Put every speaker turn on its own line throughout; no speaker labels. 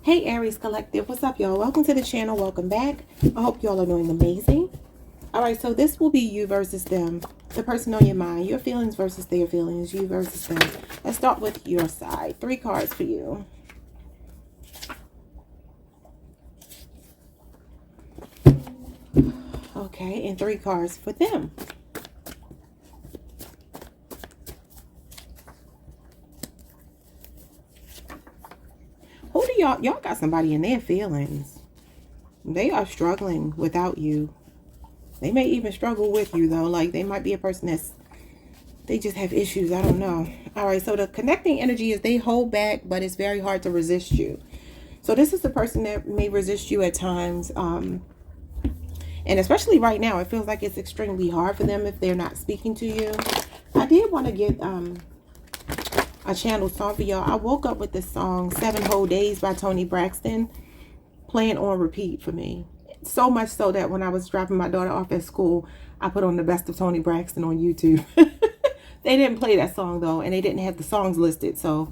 Hey Aries Collective, what's up y'all? Welcome to the channel, welcome back. I hope y'all are doing amazing. Alright, so this will be you versus them. The person on your mind, your feelings versus their feelings, you versus them. Let's start with your side. 3 cards for you. Okay, and 3 cards for them. Who do y'all got somebody in their feelings. They are struggling without you. They may even struggle with you though. Like they might be a person that's, they just have issues. I don't know. All right. So the connecting energy is they hold back, but it's very hard to resist you. So this is the person that may resist you at times. And especially right now, it feels like it's extremely hard for them if they're not speaking to you. I did want to get a channel song for y'all. I woke up with this song 7 Whole Days by Toni Braxton playing on repeat for me. So much so that when I was dropping my daughter off at school, I put on the best of Toni Braxton on YouTube. They didn't play that song though, and they didn't have the songs listed, so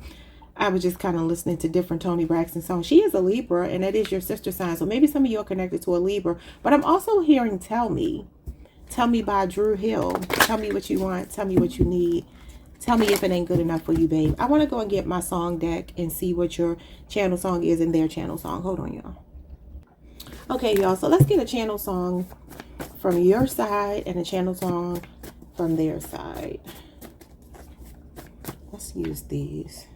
I was just kind of listening to different Toni Braxton songs. She is a Libra, and that is your sister sign, so maybe some of you are connected to a Libra. But I'm also hearing Tell Me by Drew Hill. Tell me what you want, tell me what you need, tell me if it ain't good enough for you, babe. I want to go and get my song deck and see what your channel song is and their channel song. Hold on, y'all. Okay, y'all, so let's get a channel song from your side and a channel song from their side. Let's use these.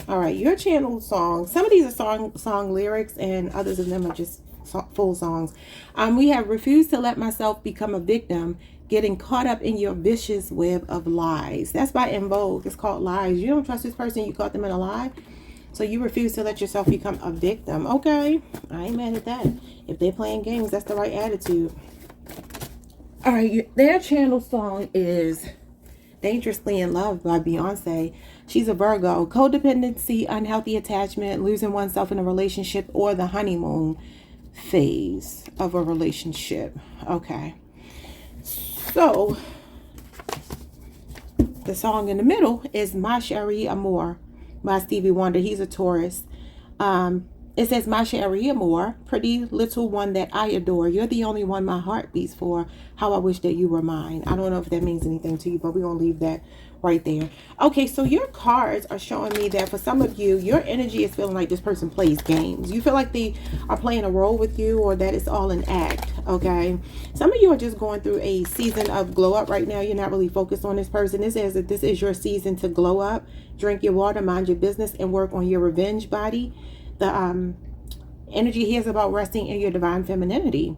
All right, your channel song. Some of these are song lyrics and others of them are just full songs. We have refused to let myself become a victim, getting caught up in your vicious web of lies. That's by En Vogue. It's called Lies. You don't trust this person, you caught them in a lie. So you refuse to let yourself become a victim. Okay, I ain't mad at that. If they're playing games, that's the right attitude. All right, their channel song is Dangerously in Love by Beyonce. She's a Virgo. Codependency, unhealthy attachment, losing oneself in a relationship, or the honeymoon phase of a relationship. Okay. So, the song in the middle is My Cherie Amour by Stevie Wonder. He's a Taurus. It says, My Cherie Amour, pretty little one that I adore. You're the only one my heart beats for. How I wish that you were mine. I don't know if that means anything to you, but we're going to leave that right there. Okay, so your cards are showing me that for some of you, your energy is feeling like this person plays games. You feel like they are playing a role with you, or that it's all an act, okay? Some of you are just going through a season of glow up right now. You're not really focused on this person. This says that this is your season to glow up. Drink your water, mind your business, and work on your revenge body. The energy here is about resting in your divine femininity.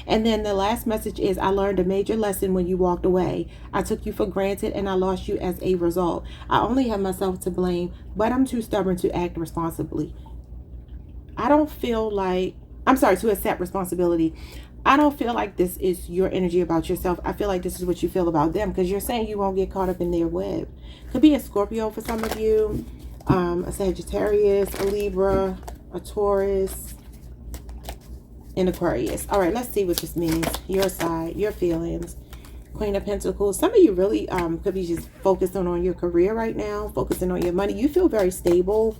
And then the last message is, I learned a major lesson when you walked away. I took you for granted and I lost you as a result. I only have myself to blame, but I'm too stubborn to act responsibly. I don't feel like, I'm sorry, to accept responsibility. I don't feel like this is your energy about yourself. I feel like this is what you feel about them, because you're saying you won't get caught up in their web. Could be a Scorpio for some of you, a Sagittarius, a Libra, a Taurus, and Aquarius. All right, let's see what this means. Your side, your feelings. Queen of Pentacles. Some of you really could be just focused on your career right now, focusing on your money. You feel very stable.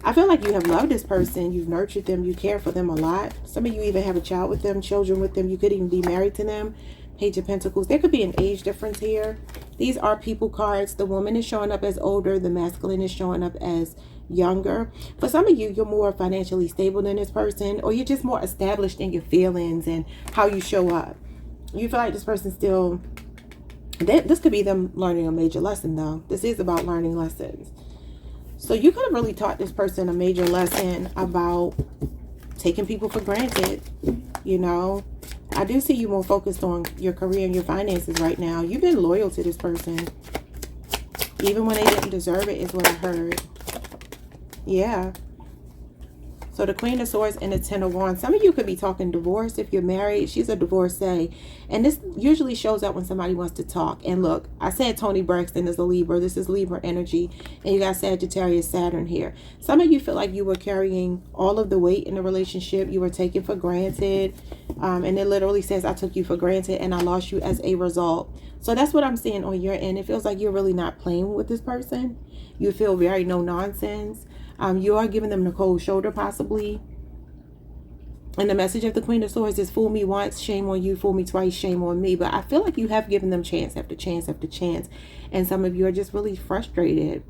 I feel like you have loved this person. You've nurtured them. You care for them a lot. Some of you even have a child with them, children with them. You could even be married to them. Page of Pentacles. There could be an age difference here. These are people cards. The woman is showing up as older. The masculine is showing up as younger. For some of you, you're more financially stable than this person, or you're just more established in your feelings and how you show up. You feel like this person still, this could be them learning a major lesson though. This is about learning lessons. So you could have really taught this person a major lesson about taking people for granted. You know, I do see you more focused on your career and your finances right now. You've been loyal to this person, even when they didn't deserve it, is what I heard. Yeah. So the Queen of Swords and the Ten of Wands. Some of you could be talking divorce if you're married. She's a divorcee. And this usually shows up when somebody wants to talk. And look, I said Toni Braxton is a Libra. This is Libra energy. And you got Sagittarius, Saturn here. Some of you feel like you were carrying all of the weight in the relationship. You were taken for granted. And it literally says, I took you for granted and I lost you as a result. So that's what I'm seeing on your end. It feels like you're really not playing with this person. You feel very no nonsense. You are giving them the cold shoulder possibly. And the message of the Queen of Swords is fool me once, shame on you, fool me twice, shame on me. But I feel like you have given them chance after chance after chance. And some of you are just really frustrated.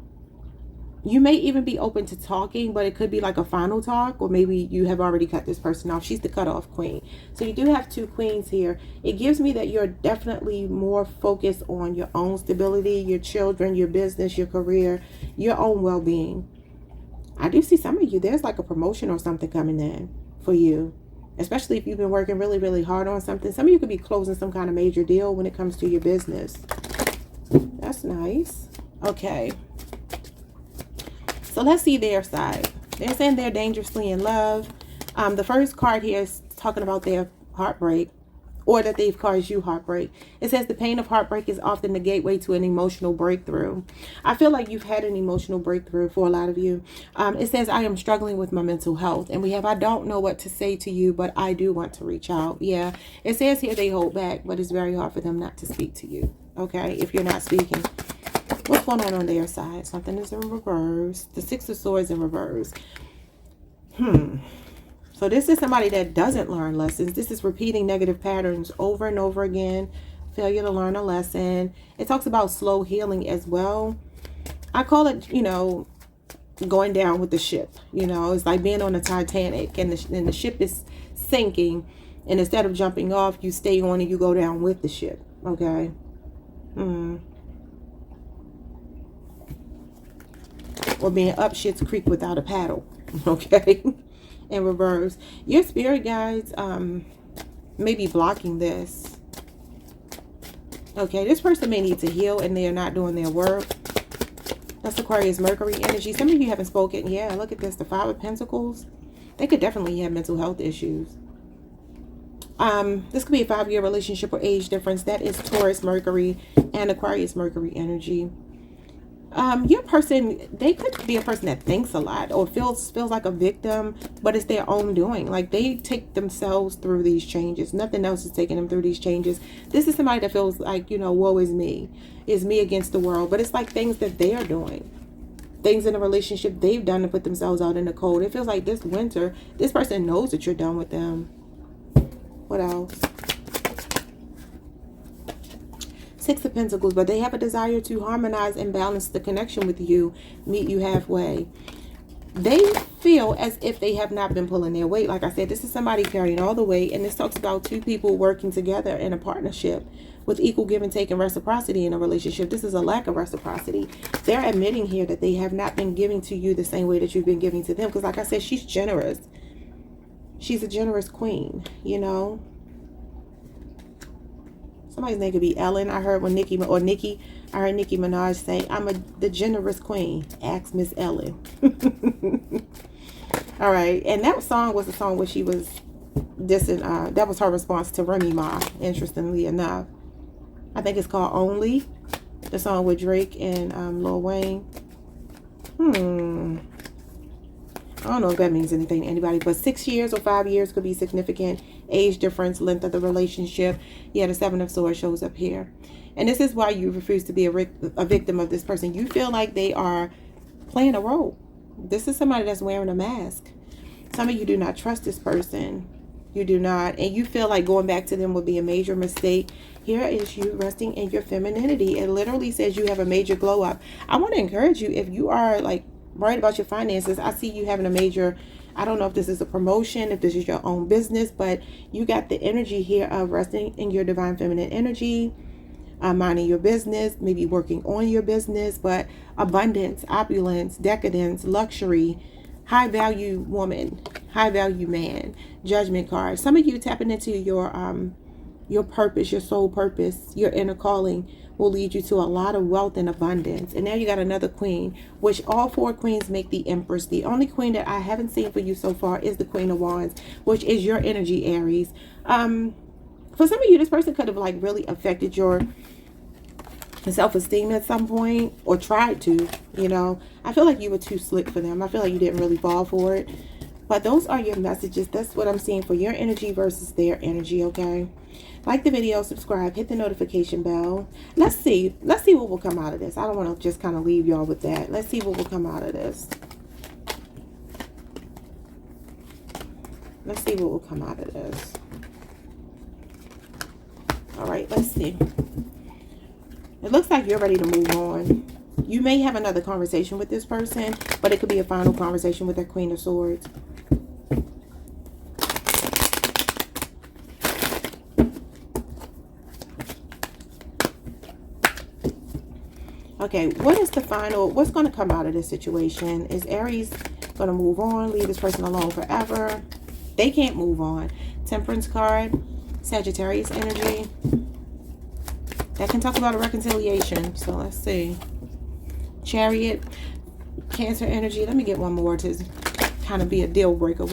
You may even be open to talking, but it could be like a final talk, or maybe you have already cut this person off. She's the cutoff queen. So you do have two queens here. It gives me that you're definitely more focused on your own stability, your children, your business, your career, your own well-being. I do see some of you, there's like a promotion or something coming in for you, especially if you've been working really, really hard on something. Some of you could be closing some kind of major deal when it comes to your business. That's nice. Okay. So let's see their side. They're saying they're dangerously in love. The first card here is talking about their heartbreak, or that they've caused you heartbreak. It says the pain of heartbreak is often the gateway to an emotional breakthrough. I feel like you've had an emotional breakthrough for a lot of you. It says, I am struggling with my mental health. And we have, I don't know what to say to you, but I do want to reach out. Yeah, it says here they hold back, but it's very hard for them not to speak to you. Okay, if you're not speaking. What's going on their side? Something is in reverse. The Six of Swords in reverse. So this is somebody that doesn't learn lessons. This is repeating negative patterns over and over again. Failure to learn a lesson. It talks about slow healing as well. I call it, you know, going down with the ship. You know, it's like being on a Titanic and the ship is sinking. And instead of jumping off, you stay on and you go down with the ship. Okay. Or being up shit's creek without a paddle. Okay. In reverse. Your spirit guides may be blocking this. Okay, this person may need to heal and they are not doing their work. That's Aquarius Mercury energy. Some of you haven't spoken. Yeah, look at this. The Five of Pentacles. They could definitely have mental health issues. This could be a 5-year relationship or age difference. That is Taurus Mercury and Aquarius Mercury energy. Your person, they could be a person that thinks a lot or feels like a victim, but it's their own doing. Like they take themselves through these changes. Nothing else is taking them through these changes. This is somebody that feels like, you know, woe is me. It's me against the world. But it's like things that they are doing. Things in a relationship they've done to put themselves out in the cold. It feels like this winter, this person knows that you're done with them. What else? Six of Pentacles, but they have a desire to harmonize and balance the connection with you, meet you halfway. They feel as if they have not been pulling their weight. Like I said, this is somebody carrying all the weight, and this talks about two people working together in a partnership with equal give and take and reciprocity in a relationship. This is a lack of reciprocity. They're admitting here that they have not been giving to you the same way that you've been giving to them. Because like I said, she's generous. She's a generous queen, you know. Somebody's name could be Ellen. I heard when Nicki Minaj say, I'm the generous queen. Ask Miss Ellen. All right. And that song was a song where she was dissing. That was her response to Remy Ma, interestingly enough. I think it's called Only. The song with Drake and Lil Wayne. I don't know if that means anything to anybody, but 6 years or 5 years could be significant. Age difference, length of the relationship. Yeah, the Seven of Swords shows up here. And this is why you refuse to be a victim of this person. You feel like they are playing a role. This is somebody that's wearing a mask. Some of you do not trust this person. You do not. And you feel like going back to them would be a major mistake. Here is you resting in your femininity. It literally says you have a major glow up. I want to encourage you, if you are like worried about your finances, I see you having a major, I don't know if this is a promotion, if this is your own business, but you got the energy here of resting in your divine feminine energy, minding your business, maybe working on your business, but abundance, opulence, decadence, luxury, high value woman, high value man, judgment card. Some of you tapping into your purpose, your soul purpose, your inner calling will lead you to a lot of wealth and abundance. And now you got another queen, which all four queens make the Empress. The only queen that I haven't seen for you so far is the Queen of Wands, which is your energy, Aries. For some of you, this person could have like really affected your self-esteem at some point, or tried to, you know. I feel like you were too slick for them. I feel like you didn't really fall for it. But those are your messages. That's what I'm seeing for your energy versus their energy, okay? Like the video, subscribe, hit the notification bell. Let's see what will come out of this. I don't want to just kind of leave y'all with that. Let's see what will come out of this. Let's see what will come out of this. All right, let's see. It looks like you're ready to move on. You may have another conversation with this person, but it could be a final conversation with that Queen of Swords. Okay, what is the final, what's going to come out of this situation? Is Aries going to move on, leave this person alone forever? They can't move on. Temperance card, Sagittarius energy. That can talk about a reconciliation. So let's see. Chariot, Cancer energy. Let me get one more to kind of be a deal breaker.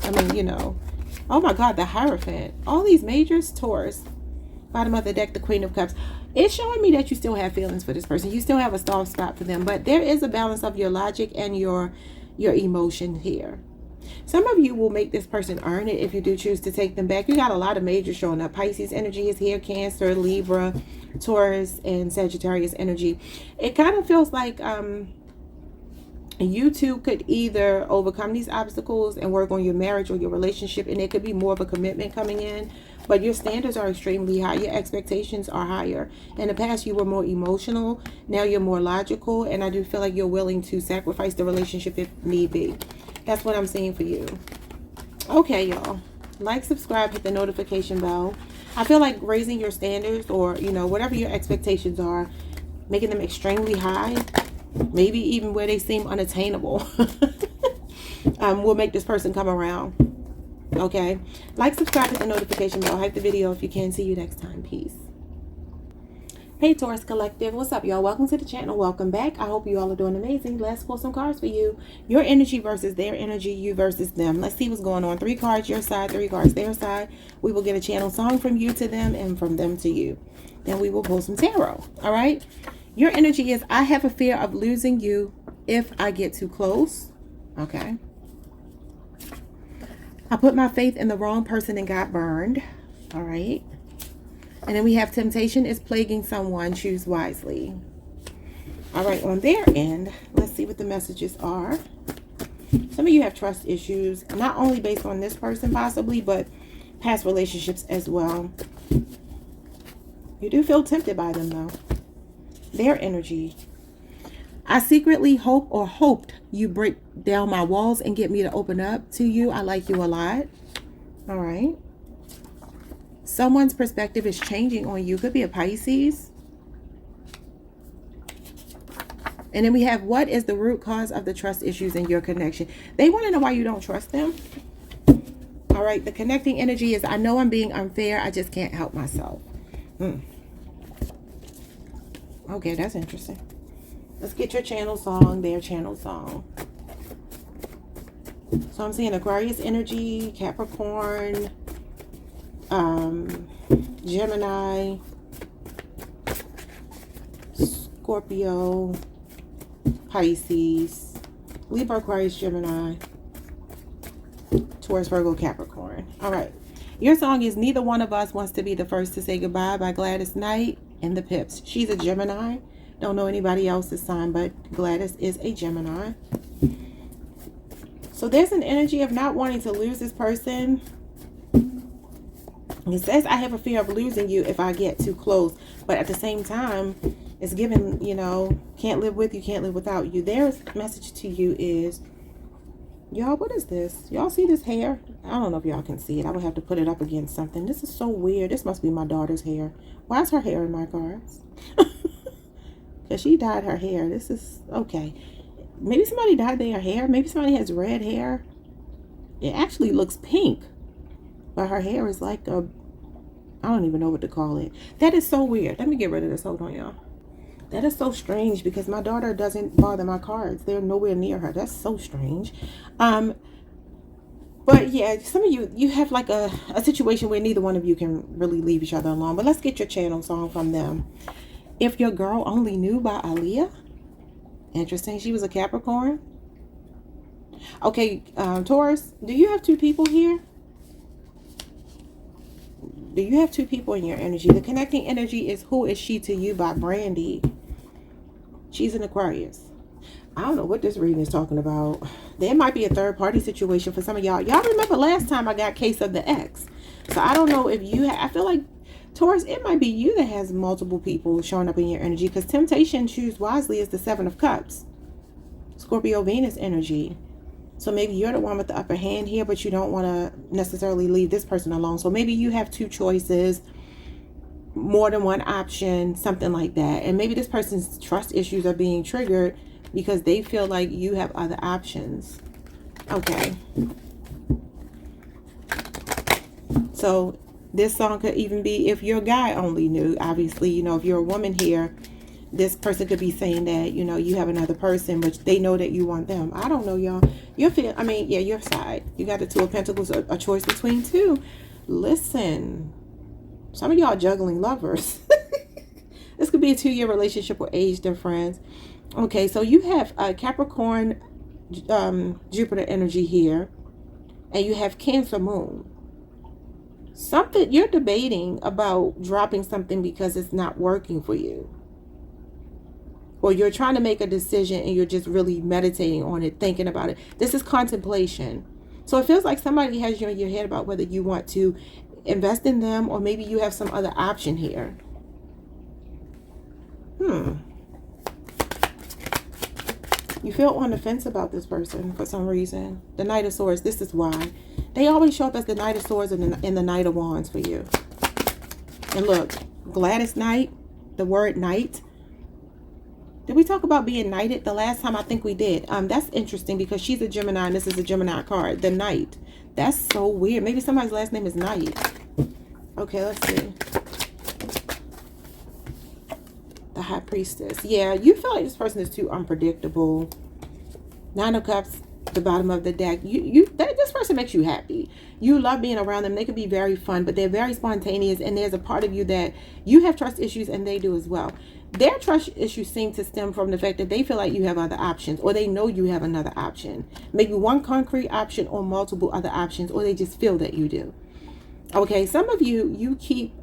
I mean, you know. Oh my God, the Hierophant. All these majors, Taurus. Bottom of the deck, the Queen of Cups. It's showing me that you still have feelings for this person. You still have a soft spot for them. But there is a balance of your logic and your emotion here. Some of you will make this person earn it if you do choose to take them back. You got a lot of majors showing up. Pisces energy is here. Cancer, Libra, Taurus, and Sagittarius energy. It kind of feels like you two could either overcome these obstacles and work on your marriage or your relationship, and it could be more of a commitment coming in. But your standards are extremely high. Your expectations are higher. In the past, you were more emotional. Now you're more logical. And I do feel like you're willing to sacrifice the relationship if need be. That's what I'm seeing for you. Okay, y'all. Like, subscribe, hit the notification bell. I feel like raising your standards, or, you know, whatever your expectations are, making them extremely high, maybe even where they seem unattainable, will make this person come around. Okay, like, subscribe, hit the notification bell, hype the video if you can. See you next time. Peace. Hey Taurus Collective, what's up y'all? Welcome to the channel. Welcome back. I hope you all are doing amazing. Let's pull some cards for you. Your energy versus their energy, you versus them. Let's see what's going on. 3 cards your side, 3 cards their side. We will get a channel song from you to them and from them to you. Then we will pull some tarot. All right, your energy is, I have a fear of losing you if I get too close. Okay, I put my faith in the wrong person and got burned. All right. And then we have temptation is plaguing someone. Choose wisely. All right. On their end, let's see what the messages are. Some of you have trust issues, not only based on this person possibly, but past relationships as well. You do feel tempted by them though. Their energy. I secretly hope or hoped you break down my walls and get me to open up to you. I like you a lot. All right. Someone's perspective is changing on you. Could be a Pisces. And then we have, what is the root cause of the trust issues in your connection? They want to know why you don't trust them. All right. The connecting energy is, I know I'm being unfair. I just can't help myself. Okay, that's interesting. Let's get your channel song, their channel song. So I'm seeing Aquarius energy, Capricorn, Gemini, Scorpio, Pisces, Libra, Aquarius, Gemini, Taurus, Virgo, Capricorn. All right. Your song is Neither One of Us Wants to Be the First to Say Goodbye by Gladys Knight and the Pips. She's a Gemini. Don't know anybody else's sign, but Gladys is a Gemini. So there's an energy of not wanting to lose this person. It says, I have a fear of losing you if I get too close. But at the same time, it's given, you know, can't live with you, can't live without you. Their message to you is, y'all, what is this? Y'all see this hair? I don't know if y'all can see it. I would have to put it up against something. This is so weird. This must be my daughter's hair. Why is her hair in my cards? Because she dyed her hair. This is, okay. Maybe somebody dyed their hair. Maybe somebody has red hair. It actually looks pink. But her hair is like a, I don't even know what to call it. That is so weird. Let me get rid of this. Hold on, y'all. That is so strange because my daughter doesn't bother my cards. They're nowhere near her. That's so strange. But yeah, some of you have like a situation where neither one of you can really leave each other alone. But let's get your channel song from them. If Your Girl Only Knew by Aaliyah. Interesting. She was a Capricorn. Okay, Taurus, do you have 2 people here? Do you have 2 people in your energy? The connecting energy is Who Is She to You by Brandy. She's an Aquarius. I don't know what this reading is talking about. There might be a third party situation for some of y'all. Y'all remember last time I got case of the ex. So I don't know if you I feel like Taurus, it might be you that has multiple people showing up in your energy, because temptation, choose wisely, is the 7 of Cups. Scorpio Venus energy. So maybe you're the one with the upper hand here, but you don't want to necessarily leave this person alone. So maybe you have 2 choices, more than one option, something like that. And maybe this person's trust issues are being triggered because they feel like you have other options. Okay. So this song could even be if your guy only knew. Obviously, you know, if you're a woman here, this person could be saying that, you know, you have another person, but they know that you want them. I don't know, y'all. Your side. You got the 2 of Pentacles, a choice between 2. Listen, some of y'all juggling lovers. This could be a 2-year relationship or age difference. Okay, so you have Capricorn, Jupiter energy here, and you have Cancer moon. Something you're debating about dropping something because it's not working for you, or you're trying to make a decision and you're just really meditating on it, thinking about it. This is contemplation. So it feels like somebody has you in your head about whether you want to invest in them, or maybe you have some other option here. You feel on the fence about this person for some reason. The Knight of Swords, this is why. They always show up as the Knight of Swords and the Knight of Wands for you. And look, Gladys Knight, the word knight. Did we talk about being knighted the last time? I think we did. That's interesting because she's a Gemini and this is a Gemini card. The Knight. That's so weird. Maybe somebody's last name is Knight. Okay, let's see. The High Priestess. Yeah, you feel like this person is too unpredictable. 9 of Cups, the bottom of the deck. This person makes you happy. You love being around them. They can be very fun, but they're very spontaneous, and there's a part of you that you have trust issues and they do as well. Their trust issues seem to stem from the fact that they feel like you have other options, or they know you have another option. Maybe one concrete option or multiple other options, or they just feel that you do. Okay, some of you keep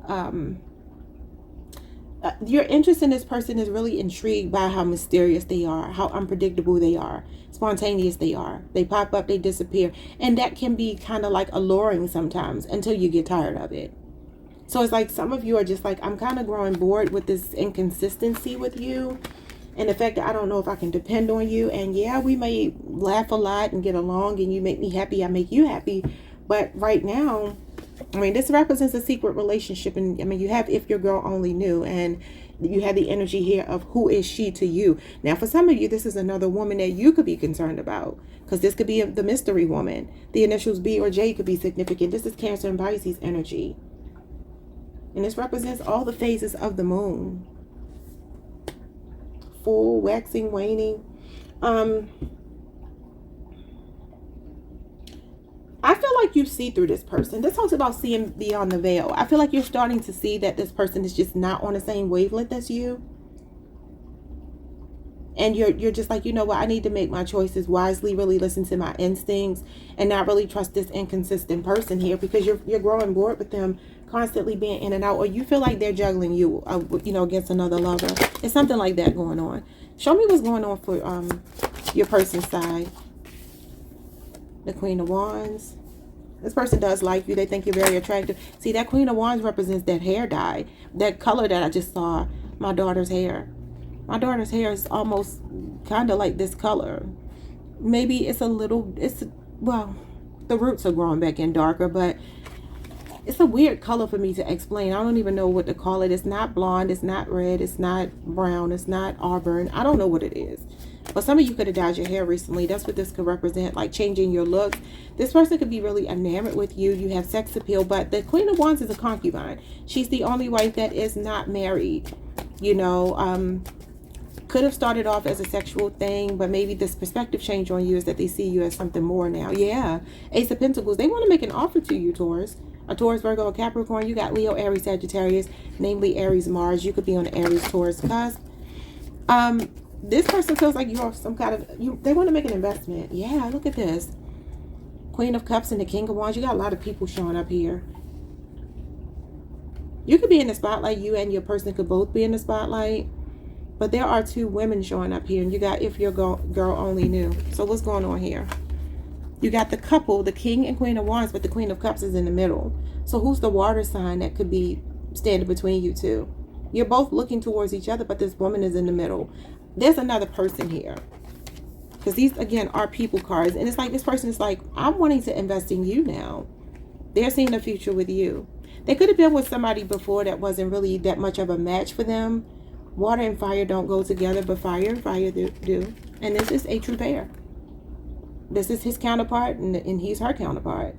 your interest in this person is really intrigued by how mysterious they are, how unpredictable they are, spontaneous they are. They pop up, they disappear, and that can be kind of like alluring sometimes until you get tired of it. So it's like some of you are just like, I'm kind of growing bored with this inconsistency with you, and the fact that I don't know if I can depend on you. And yeah, we may laugh a lot and get along, and you make me happy, I make you happy, but right now, I mean, this represents a secret relationship. And I mean, you have if your girl only knew, and you have the energy here of who is she to you. Now, for some of you, this is another woman that you could be concerned about, because this could be the mystery woman. The initials B or J could be significant. This is Cancer and Pisces energy. And this represents all the phases of the moon. Full, waxing, waning. I feel like you see through this person. This talks about seeing beyond the veil. I feel like you're starting to see that this person is just not on the same wavelength as you. And you're just like, you know what, I need to make my choices wisely, really listen to my instincts, and not really trust this inconsistent person here, because you're growing bored with them constantly being in and out, or you feel like they're juggling you, you know, against another lover. It's something like that going on. Show me what's going on for your person's side. The Queen of Wands. This person does like you. They think you're very attractive. See, that Queen of Wands represents that hair dye, that color that I just saw. My daughter's hair. My daughter's hair is almost kind of like this color. Maybe it's a little, well, the roots are growing back in darker, but it's a weird color for me to explain. I don't even know what to call it. It's not blonde. It's not red. It's not brown. It's not auburn. I don't know what it is. But some of you could have dyed your hair recently. That's what this could represent, like changing your look. This person could be really enamored with you. You have sex appeal, but the Queen of Wands is a concubine. She's the only wife that is not married. You know, could have started off as a sexual thing, but maybe this perspective change on you is that they see you as something more now. Yeah, Ace of Pentacles. They want to make an offer to you, Taurus. A Taurus, Virgo, a Capricorn. You got Leo, Aries, Sagittarius, namely Aries, Mars. You could be on the Aries, Taurus cusp. This person feels like you're some kind of, they want to make an investment. Yeah, look at this. Queen of Cups and the King of Wands. You got a lot of people showing up here. You could be in the spotlight. You and your person could both be in the spotlight. But there are 2 women showing up here. And you got if your girl only knew. So what's going on here? You got the couple, the King and Queen of Wands, but the Queen of Cups is in the middle. So who's the water sign that could be standing between you two? You're both looking towards each other, but this woman is in the middle. There's another person here. Because these, again, are people cards. And it's like this person is like, I'm wanting to invest in you now. They're seeing a future with you. They could have been with somebody before that wasn't really that much of a match for them. Water and fire don't go together, but fire and fire do. And this is a true pair. This is his counterpart, and he's her counterpart.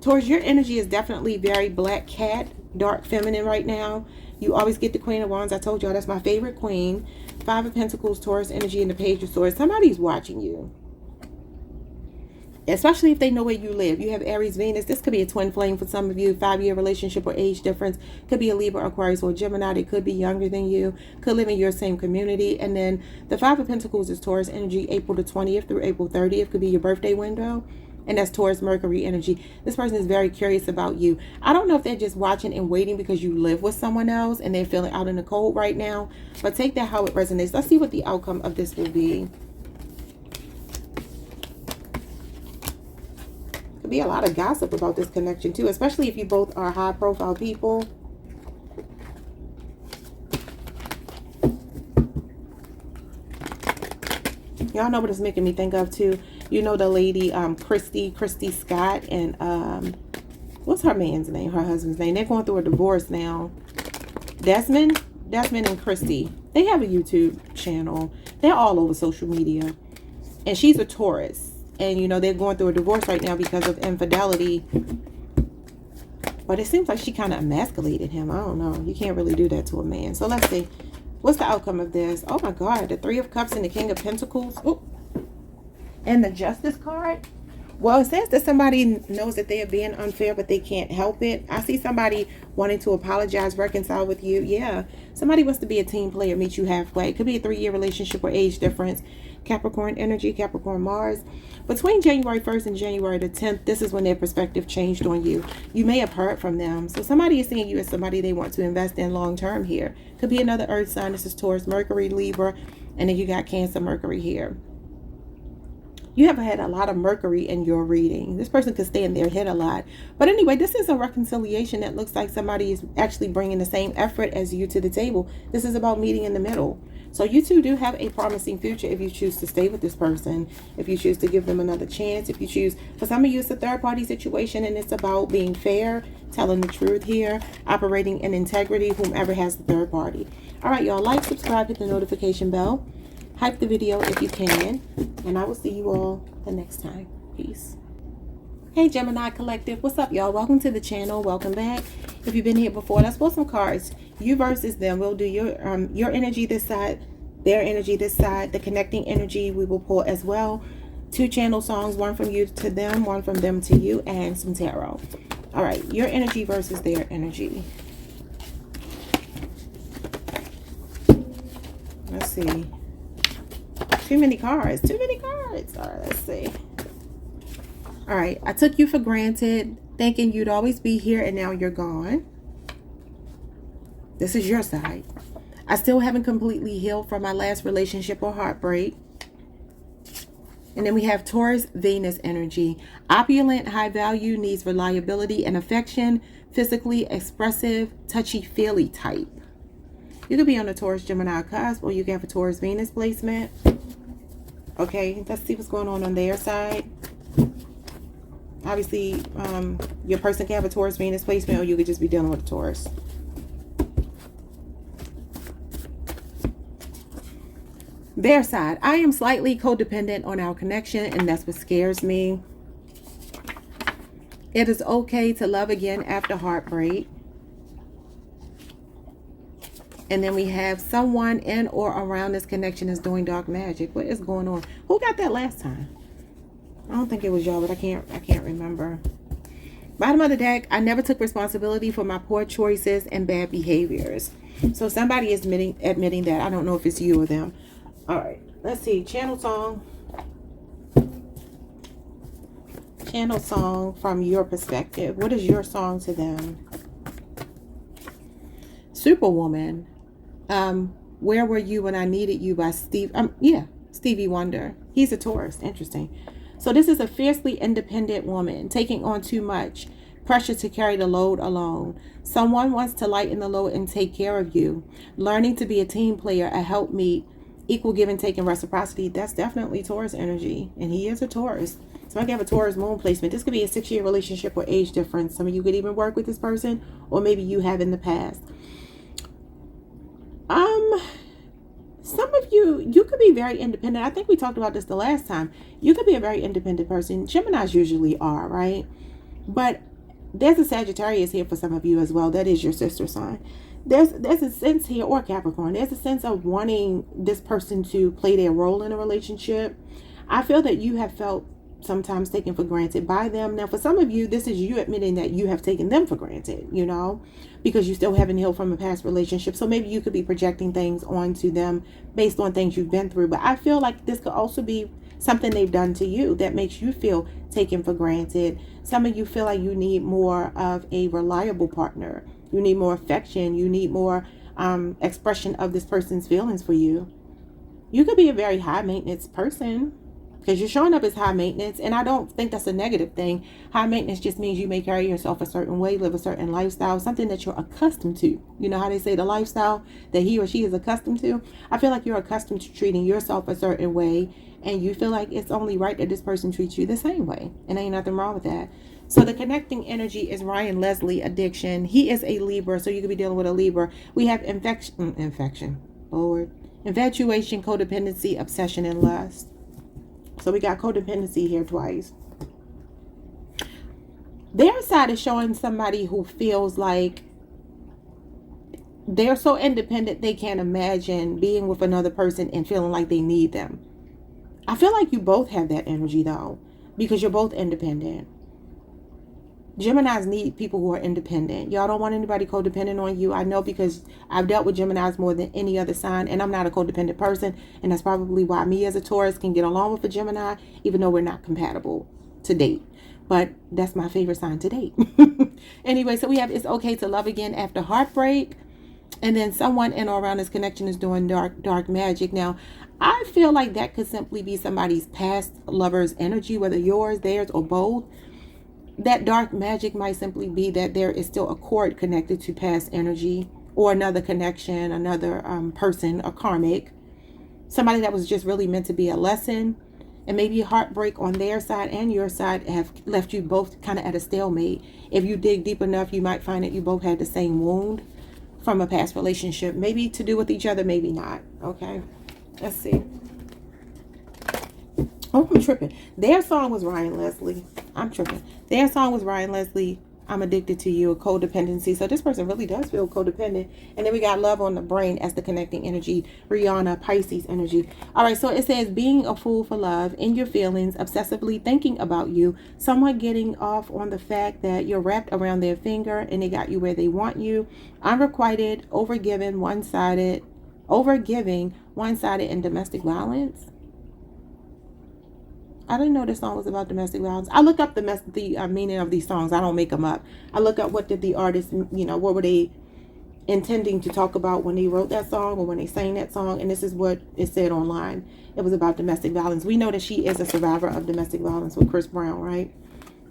Taurus, your energy is definitely very black cat, dark feminine right now. You always get the Queen of Wands. I told y'all that's my favorite queen. Five of Pentacles, Taurus energy, and the Page of Swords. Somebody's watching you. Especially if they know where you live. You have Aries, Venus. This could be a twin flame for some of you. 5-year relationship or age difference. Could be a Libra, Aquarius, or Gemini. They could be younger than you. Could live in your same community. And then the Five of Pentacles is Taurus energy, April the 20th through April 30th. Could be your birthday window. And that's Taurus Mercury energy. This person is very curious about you. I don't know if they're just watching and waiting because you live with someone else and they're feeling out in the cold right now. But take that how it resonates. Let's see what the outcome of this will be. Could be a lot of gossip about this connection too, especially if you both are high profile people. Y'all know what it's making me think of too. You know the lady, Christy Scott, and what's her man's name? Her husband's name. They're going through a divorce now. Desmond and Christy. They have a YouTube channel. They're all over social media. And she's a Taurus. And, you know, they're going through a divorce right now because of infidelity. But it seems like she kind of emasculated him. I don't know. You can't really do that to a man. So let's see. What's the outcome of this? Oh, my God. The Three of Cups and the King of Pentacles. Oh. And the Justice card. Well, it says that somebody knows that they are being unfair, but they can't help it. I see somebody wanting to apologize, reconcile with you. Yeah. Somebody wants to be a team player, meet you halfway. It could be a 3-year relationship or age difference. Capricorn energy, Capricorn Mars. Between January 1st and January the 10th, this is when their perspective changed on you. You may have heard from them. So somebody is seeing you as somebody they want to invest in long term here. Could be another earth sign. This is Taurus, Mercury, Libra. And then you got Cancer, Mercury here. You have had a lot of Mercury in your reading. This person could stay in their head a lot. But anyway, this is a reconciliation that looks like somebody is actually bringing the same effort as you to the table. This is about meeting in the middle. So you two do have a promising future if you choose to stay with this person. If you choose to give them another chance. If you choose, for some of you, it's a third-party situation and it's about being fair, telling the truth here, operating in integrity, whomever has the third party. All right, y'all. Like, subscribe, hit the notification bell. Hype the video if you can, and I will see you all the next time. Peace. Hey Gemini Collective, what's up y'all? Welcome to the channel. Welcome back. If you've been here before, let's pull some cards. You versus them. We'll do your energy this side, their energy this side. The connecting energy we will pull as well. 2 channel songs, one from you to them, one from them to you, and some tarot. All right, your energy versus their energy. Let's see. Too many cards. Too many cards. All right, let's see. All right. I took you for granted, thinking you'd always be here, and now you're gone. This is your side. I still haven't completely healed from my last relationship or heartbreak. And then we have Taurus, Venus energy. Opulent, high value, needs reliability and affection. Physically expressive, touchy-feely type. You could be on a Taurus, Gemini cusp, or you can have a Taurus, Venus placement. Okay, let's see what's going on their side. Obviously, your person can have a Taurus, Venus placement, or you could just be dealing with a Taurus. Their side. I am slightly codependent on our connection, and that's what scares me. It is okay to love again after heartbreak. And then we have someone in or around this connection is doing dark magic. What is going on? Who got that last time? I don't think it was y'all, but I can't remember. Bottom of the deck, I never took responsibility for my poor choices and bad behaviors. So somebody is admitting that. I don't know if it's you or them. All right, let's see. Channel song. Channel song from your perspective. What is your song to them? Superwoman. Where Were You When I Needed You by Stevie Wonder. He's a Taurus. Interesting. So this is a fiercely independent woman taking on too much pressure to carry the load alone. Someone wants to lighten the load and take care of you. Learning to be a team player, a helpmeet, equal give and take and reciprocity. That's definitely Taurus energy. And he is a Taurus. So I have a Taurus moon placement. This could be a 6-year relationship or age difference. Some of you could even work with this person, or maybe you have in the past. Some of you could be very independent. I think we talked about this the last time. You could be a very independent person. Geminis usually are, right? But there's a Sagittarius here for some of you as well. That is your sister sign. There's a sense here, or Capricorn. There's a sense of wanting this person to play their role in a relationship. I feel that you have felt sometimes taken for granted by them. Now, for some of you, this is you admitting that you have taken them for granted, you know, because you still haven't healed from a past relationship. So maybe you could be projecting things onto them based on things you've been through. But I feel like this could also be something they've done to you that makes you feel taken for granted. Some of you feel like you need more of a reliable partner. You need more affection. You need more expression of this person's feelings for you. You could be a very high maintenance person, because you're showing up as high maintenance, and I don't think that's a negative thing. High maintenance just means you may carry yourself a certain way, live a certain lifestyle, something that you're accustomed to. You know how they say the lifestyle that he or she is accustomed to? I feel like you're accustomed to treating yourself a certain way, and you feel like it's only right that this person treats you the same way. And ain't nothing wrong with that. So the connecting energy is Ryan Leslie, addiction. He is a Libra, so you could be dealing with a Libra. We have infatuation, codependency, obsession, and lust. So we got codependency here twice. Their side is showing somebody who feels like they're so independent they can't imagine being with another person and feeling like they need them. I feel like you both have that energy though, because you're both independent. Geminis need people who are independent. Y'all don't want anybody codependent on you. I know, because I've dealt with Geminis more than any other sign, and I'm not a codependent person, and that's probably why me as a Taurus can get along with a Gemini, even though we're not compatible to date. But that's my favorite sign to date. Anyway, so we have it's okay to love again after heartbreak, and then someone in or around this connection is doing dark magic. Now, I feel like that could simply be somebody's past lover's energy, whether yours, theirs, or both. That dark magic might simply be that there is still a cord connected to past energy, or another connection, another person, a karmic, somebody that was just really meant to be a lesson. And maybe heartbreak on their side and your side have left you both kind of at a stalemate. If you dig deep enough, you might find that you both had the same wound from a past relationship, maybe to do with each other, maybe not. Okay, let's see. Oh, I'm tripping. Their song was Ryan Leslie. I'm tripping. Their song was Ryan Leslie, I'm addicted to you, a codependency. So this person really does feel codependent. And then we got love on the brain as the connecting energy, Rihanna, Pisces energy. All right, so it says being a fool for love, in your feelings, obsessively thinking about you, someone getting off on the fact that you're wrapped around their finger and they got you where they want you, unrequited, overgiving, one-sided, and domestic violence. I didn't know this song was about domestic violence. I look up the meaning of these songs. I don't make them up. I look up what did the artist, what were they intending to talk about when they wrote that song or when they sang that song. And this is what it said online. It was about domestic violence. We know that she is a survivor of domestic violence with Chris Brown, right?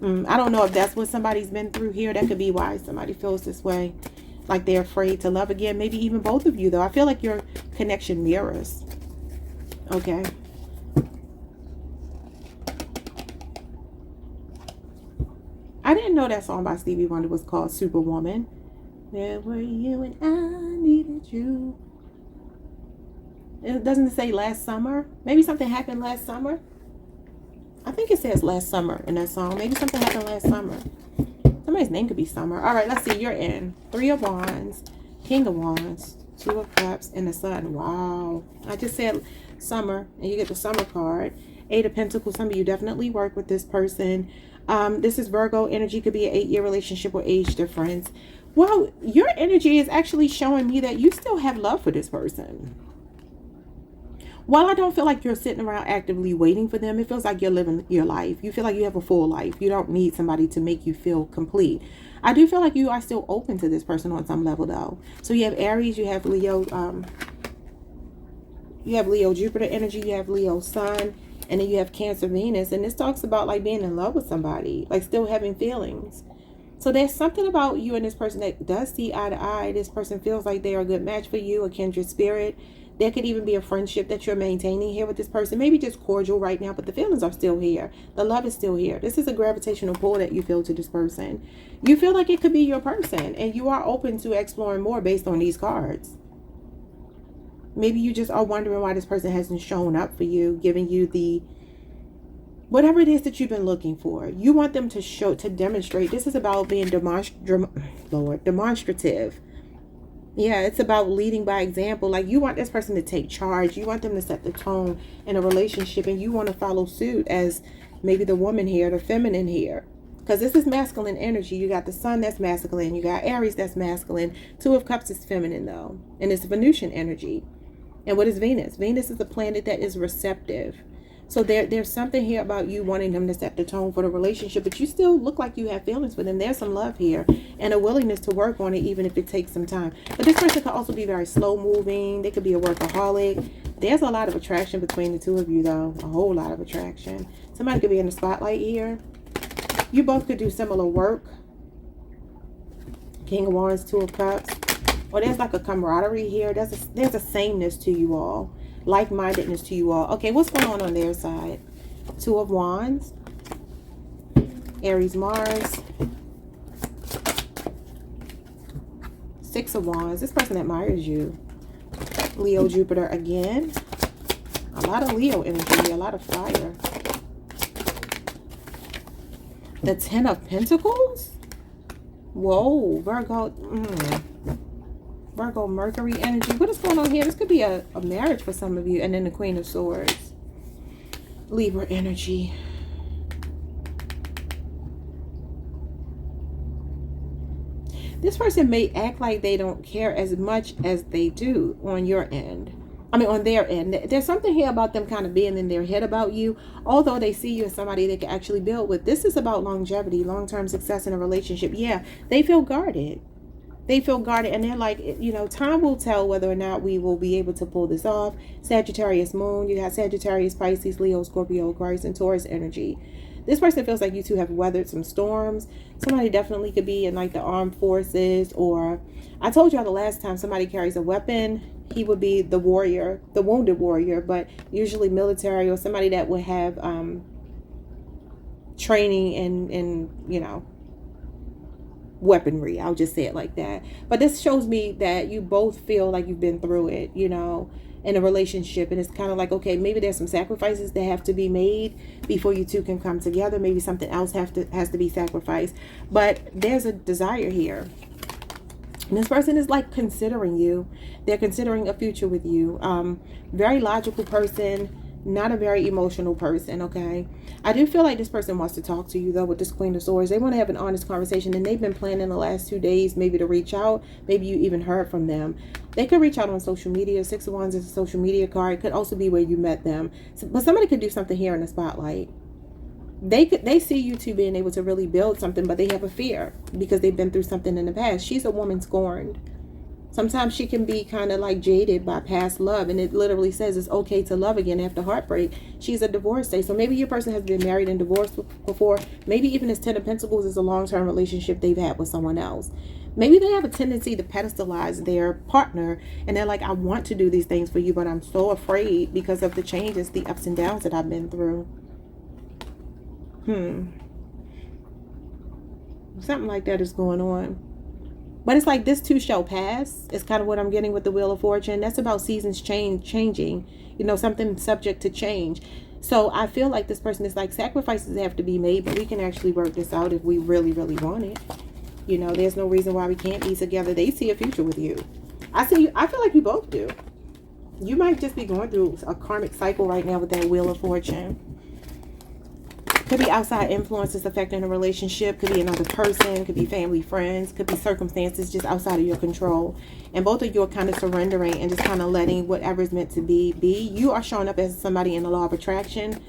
I don't know if that's what somebody's been through here. That could be why somebody feels this way, like they're afraid to love again. Maybe even both of you, though. I feel like your connection mirrors. Okay. I didn't know that song by Stevie Wonder was called Superwoman. There were you and I needed you. It doesn't say last summer. Maybe something happened last summer. I think it says last summer in that song. Maybe something happened last summer. Somebody's name could be Summer. All right, let's see. You're in 3 of Wands, King of Wands, 2 of Cups, and the Sun. Wow. I just said summer, and you get the Summer card. 8 of Pentacles. Some of you definitely work with this person. This is Virgo energy. Could be an 8-year relationship or age difference. Well, your energy is actually showing me that you still have love for this person. While I don't feel like you're sitting around actively waiting for them, it feels like you're living your life. You feel like you have a full life. You don't need somebody to make you feel complete. I do feel like you are still open to this person on some level, though. So you have Aries, you have Leo, Jupiter energy, you have Leo Sun, And then you have Cancer Venus, and this talks about like being in love with somebody, like still having feelings. So there's something about you and this person that does see eye to eye. This person feels like they are a good match for you, a kindred spirit. There could even be a friendship that you're maintaining here with this person. Maybe just cordial right now, but the feelings are still here. The love is still here. This is a gravitational pull that you feel to this person. You feel like it could be your person, and you are open to exploring more based on these cards. Maybe you just are wondering why this person hasn't shown up for you, giving you the whatever it is that you've been looking for. You want them to show, to demonstrate. This is about being demonstrative. Yeah, it's about leading by example. Like you want this person to take charge. You want them to set the tone in a relationship, and you want to follow suit as maybe the woman here, the feminine here. Because this is masculine energy. You got the sun that's masculine. You got Aries that's masculine. Two of Cups is feminine though. And it's Venusian energy. And what is Venus? Venus is a planet that is receptive. So there's something here about you wanting them to set the tone for the relationship, but you still look like you have feelings for them. There's some love here and a willingness to work on it, even if it takes some time. But this person could also be very slow moving. They could be a workaholic. There's a lot of attraction between the two of you though. A whole lot of attraction. Somebody could be in the spotlight here. You both could do similar work. King of Wands, Two of Cups. Or there's like a camaraderie here. There's a sameness to you all. Like-mindedness to you all. Okay, what's going on their side? Two of Wands. Aries, Mars. Six of Wands. This person admires you. Leo, Jupiter again. A lot of Leo energy. A lot of fire. The Ten of Pentacles. Whoa, Virgo. Virgo, Mercury energy. What is going on here? This could be a marriage for some of you. And then the Queen of Swords. Libra energy. This person may act like they don't care as much as they do on your end. I mean, on their end. There's something here about them kind of being in their head about you. Although they see you as somebody they can actually build with. This is about longevity, long-term success in a relationship. Yeah, they feel guarded. They feel guarded, and they're like, you know, time will tell whether or not we will be able to pull this off. Sagittarius moon. You got Sagittarius, Pisces, Leo, Scorpio, Aquarius, and Taurus energy. This person feels like you two have weathered some storms. Somebody definitely could be in like the armed forces, or I told y'all the last time somebody carries a weapon, he would be the warrior, the wounded warrior, but usually military or somebody that would have training and you know, weaponry. I'll just say it like that. But this shows me that you both feel like you've been through it, you know, in a relationship, and it's kind of like, okay, maybe there's some sacrifices that have to be made before you two can come together. Maybe something else has to be sacrificed, but there's a desire here, and this person is like considering you. They're considering a future with you. Very logical person, not a very emotional person. Okay, I do feel like this person wants to talk to you though with this Queen of Swords. They want to have an honest conversation, and they've been planning the last 2 days maybe to reach out. Maybe you even heard from them. They could reach out on social media. Six of Wands is a social media card. It could also be where you met them. But somebody could do something here in the spotlight. They see you two being able to really build something, but they have a fear because they've been through something in the past. She's a woman scorned. Sometimes she can be kind of like jaded by past love, and it literally says it's okay to love again after heartbreak. She's a divorcee. So maybe your person has been married and divorced before. Maybe even this Ten of Pentacles is a long-term relationship they've had with someone else. Maybe they have a tendency to pedestalize their partner, and they're like, I want to do these things for you, but I'm so afraid because of the changes, the ups and downs that I've been through. Something like that is going on. But it's like this too shall pass. It's kind of what I'm getting with the Wheel of Fortune. That's about seasons changing. You know, something subject to change. So I feel like this person is like, sacrifices have to be made, but we can actually work this out if we really, really want it. You know, there's no reason why we can't be together. They see a future with you. I feel like you both do. You might just be going through a karmic cycle right now with that Wheel of Fortune. Could be outside influences affecting a relationship. Could be another person. Could be family, friends. Could be circumstances just outside of your control. And both of you are kind of surrendering and just kind of letting whatever is meant to be. You are showing up as somebody in the law of attraction.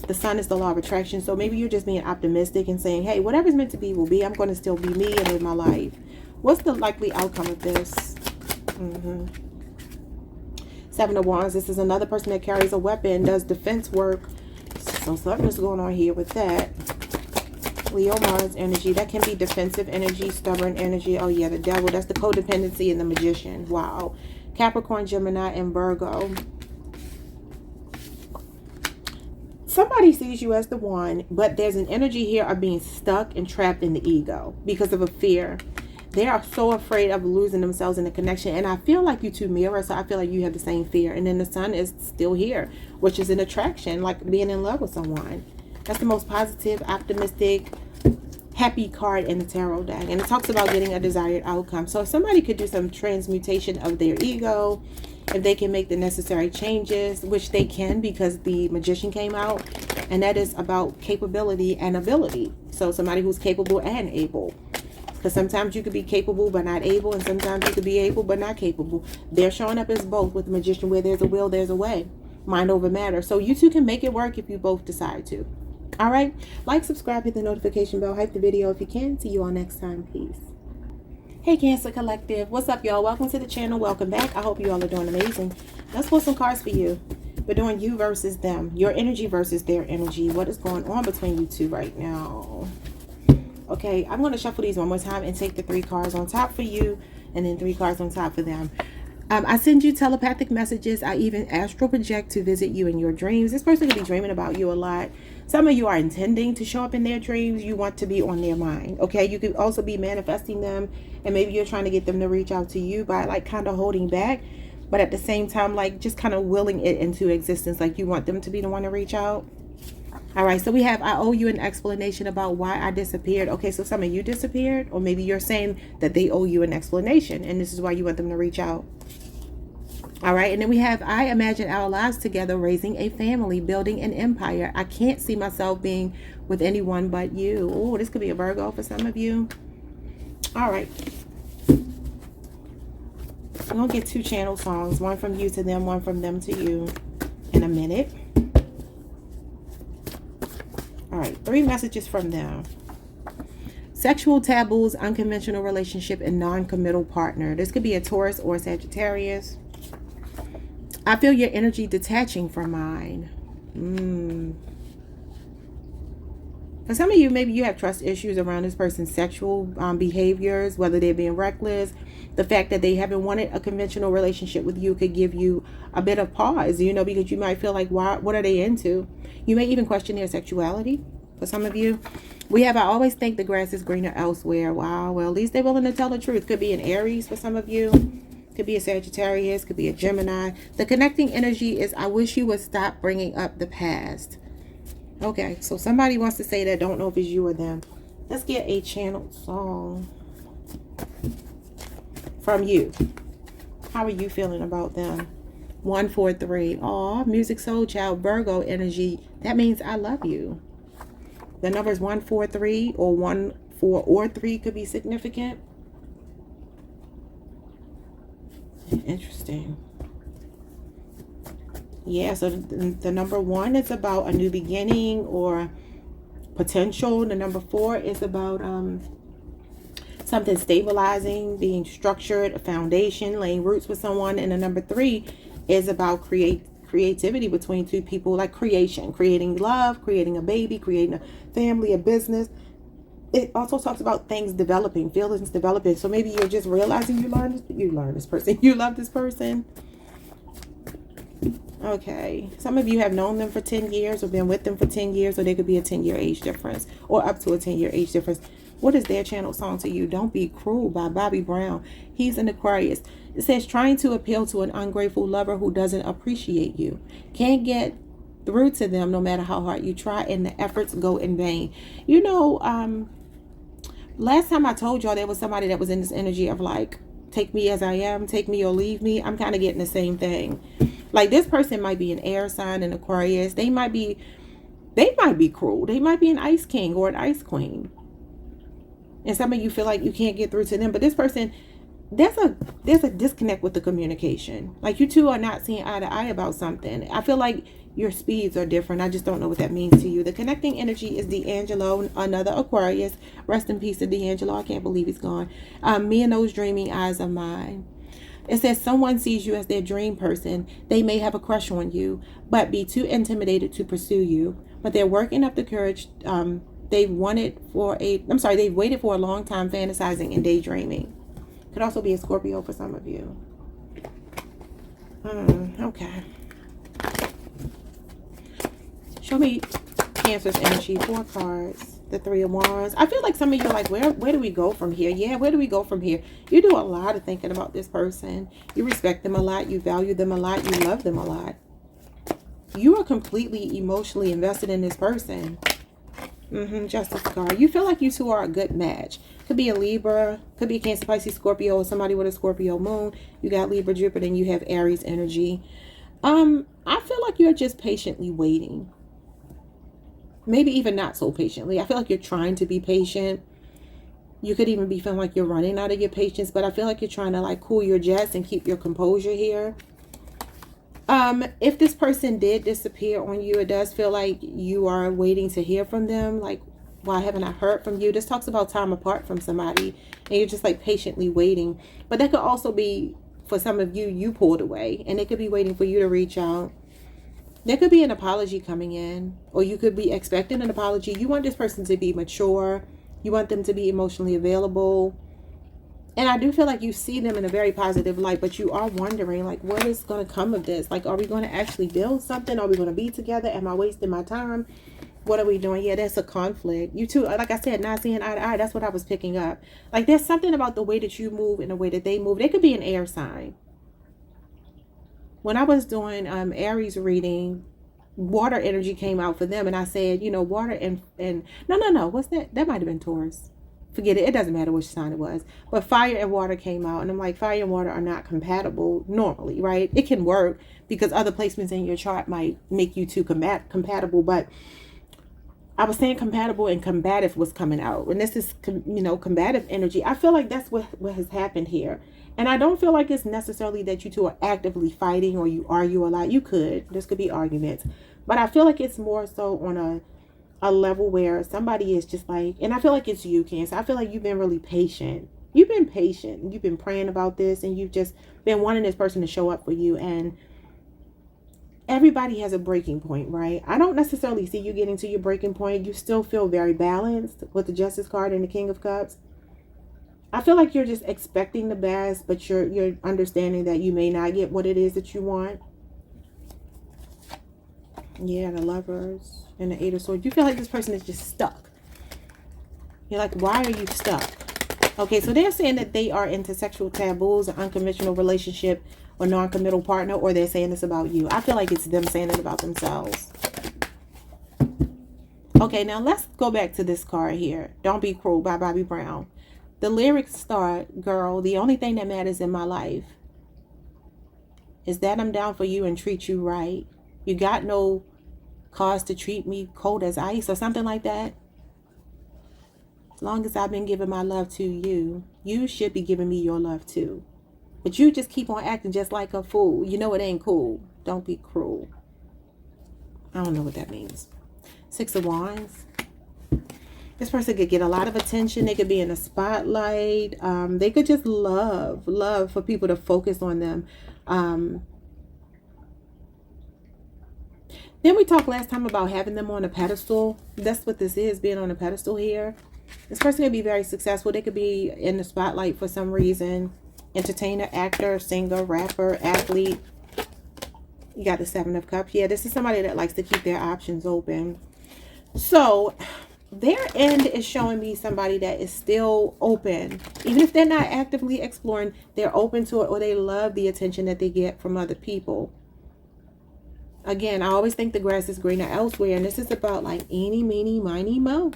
The sun is the law of attraction. So maybe you're just being optimistic and saying, hey, whatever's meant to be will be. I'm going to still be me and live my life. What's the likely outcome of this? Seven of Wands. This is another person that carries a weapon, does defense work. So something is going on here with that. Leo, Mars energy. That can be defensive energy, stubborn energy. Oh yeah, the devil. That's the codependency and the magician. Wow. Capricorn, Gemini, and Virgo. Somebody sees you as the one, but there's an energy here of being stuck and trapped in the ego because of a fear. They are so afraid of losing themselves in the connection. And I feel like you two mirror, so I feel like you have the same fear. And then the sun is still here, which is an attraction, like being in love with someone. That's the most positive, optimistic, happy card in the tarot deck. And it talks about getting a desired outcome. So if somebody could do some transmutation of their ego, if they can make the necessary changes, which they can because the magician came out, and that is about capability and ability. So somebody who's capable and able. Because sometimes you could be capable but not able, and sometimes you could be able but not capable. They're showing up as both with the magician. Where there's a will, there's a way. Mind over matter. So you two can make it work if you both decide to. All right. Like, subscribe, hit the notification bell, hype the video if you can. See you all next time. Peace. Hey, Cancer Collective. What's up, y'all? Welcome to the channel. Welcome back. I hope you all are doing amazing. Let's pull some cards for you. We're doing you versus them. Your energy versus their energy. What is going on between you two right now? Okay, I'm going to shuffle these one more time and take the 3 cards on top for you and then 3 cards on top for them. I send you telepathic messages. I even astral project to visit you in your dreams. This person could be dreaming about you a lot. Some of you are intending to show up in their dreams. You want to be on their mind. Okay, you could also be manifesting them, and maybe you're trying to get them to reach out to you by like kind of holding back, but at the same time like just kind of willing it into existence, like you want them to be the one to reach out. All right, so we have, I owe you an explanation about why I disappeared. Okay, so some of you disappeared, or maybe you're saying that they owe you an explanation, and this is why you want them to reach out. All right, and then we have, I imagine our lives together, raising a family, building an empire. I can't see myself being with anyone but you. Oh, this could be a Virgo for some of you. All right. I'm going to get 2 channel songs, one from you to them, one from them to you in a minute. All right, 3 messages from them. Sexual taboos, unconventional relationship, and non-committal partner. This could be a Taurus or a Sagittarius. I feel your energy detaching from mine. For some of you, maybe you have trust issues around this person's sexual behaviors, whether they're being reckless. The fact that they haven't wanted a conventional relationship with you could give you a bit of pause, you know, because you might feel like, what are they into? You may even question their sexuality. For some of you, we have, I always think the grass is greener elsewhere. Wow, well, at least they're willing to tell the truth. Could be an Aries for some of you. Could be a Sagittarius, could be a Gemini. The connecting energy is, I wish you would stop bringing up the past. Okay, so somebody wants to say that, don't know if it's you or them. Let's get a channeled song from you. How are you feeling about them? 143. Aw, music soul child, Virgo energy. That means I love you. The numbers 143 or 14 or 3 could be significant. Interesting. Yeah, so the number 1 is about a new beginning or potential. The number 4 is about something stabilizing, being structured, a foundation, laying roots with someone. And the number 3 is about creativity between 2 people, like creation, creating love, creating a baby, creating a family, a business. It also talks about things developing, feelings developing. So maybe you're just realizing you learn this person. You love this person. Okay. Some of you have known them for 10 years or been with them for 10 years, or there could be a 10-year age difference or up to a 10-year age difference. What is their channel song to you? Don't Be Cruel by Bobby Brown. He's an Aquarius. It says, trying to appeal to an ungrateful lover who doesn't appreciate you. Can't get through to them no matter how hard you try, and the efforts go in vain. You know, last time I told y'all there was somebody that was in this energy of like, take me as I am, take me or leave me. I'm kind of getting the same thing. Like, this person might be an air sign, an Aquarius. They might be cruel. They might be an ice king or an ice queen. And some of you feel like you can't get through to them. But this person, there's a disconnect with the communication. Like, you two are not seeing eye to eye about something. I feel like your speeds are different. I just don't know what that means to you. The connecting energy is D'Angelo, another Aquarius. Rest in peace to D'Angelo. I can't believe he's gone. Me and those dreaming eyes of mine. It says someone sees you as their dream person. They may have a crush on you, but be too intimidated to pursue you. but they're working up the courage. They've waited for a long time fantasizing and daydreaming. Could also be a Scorpio for some of you. Okay. Show me Cancer's energy. 4 cards. The 3 of Wands. I feel like some of you are like, where do we go from here? Yeah, where do we go from here? You do a lot of thinking about this person. You respect them a lot. You value them a lot. You love them a lot. You are completely emotionally invested in this person. Justice card. You feel like you two are a good match. Could be a Libra, could be a Cancer, Pisces, Scorpio, or somebody with a Scorpio moon. You got Libra, Jupiter, and you have Aries energy. I feel like you're just patiently waiting. Maybe even not so patiently. I feel like you're trying to be patient. You could even be feeling like you're running out of your patience, but I feel like you're trying to like cool your jets and keep your composure here. If this person did disappear on you, it does feel like you are waiting to hear from them. Like, why haven't I heard from you? This talks about time apart from somebody and you're just like patiently waiting. But that could also be for some of you, you pulled away and they could be waiting for you to reach out. There could be an apology coming in, or you could be expecting an apology. You want this person to be mature. You want them to be emotionally available. And I do feel like you see them in a very positive light, but you are wondering, like, what is going to come of this? Like, are we going to actually build something? Are we going to be together? Am I wasting my time? What are we doing? Yeah, that's a conflict. You two, like I said, not seeing eye to eye. That's what I was picking up. Like, there's something about the way that you move and the way that they move. They could be an air sign. When I was doing Aries reading, water energy came out for them. And I said, you know, water and no. What's that? That might have been Taurus. Forget it. It doesn't matter which sign it was. But fire and water came out. And I'm like, fire and water are not compatible normally, right? It can work because other placements in your chart might make you two compatible. But I was saying compatible and combative was coming out. And this is, you know, combative energy. I feel like that's what has happened here. And I don't feel like it's necessarily that you two are actively fighting or you argue a lot. You could. This could be arguments. But I feel like it's more so on a level where somebody is just like, and I feel like it's you, Cancer. I feel like you've been really patient. You've been patient. You've been praying about this and you've just been wanting this person to show up for you. And everybody has a breaking point, right? I don't necessarily see you getting to your breaking point. You still feel very balanced with the Justice card and the King of Cups. I feel like you're just expecting the best, but you're understanding that you may not get what it is that you want. Yeah, the Lovers and the 8 of Swords. You feel like this person is just stuck. You're like, why are you stuck? Okay, so they're saying that they are into sexual taboos, an unconventional relationship, or non-committal partner, or they're saying this about you. I feel like it's them saying it about themselves. Okay, now let's go back to this card here. Don't Be Cruel by Bobby Brown. The lyrics start, girl, the only thing that matters in my life is that I'm down for you and treat you right. You got no cause to treat me cold as ice or something like that. As long as I've been giving my love to you, you should be giving me your love too. But you just keep on acting just like a fool. You know it ain't cool. Don't be cruel. I don't know what that means. 6 of Wands. This person could get a lot of attention. They could be in the spotlight. They could just love for people to focus on them. Then we talked last time about having them on a pedestal. That's what this is, being on a pedestal here. This person could be very successful. They could be in the spotlight for some reason. Entertainer, actor, singer, rapper, athlete. You got the 7 of Cups. Yeah, this is somebody that likes to keep their options open. So their end is showing me somebody that is still open. Even if they're not actively exploring, they're open to it, or they love the attention that they get from other people. Again, I always think the grass is greener elsewhere. And this is about like eeny, meeny, miny, mo.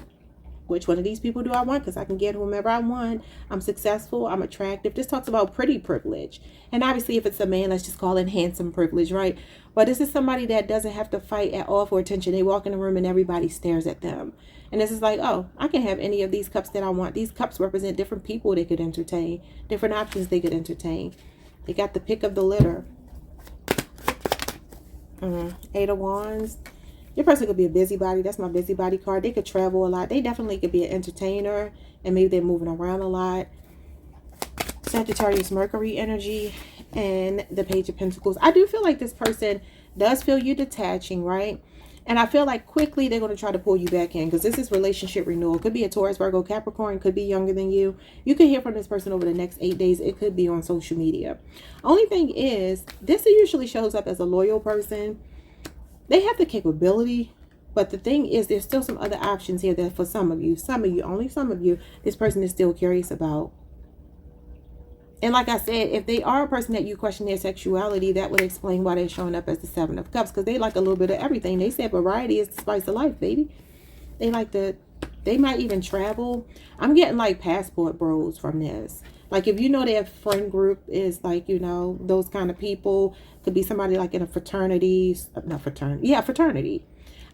Which one of these people do I want? Because I can get whomever I want. I'm successful. I'm attractive. This talks about pretty privilege. And obviously, if it's a man, let's just call it handsome privilege, right? But this is somebody that doesn't have to fight at all for attention. They walk in the room and everybody stares at them. And this is like, oh, I can have any of these cups that I want. These cups represent different people they could entertain. Different options they could entertain. They got the pick of the litter. 8 of Wands. Your person could be a busybody. That's my busybody card. They could travel a lot. They definitely could be an entertainer. And maybe they're moving around a lot. Sagittarius, Mercury energy. And the Page of Pentacles. I do feel like this person does feel you detaching, right? And I feel like quickly they're going to try to pull you back in, because this is relationship renewal. It could be a Taurus, Virgo, Capricorn. Could be younger than you. You could hear from this person over the next 8 days. It could be on social media. Only thing is, this usually shows up as a loyal person. They have the capability, but the thing is, there's still some other options here that for some of you, only some of you, this person is still curious about. And like I said, if they are a person that you question their sexuality, that would explain why they're showing up as the Seven of Cups, because they like a little bit of everything. They said variety is the spice of life, baby. They like to, they might even travel. I'm getting like passport bros from this. Like if you know their friend group is like, you know, those kind of people. Could be somebody like in a fraternity. Not fraternity. Yeah, fraternity.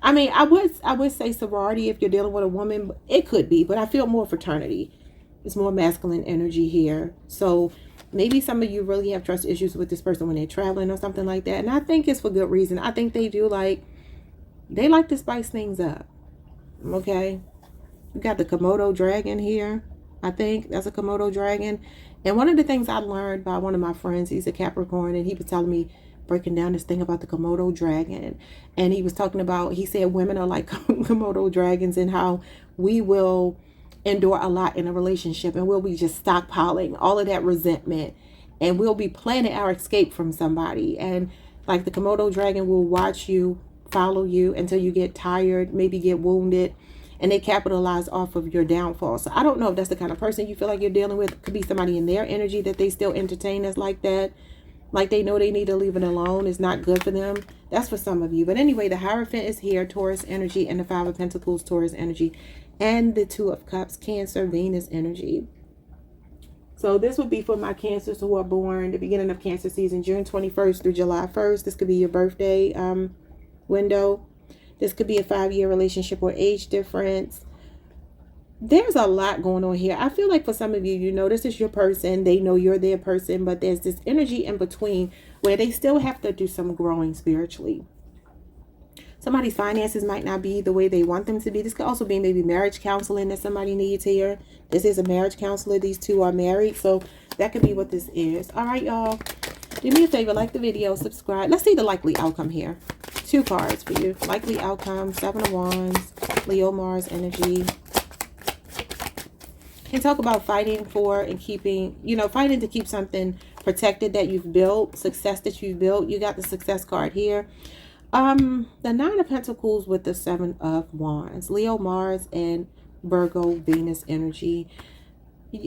I mean, I would say sorority if you're dealing with a woman. It could be, but I feel more fraternity. It's more masculine energy here. So maybe some of you really have trust issues with this person when they're traveling or something like that. And I think it's for good reason. I think they do like, they like to spice things up. Okay. We got the Komodo dragon here. I think that's a Komodo dragon. And one of the things I learned by one of my friends, he's a Capricorn, and he was telling me, breaking down this thing about the Komodo dragon. And he was talking about, he said women are like Komodo dragons, and how we will endure a lot in a relationship, and we'll be just stockpiling all of that resentment, and we'll be planning our escape from somebody. And like the Komodo dragon will watch you, follow you until you get tired, maybe get wounded, and they capitalize off of your downfall. So I don't know if that's the kind of person you feel like you're dealing with. It could be somebody in their energy that they still entertain as like that. Like they know they need to leave it alone. It's not good for them. That's for some of you. But anyway, the Hierophant is here, Taurus energy, and the Five of Pentacles, Taurus energy, and the Two of Cups, Cancer, Venus energy. So this would be for my Cancers who are born the beginning of Cancer season, June 21st through July 1st. This could be your birthday window. This could be a 5-year relationship or age difference. There's a lot going on here. I feel like for some of you, you know this is your person. They know you're their person, but there's this energy in between where they still have to do some growing spiritually. Somebody's finances might not be the way they want them to be. This could also be maybe marriage counseling that somebody needs here. This is a marriage counselor. These two are married, so that could be what this is. All right, y'all. Do me a favor, like the video, subscribe. Let's see the likely outcome here. 2 cards for you. Likely outcome, 7 of Wands, Leo, Mars energy. Can talk about fighting for and keeping, you know, fighting to keep something protected that you've built, success that you've built. You got the success card here. The 9 of Pentacles with the 7 of Wands, Leo, Mars, and Virgo, Venus energy.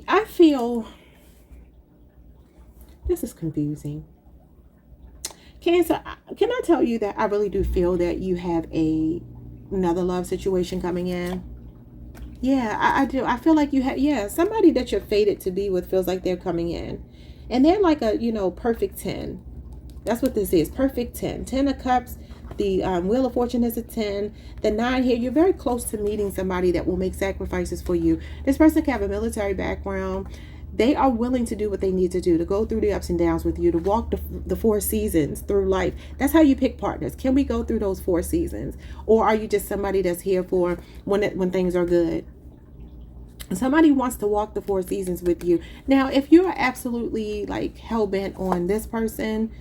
I feel this is confusing. Cancer, can I tell you that I really do feel that you have another love situation coming in? Yeah, I do. I feel like you have, yeah, somebody that you're fated to be with feels like they're coming in. And they're like a, you know, perfect 10. That's what this is. Perfect 10. 10 of Cups. The Wheel of Fortune is a 10. The 9 here, you're very close to meeting somebody that will make sacrifices for you. This person can have a military background. They are willing to do what they need to do, to go through the ups and downs with you, to walk the 4 seasons through life. That's how you pick partners. Can we go through those 4 seasons? Or are you just somebody that's here for when things are good? Somebody wants to walk the 4 seasons with you. Now, if you're absolutely like hell-bent on this person,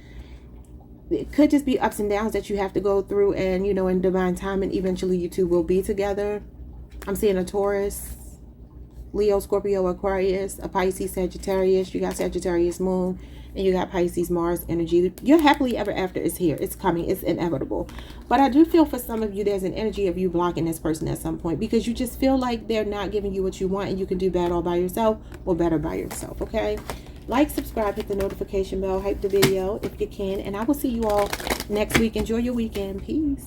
it could just be ups and downs that you have to go through, and, you know, in divine time, and eventually you two will be together. I'm seeing a Taurus, Leo, Scorpio, Aquarius, a Pisces, Sagittarius. You got Sagittarius moon, and you got Pisces, Mars energy. Your happily ever after is here. It's coming. It's inevitable. But I do feel for some of you, there's an energy of you blocking this person at some point, because you just feel like they're not giving you what you want, and you can do bad all by yourself or better by yourself. Okay. Like, subscribe, hit the notification bell, hype the video if you can, and I will see you all next week. Enjoy your weekend. Peace.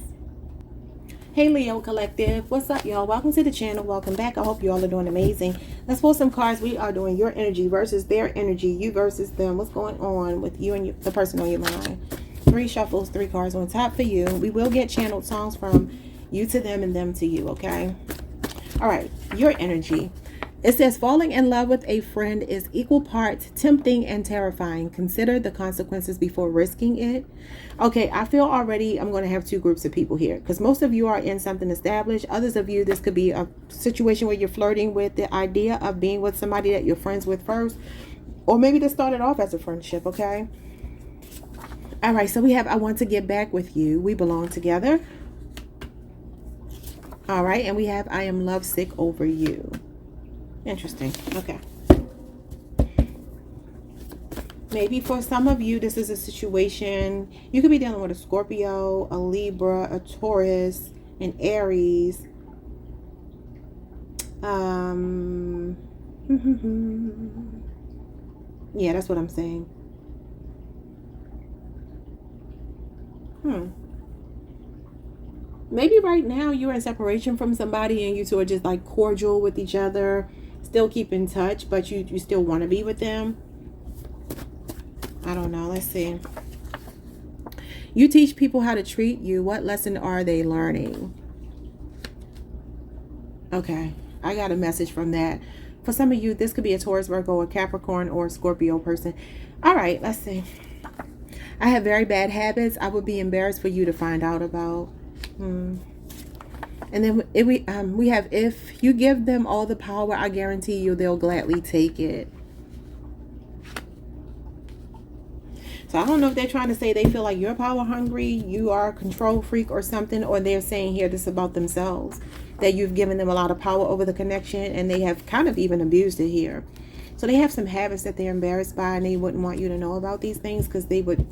Hey Leo Collective, what's up, y'all? Welcome to the channel. Welcome back. I hope you all are doing amazing. Let's pull some cards. We are doing your energy versus their energy, you versus them. What's going on with you and the person on your line? 3 shuffles, 3 cards on top for you. We will get channeled songs from you to them and them to you, okay? All right, your energy. It says, falling in love with a friend is equal parts tempting and terrifying. Consider the consequences before risking it. Okay, I feel already I'm going to have 2 groups of people here, because most of you are in something established. Others of you, this could be a situation where you're flirting with the idea of being with somebody that you're friends with first, or maybe this started off as a friendship, okay? All right, so we have, I want to get back with you. We belong together. All right, and we have I am lovesick over you. Interesting. Okay. Maybe for some of you, this is a situation. You could be dealing with a Scorpio, a Libra, a Taurus, an Aries. Yeah, that's what I'm saying. Maybe right now you're in separation from somebody and you two are just like cordial with each other, still keep in touch, but you still want to be with them. I don't know. Let's see. You teach people how to treat you. What lesson are they learning? Okay. I got a message from that. For some of you, this could be a Taurus, Virgo, a Capricorn, or a Scorpio person. All right. Let's see. I have very bad habits. I would be embarrassed for you to find out about. And then we have, if you give them all the power, I guarantee you they'll gladly take it. So I don't know if they're trying to say they feel like you're power hungry, you are a control freak or something, or they're saying here this about themselves, that you've given them a lot of power over the connection and they have kind of even abused it here. So they have some habits that they're embarrassed by and they wouldn't want you to know about these things because they would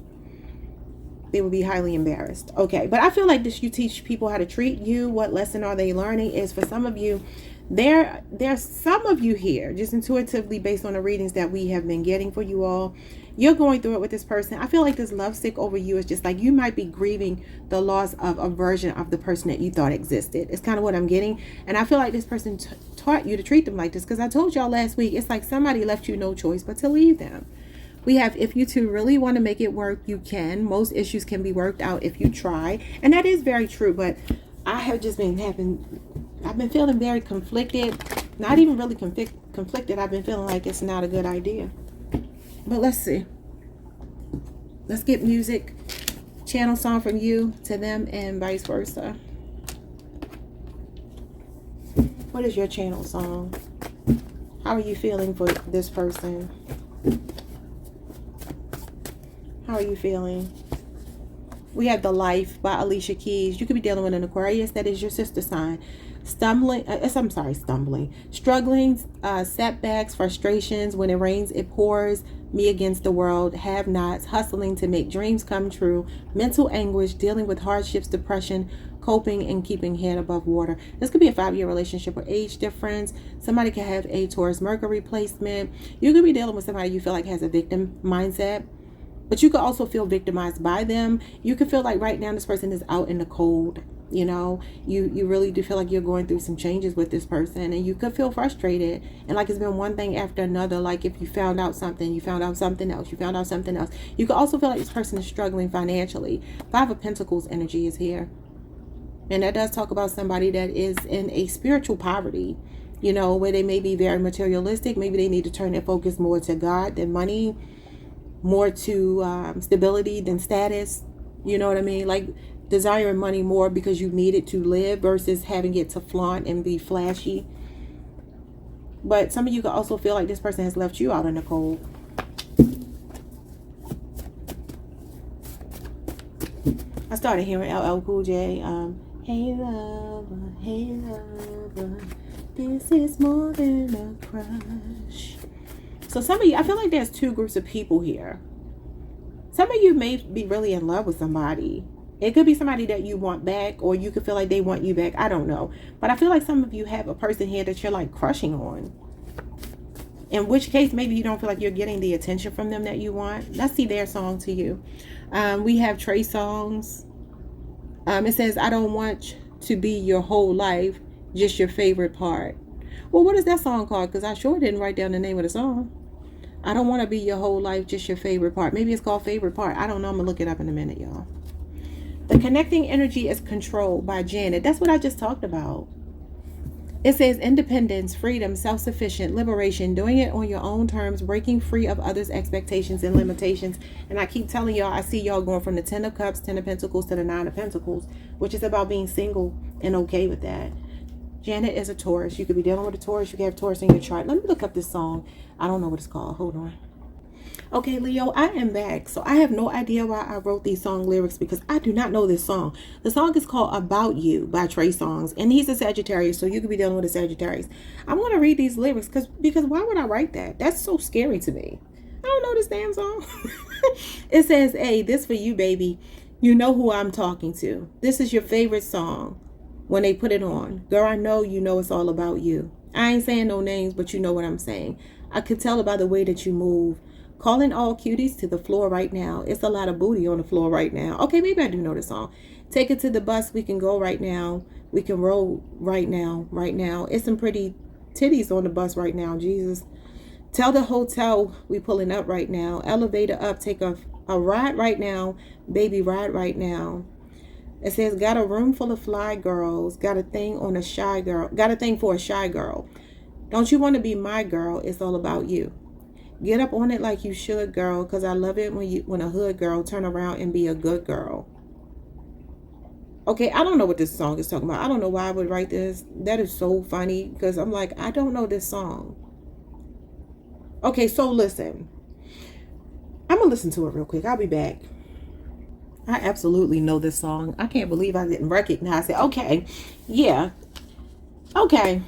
be highly embarrassed. Okay, but I feel like this, you teach people how to treat you. What lesson are they learning? Is for some of you, there's some of you here, just intuitively based on the readings that we have been getting for you all, you're going through it with this person. I feel like this lovesick over you is just like you might be grieving the loss of a version of the person that you thought existed. It's kind of what I'm getting. And I feel like this person taught you to treat them like this, because I told y'all last week, it's like somebody left you no choice but to leave them. We have, if you two really want to make it work, you can. Most issues can be worked out if you try. And that is very true. But I have just been I've been feeling very conflicted. Not even really conflicted. I've been feeling like it's not a good idea. But let's see. Let's get music. Channel song from you to them and vice versa. What is your channel song? How are you feeling for this person? How are you feeling? We have The Life by Alicia Keys. You could be dealing with an Aquarius. That is your sister sign. Struggling, setbacks, frustrations. When it rains, it pours. Me against the world. Have-nots, hustling to make dreams come true. Mental anguish, dealing with hardships, depression, coping, and keeping head above water. This could be a 5-year relationship or age difference. Somebody could have a Taurus Mercury placement. You could be dealing with somebody you feel like has a victim mindset. But you could also feel victimized by them. You could feel like right now this person is out in the cold. You know, you really do feel like you're going through some changes with this person, and you could feel frustrated, and like it's been one thing after another. Like if you found out something, you found out something else, you found out something else. You could also feel like this person is struggling financially. 5 of Pentacles energy is here, and that does talk about somebody that is in a spiritual poverty, you know, where they may be very materialistic. Maybe they need to turn their focus more to God than money, more to stability than status. You know what I mean? Like desiring money more because you need it to live versus having it to flaunt and be flashy. But some of you could also feel like this person has left you out in the cold. I started hearing LL Cool J. Hey lover, this is more than a crush. So some of you, I feel like there's 2 groups of people here. Some of you may be really in love with somebody. It could be somebody that you want back, or you could feel like they want you back. I don't know. But I feel like some of you have a person here that you're like crushing on. In which case, maybe you don't feel like you're getting the attention from them that you want. Let's see their song to you. We have Trey songs. It says, I don't want to be your whole life, just your favorite part. Well, what is that song called? Because I sure didn't write down the name of the song. I don't want to be your whole life, just your favorite part. Maybe it's called Favorite Part. I don't know. I'm going to look it up in a minute, y'all. The connecting energy is Control by Janet. That's what I just talked about. It says independence, freedom, self-sufficient, liberation, doing it on your own terms, breaking free of others' expectations and limitations. And I keep telling y'all, I see y'all going from the 10 of Cups, 10 of Pentacles to the 9 of Pentacles, which is about being single and okay with that. Janet is a Taurus. You could be dealing with a Taurus. You could have Taurus in your chart. Let me look up this song. I don't know what it's called. Hold on. Okay, Leo, I am back. So I have no idea why I wrote these song lyrics because I do not know this song. The song is called About You by Trey Songz, and he's a Sagittarius, so you could be dealing with a Sagittarius. I'm going to read these lyrics because why would I write that? That's so scary to me. I don't know this damn song. It says, hey, this for you, baby. You know who I'm talking to. This is your favorite song when they put it on. Girl, I know you know it's all about you. I ain't saying no names, but you know what I'm saying. I could tell by the way that you move. Calling all cuties to the floor right now. It's a lot of booty on the floor right now. Okay, maybe I do know the song. Take it to the bus. We can go right now. We can roll right now. Right now. It's some pretty titties on the bus right now. Jesus. Tell the hotel we pulling up right now. Elevator up. Take a ride right now. Baby, ride right now. It says, got a room full of fly girls. Got a thing on a shy girl. Got a thing for a shy girl. Don't you want to be my girl? It's all about you. Get up on it like you should, girl, because I love it when a hood girl turn around and be a good girl. Okay, I don't know what this song is talking about. I don't know why I would write this. That is so funny because I'm like, I don't know this song. Okay, so listen. I'm going to listen to it real quick. I'll be back. I absolutely know this song. I can't believe I didn't recognize it. Okay, yeah. Okay.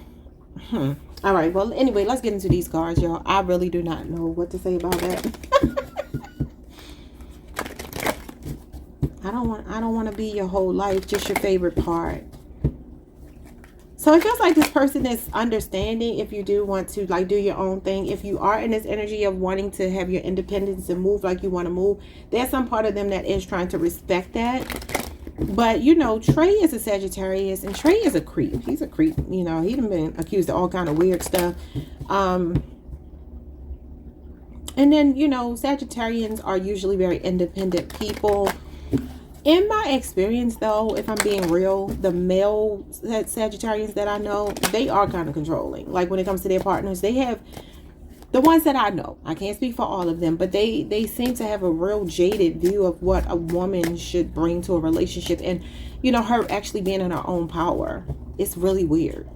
All right, well, anyway, let's get into these cards, y'all. I really do not know what to say about that. I don't want to be your whole life, just your favorite part. So it feels like this person is understanding if you do want to like do your own thing. If you are in this energy of wanting to have your independence and move like you want to move, there's some part of them that is trying to respect that. But, you know, Trey is a Sagittarius, and Trey is a creep. He's a creep. You know, he's been accused of all kind of weird stuff. And then, you know, Sagittarians are usually very independent people. In my experience, though, if I'm being real, the male Sagittarians that I know, they are kind of controlling. Like, when it comes to their partners, they have... The ones that I know, I can't speak for all of them, but they seem to have a real jaded view of what a woman should bring to a relationship. And, you know, her actually being in her own power. It's really weird.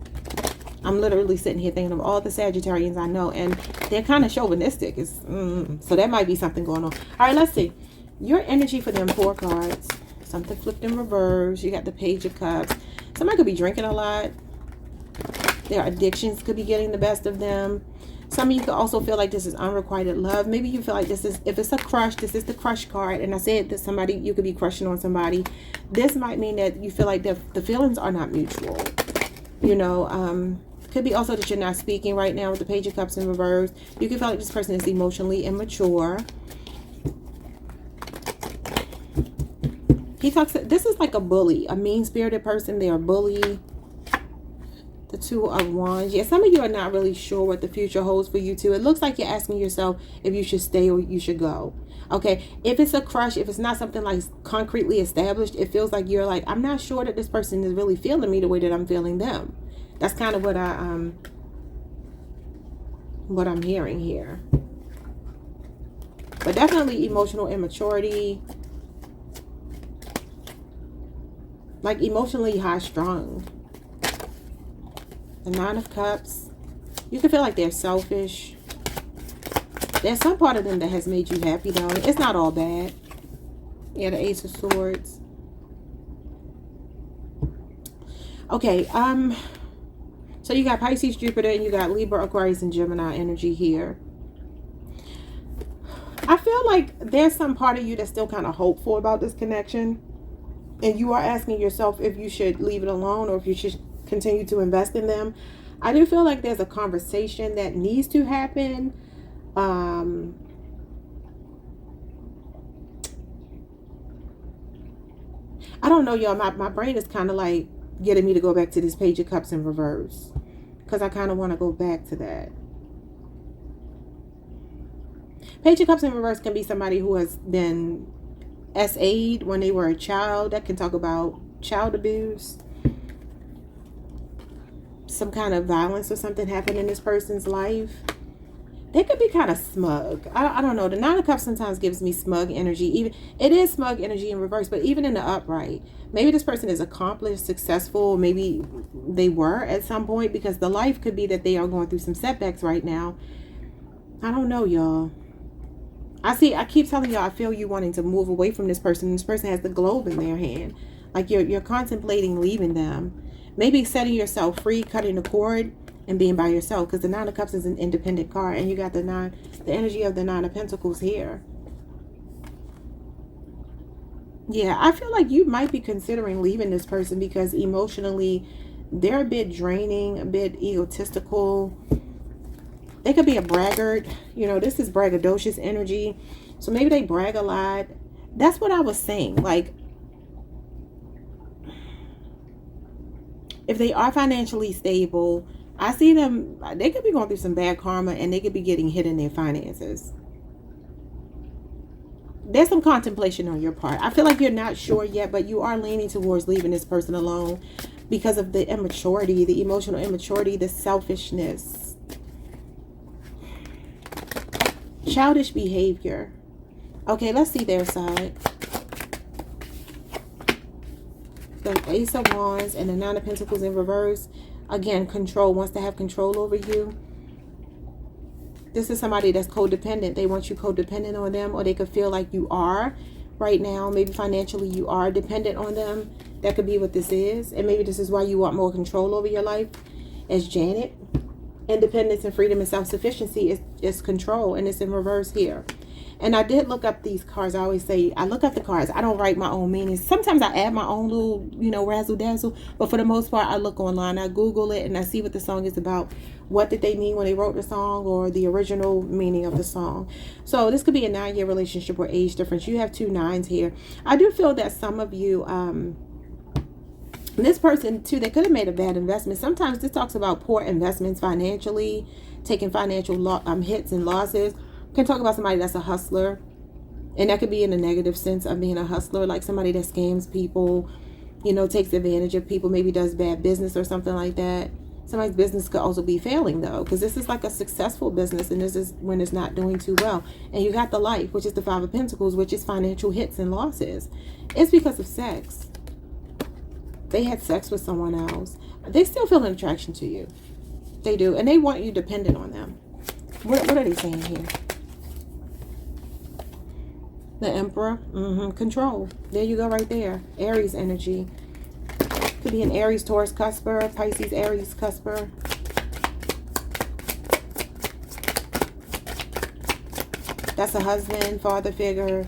I'm literally sitting here thinking of all the Sagittarians I know, and they're kind of chauvinistic. So that might be something going on. All right, let's see. Your energy for them 4 cards. Something flipped in reverse. You got the Page of Cups. Somebody could be drinking a lot. Their addictions could be getting the best of them. Some of you could also feel like this is unrequited love. Maybe you feel like this is, if it's a crush, this is the crush card. And I said that somebody, you could be crushing on somebody. This might mean that you feel like the feelings are not mutual. You know, could be also that you're not speaking right now with the Page of Cups in reverse. You can feel like this person is emotionally immature. He talks, this is like a bully, a mean-spirited person. They're a bully. The 2 of Wands. Yeah, some of you are not really sure what the future holds for you too. It looks like you're asking yourself if you should stay or you should go. Okay, if it's a crush, if it's not something like concretely established, it feels like you're like, I'm not sure that this person is really feeling me the way that I'm feeling them. That's kind of what I'm hearing here. But definitely emotional immaturity. Like emotionally high-strung. The 9 of Cups. You can feel like they're selfish. There's some part of them that has made you happy, though. It's not all bad. Yeah, the Ace of Swords. Okay, so you got Pisces, Jupiter, and you got Libra, Aquarius, and Gemini energy here. I feel like there's some part of you that's still kind of hopeful about this connection. And you are asking yourself if you should leave it alone or if you should continue to invest in them. I do feel like there's a conversation that needs to happen. I don't know, y'all. My brain is kind of like getting me to go back to this Page of Cups in reverse, because I kind of want to go back to that. Page of Cups in reverse can be somebody who has been SA'd when they were a child. That can talk about child abuse. Some kind of violence or something happened in this person's life. They could be kind of smug. I don't know. The 9 of Cups sometimes gives me smug energy. Even it is smug energy in reverse, but even in the upright, maybe this person is accomplished, successful. Maybe they were at some point, because the life could be that they are going through some setbacks right now. I don't know, y'all. I keep telling y'all, I feel you wanting to move away from this person. This person has the globe in their hand. Like you're contemplating leaving them. Maybe setting yourself free, cutting the cord, and being by yourself. Because the Nine of Cups is an independent card. And you got the energy of the Nine of Pentacles here. Yeah, I feel like you might be considering leaving this person because emotionally, they're a bit draining, a bit egotistical. They could be a braggart. You know, this is braggadocious energy. So maybe they brag a lot. That's what I was saying. Like, if they are financially stable, I see them, they could be going through some bad karma and they could be getting hit in their finances. There's some contemplation on your part. I feel like you're not sure yet, but you are leaning towards leaving this person alone because of the immaturity, the emotional immaturity, the selfishness, childish behavior. Okay, let's see their side. The Ace of Wands and the Nine of Pentacles in reverse. Again, control, wants to have control over you. This is somebody that's codependent. They want you codependent on them, or they could feel like you are right now. Maybe financially you are dependent on them. That could be what this is. And maybe this is why you want more control over your life. As Janet, independence and freedom and self-sufficiency is control, and it's in reverse here. And I did look up these cards. I always say, I look up the cards. I don't write my own meanings. Sometimes I add my own little, you know, razzle dazzle. But for the most part, I look online. I Google it and I see what the song is about. What did they mean when they wrote the song, or the original meaning of the song. So this could be a 9-year relationship or age difference. You have 2 9s here. I do feel that some of you, this person too, they could have made a bad investment. Sometimes this talks about poor investments financially, taking financial hits and losses. Can talk about somebody that's a hustler, and that could be in a negative sense of being a hustler, like somebody that scams people, you know, takes advantage of people, maybe does bad business or something like that. Somebody's business could also be failing though, because this is like a successful business, and this is when it's not doing too well. And you got the Life, which is the 5 of Pentacles, which is financial hits and losses. It's because of sex. They had sex with someone else. They still feel an attraction to you. They do, and they want you dependent on them. What are they saying here? The Emperor, control. There you go right there. Aries energy. Could be an Aries, Taurus, cusper, Pisces, Aries, cusper. That's a husband, father figure.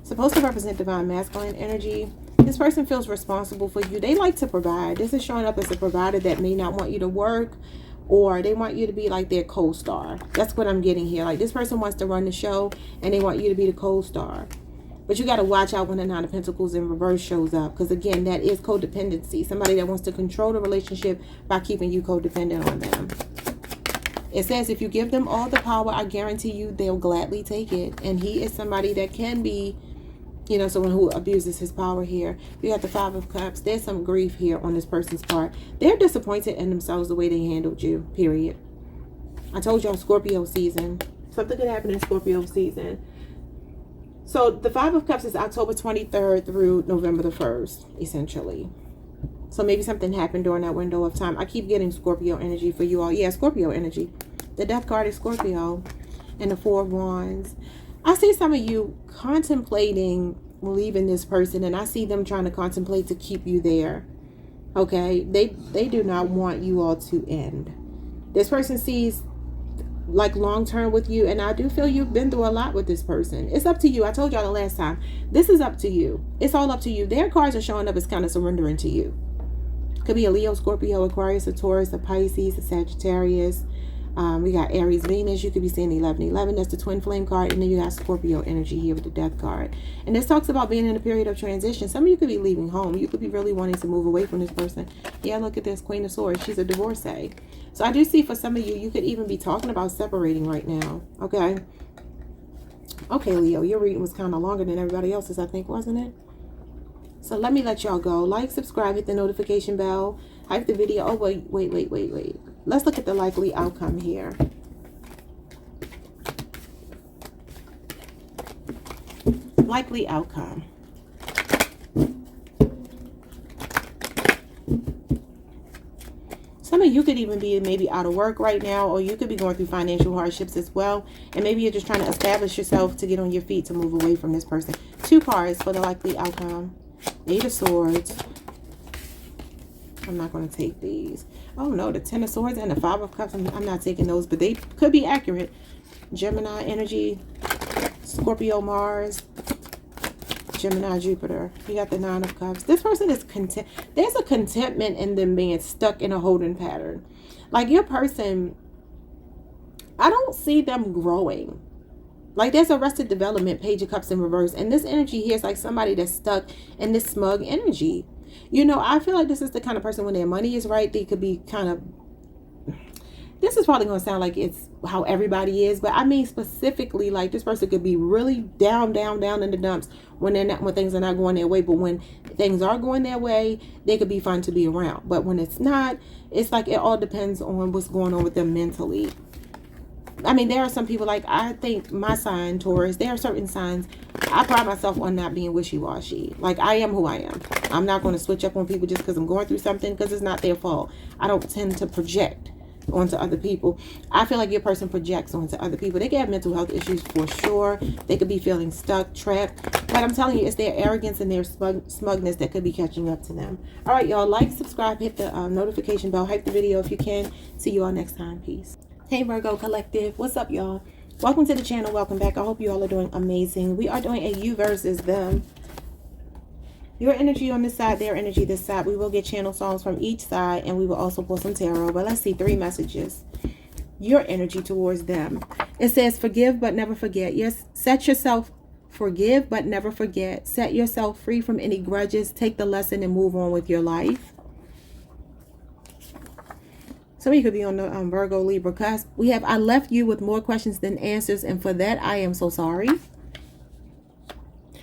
Supposed to represent divine masculine energy. This person feels responsible for you. They like to provide. This is showing up as a provider that may not want you to work, or they want you to be like their co-star. That's what I'm getting here. Like, this person wants to run the show and they want you to be the co-star. But you got to watch out when the Nine of Pentacles in reverse shows up. Because again, that is codependency. Somebody that wants to control the relationship by keeping you codependent on them. It says if you give them all the power, I guarantee you they'll gladly take it. And he is somebody that can be, you know, someone who abuses his power here. You got the 5 of Cups. There's some grief here on this person's part. They're disappointed in themselves the way they handled you, period. I told y'all Scorpio season. Something could happen in Scorpio season. So the 5 of Cups is October 23rd through November the 1st, essentially. So maybe something happened during that window of time. I keep getting Scorpio energy for you all. Yeah, Scorpio energy. The Death card is Scorpio. And the 4 of Wands. I see some of you contemplating leaving this person, and I see them trying to contemplate to keep you there. Okay? They do not want you all to end. This person sees like long-term with you, and I do feel you've been through a lot with this person. It's up to you. I told y'all the last time. This is up to you. It's all up to you. Their cards are showing up as kind of surrendering to you. Could be a Leo, Scorpio, Aquarius, a Taurus, a Pisces, a Sagittarius. We got Aries, Venus. You could be seeing 11-11. That's the twin flame card. And then you got Scorpio energy here with the Death card. And this talks about being in a period of transition. Some of you could be leaving home. You could be really wanting to move away from this person. Yeah, look at this Queen of Swords. She's a divorcee. So I do see for some of you, you could even be talking about separating right now. Okay. Okay, Leo, your reading was kind of longer than everybody else's, I think, wasn't it? So let me let y'all go. Like, subscribe, hit the notification bell. Hype the video. Oh, wait. Let's look at the likely outcome here. Likely outcome. Some of you could even be maybe out of work right now, or you could be going through financial hardships as well. And maybe you're just trying to establish yourself to get on your feet to move away from this person. 2 cards for the likely outcome. 8 of Swords. I'm not going to take these. Oh no, the 10 of Swords and the 5 of Cups. I'm not taking those, but they could be accurate. Gemini energy, Scorpio Mars, Gemini Jupiter. You got the 9 of Cups. This person is content. There's a contentment in them being stuck in a holding pattern. Like your person, I don't see them growing. Like there's Arrested Development, Page of Cups in reverse. And this energy here is like somebody that's stuck in this smug energy. You know, I feel like this is the kind of person when their money is right, they could be kind of, this is probably going to sound like it's how everybody is, but I mean specifically like this person could be really down in the dumps when things are not going their way. But when things are going their way, they could be fun to be around. But when it's not, it's like it all depends on what's going on with them mentally. I mean, there are some people, like I think my sign, Taurus, there are certain signs, I pride myself on not being wishy-washy. Like I am who I am. I'm not going to switch up on people just because I'm going through something, because it's not their fault. I don't tend to project onto other people. I feel like your person projects onto other people. They can have mental health issues for sure. They could be feeling stuck, trapped. But I'm telling you, it's their arrogance and their smugness that could be catching up to them. All right, y'all. Like, subscribe, hit the notification bell, hype the video if you can. See you all next time. Peace. Hey, Virgo Collective. What's up, y'all? Welcome to the channel. Welcome back. I hope you all are doing amazing. We are doing a you versus them. Your energy on this side, their energy this side. We will get channel songs from each side, and we will also pull some tarot. But let's see 3 messages. Your energy towards them. It says, forgive but never forget. Yes, set yourself, forgive but never forget. Set yourself free from any grudges. Take the lesson and move on with your life. So you could be on the Virgo Libra cusp. We have, I left you with more questions than answers, and for that I am so sorry.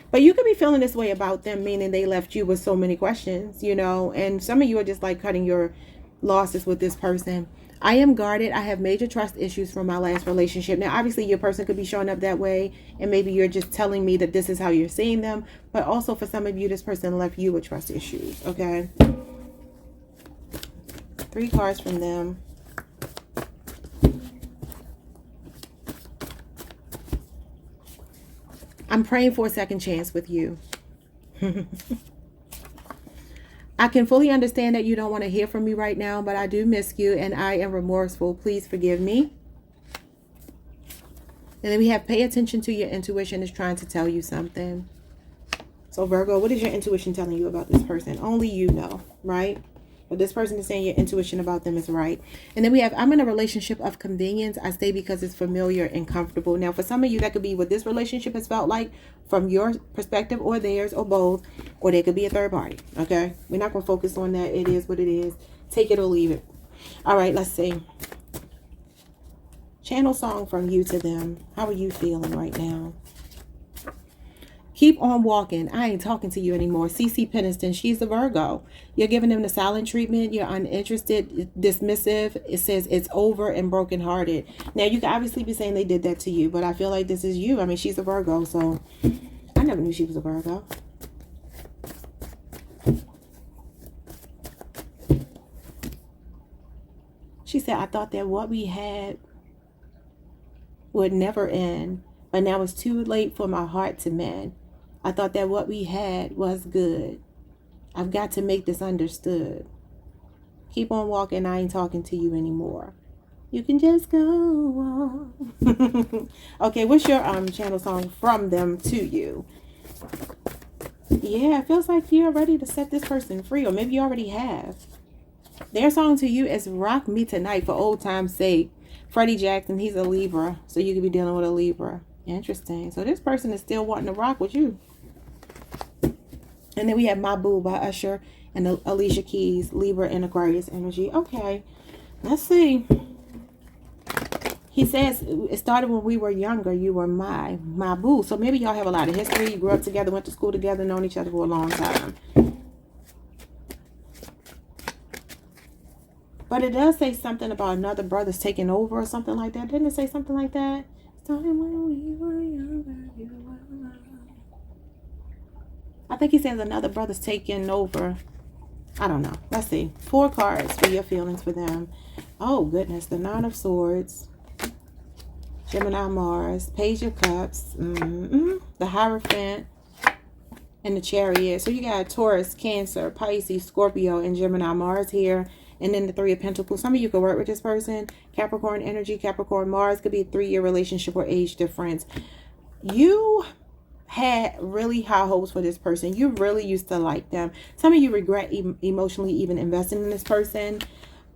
But you could be feeling this way about them, meaning they left you with so many questions, you know, and some of you are just like cutting your losses with this person. I am guarded. I have major trust issues from my last relationship. Now, obviously, your person could be showing up that way, and maybe you're just telling me that this is how you're seeing them. But also for some of you, this person left you with trust issues, okay? 3 cards from them. I'm praying for a second chance with you. I can fully understand that you don't want to hear from me right now, but I do miss you and I am remorseful. Please forgive me. And then we have pay attention to your intuition is trying to tell you something. So Virgo, what is your intuition telling you about this person? Only you know, right? But this person is saying your intuition about them is right. And then we have, I'm in a relationship of convenience. I stay because it's familiar and comfortable. Now, for some of you, that could be what this relationship has felt like from your perspective or theirs or both. Or they could be a third party, okay? We're not going to focus on that. It is what it is. Take it or leave it. All right, let's see. Channel song from you to them. How are you feeling right now? Keep on walking. I ain't talking to you anymore. CC Peniston, she's the Virgo. You're giving them the silent treatment. You're uninterested, dismissive. It says it's over and brokenhearted. Now, you could obviously be saying they did that to you, but I feel like this is you. I mean, she's a Virgo, so I never knew she was a Virgo. She said, I thought that what we had would never end, but now it's too late for my heart to mend. I thought that what we had was good. I've got to make this understood. Keep on walking. I ain't talking to you anymore. You can just go on. Okay, what's your channel song from them to you? Yeah, it feels like you're ready to set this person free, or maybe you already have. Their song to you is Rock Me Tonight for old time's sake. Freddie Jackson, he's a Libra, so you could be dealing with a Libra. Interesting. So this person is still wanting to rock with you. And then we have My Boo by Usher and Alicia Keys, Libra and Aquarius energy. Okay, let's see. He says it started when we were younger. You were my boo. So maybe y'all have a lot of history. You grew up together, went to school together, known each other for a long time. But it does say something about another brother's taking over or something like that. Didn't it say something like that? Started when we were younger. You were mine. I think he says another brother's taking over. I don't know. Let's see. 4 cards for your feelings for them. Oh, goodness. The 9 of Swords. Gemini, Mars. Page of Cups. The Hierophant. And the Chariot. So you got Taurus, Cancer, Pisces, Scorpio, and Gemini, Mars here. And then the 3 of Pentacles. Some of you could work with this person. Capricorn energy, Capricorn, Mars. Could be a 3-year relationship or age difference. You had really high hopes for this person. You really used to like them. Some of you regret emotionally even investing in this person.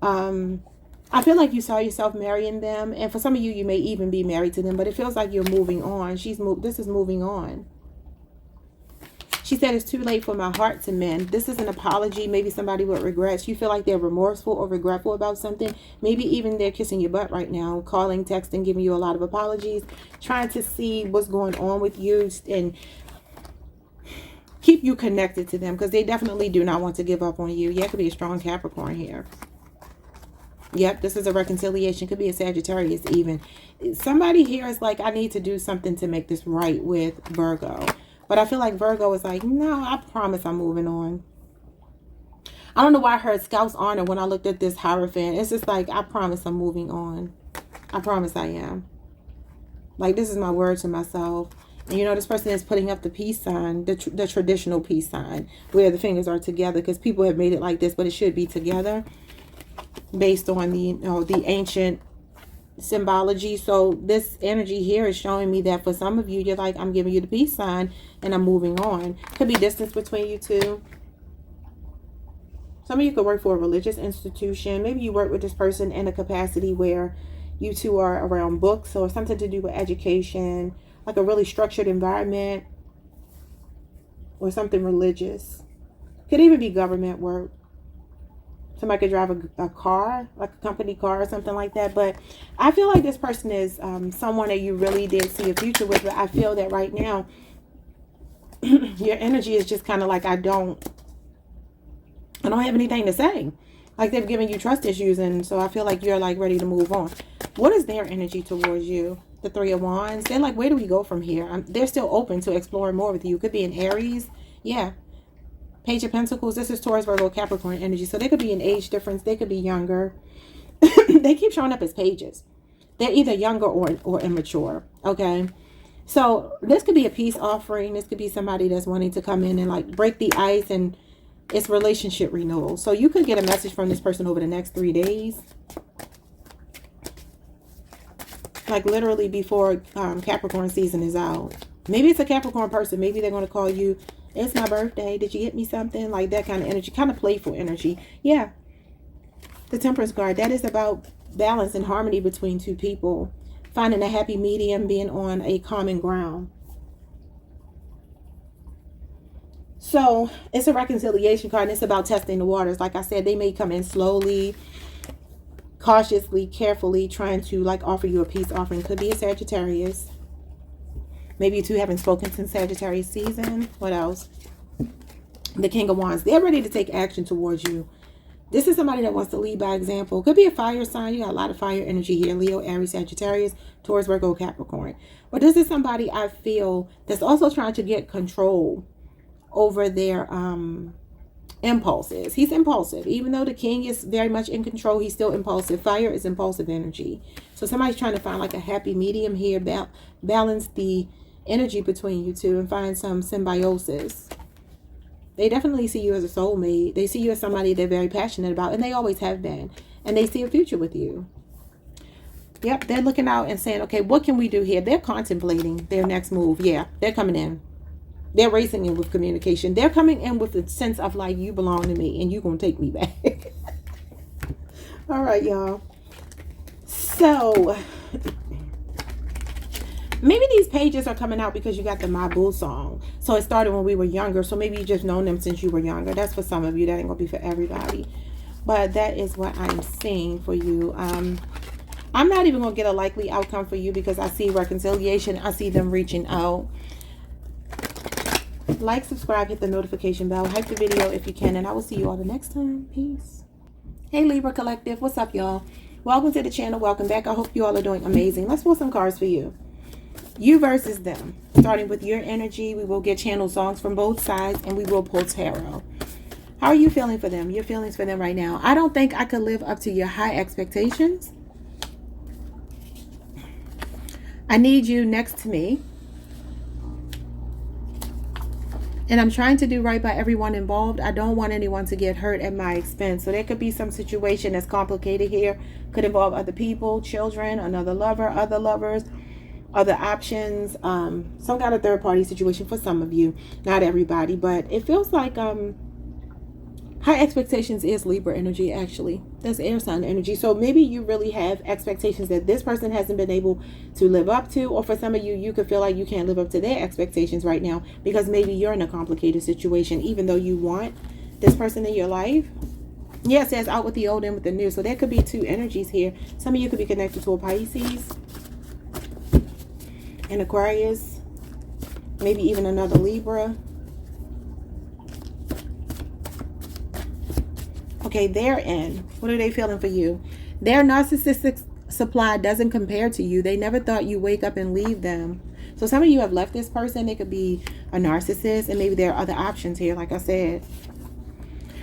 I feel like you saw yourself marrying them. And for some of you, you may even be married to them. But it feels like you're moving on. This is moving on. She said, it's too late for my heart to mend. This is an apology. Maybe somebody with regrets. You feel like they're remorseful or regretful about something. Maybe even they're kissing your butt right now. Calling, texting, giving you a lot of apologies. Trying to see what's going on with you and keep you connected to them. Because they definitely do not want to give up on you. Yeah, it could be a strong Capricorn here. Yep, this is a reconciliation. Could be a Sagittarius even. Somebody here is like, I need to do something to make this right with Virgo. But I feel like Virgo is like, no, I promise I'm moving on. I don't know why I heard Scout's Honor when I looked at this Hierophant. It's just like, I promise I'm moving on. I promise I am. Like, this is my word to myself. And you know, this person is putting up the peace sign, the traditional peace sign, where the fingers are together. Because people have made it like this, but it should be together. Based on the, the ancient symbology. So this energy here is showing me that for some of you, you're like, I'm giving you the peace sign and I'm moving on. Could be distance between you two. Some of you could work for a religious institution. Maybe you work with this person in a capacity where you two are around books or something to do with education, like a really structured environment or something religious. Could even be government work. Somebody could drive a car, like a company car or something like that. But I feel like this person is someone that you really did see a future with. But I feel that right now, your energy is just kind of like, I don't have anything to say. Like they've given you trust issues. And so I feel like you're like ready to move on. What is their energy towards you? The 3 of Wands. They're like, where do we go from here? They're still open to exploring more with you. Could be an Aries. Yeah. Page of Pentacles. This is Taurus, Virgo, Capricorn energy. So they could be an age difference. They could be younger. They keep showing up as pages. They're either younger or immature. Okay. So this could be a peace offering. This could be somebody that's wanting to come in and like break the ice, and it's relationship renewal. So you could get a message from this person over the next 3 days. Like literally before Capricorn season is out. Maybe it's a Capricorn person. Maybe they're going to call you. It's my birthday. Did you get me something? Like that kind of energy. Kind of playful energy. Yeah. The Temperance card. That is about balance and harmony between two people. Finding a happy medium. Being on a common ground. So it's a reconciliation card. And it's about testing the waters. Like I said, they may come in slowly, cautiously, carefully, trying to like offer you a peace offering. Could be a Sagittarius. Maybe you two haven't spoken since Sagittarius season. What else? The King of Wands. They're ready to take action towards you. This is somebody that wants to lead by example. Could be a fire sign. You got a lot of fire energy here. Leo, Aries, Sagittarius, Taurus, Virgo, Capricorn. But this is somebody I feel that's also trying to get control over their impulses. He's impulsive. Even though the King is very much in control, he's still impulsive. Fire is impulsive energy. So somebody's trying to find like a happy medium here. Balance the energy between you two and find some symbiosis. They definitely see you as a soulmate. They see you as somebody they're very passionate about, and they always have been. And they see a future with you. Yep, they're looking out and saying, okay, what can we do here? They're contemplating their next move. Yeah, they're coming in. They're racing in with communication. They're coming in with the sense of like, you belong to me and you're going to take me back. All right, y'all. So maybe these pages are coming out because you got the My Boo song. So it started when we were younger. So maybe you just known them since you were younger. That's for some of you. That ain't going to be for everybody. But that is what I'm seeing for you. I'm not even going to get a likely outcome for you because I see reconciliation. I see them reaching out. Like, subscribe, hit the notification bell. Hype the video if you can. And I will see you all the next time. Peace. Hey, Libra Collective. What's up, y'all? Welcome to the channel. Welcome back. I hope you all are doing amazing. Let's pull some cards for you. You versus them. Starting with your energy, we will get channel songs from both sides, and we will pull tarot. How are you feeling for them? Your feelings for them right now. I don't think I could live up to your high expectations. I need you next to me. And I'm trying to do right by everyone involved. I don't want anyone to get hurt at my expense. So there could be some situation that's complicated here. Could involve other people, children, another lover, other lovers, other options, some kind of third party situation for some of you. Not everybody, but it feels like high expectations is Libra energy, actually. That's air sign energy. So maybe you really have expectations that this person hasn't been able to live up to. Or for some of you, you could feel like you can't live up to their expectations right now because maybe you're in a complicated situation, even though you want this person in your life. Yeah, it says out with the old and with the new. So there could be two energies here. Some of you could be connected to a Pisces, an Aquarius, maybe even another Libra. Okay, they're in. What are they feeling for you? Their narcissistic supply doesn't compare to you. They never thought you wake up and leave them. So some of you have left this person. They could be a narcissist, and maybe there are other options here, like I said.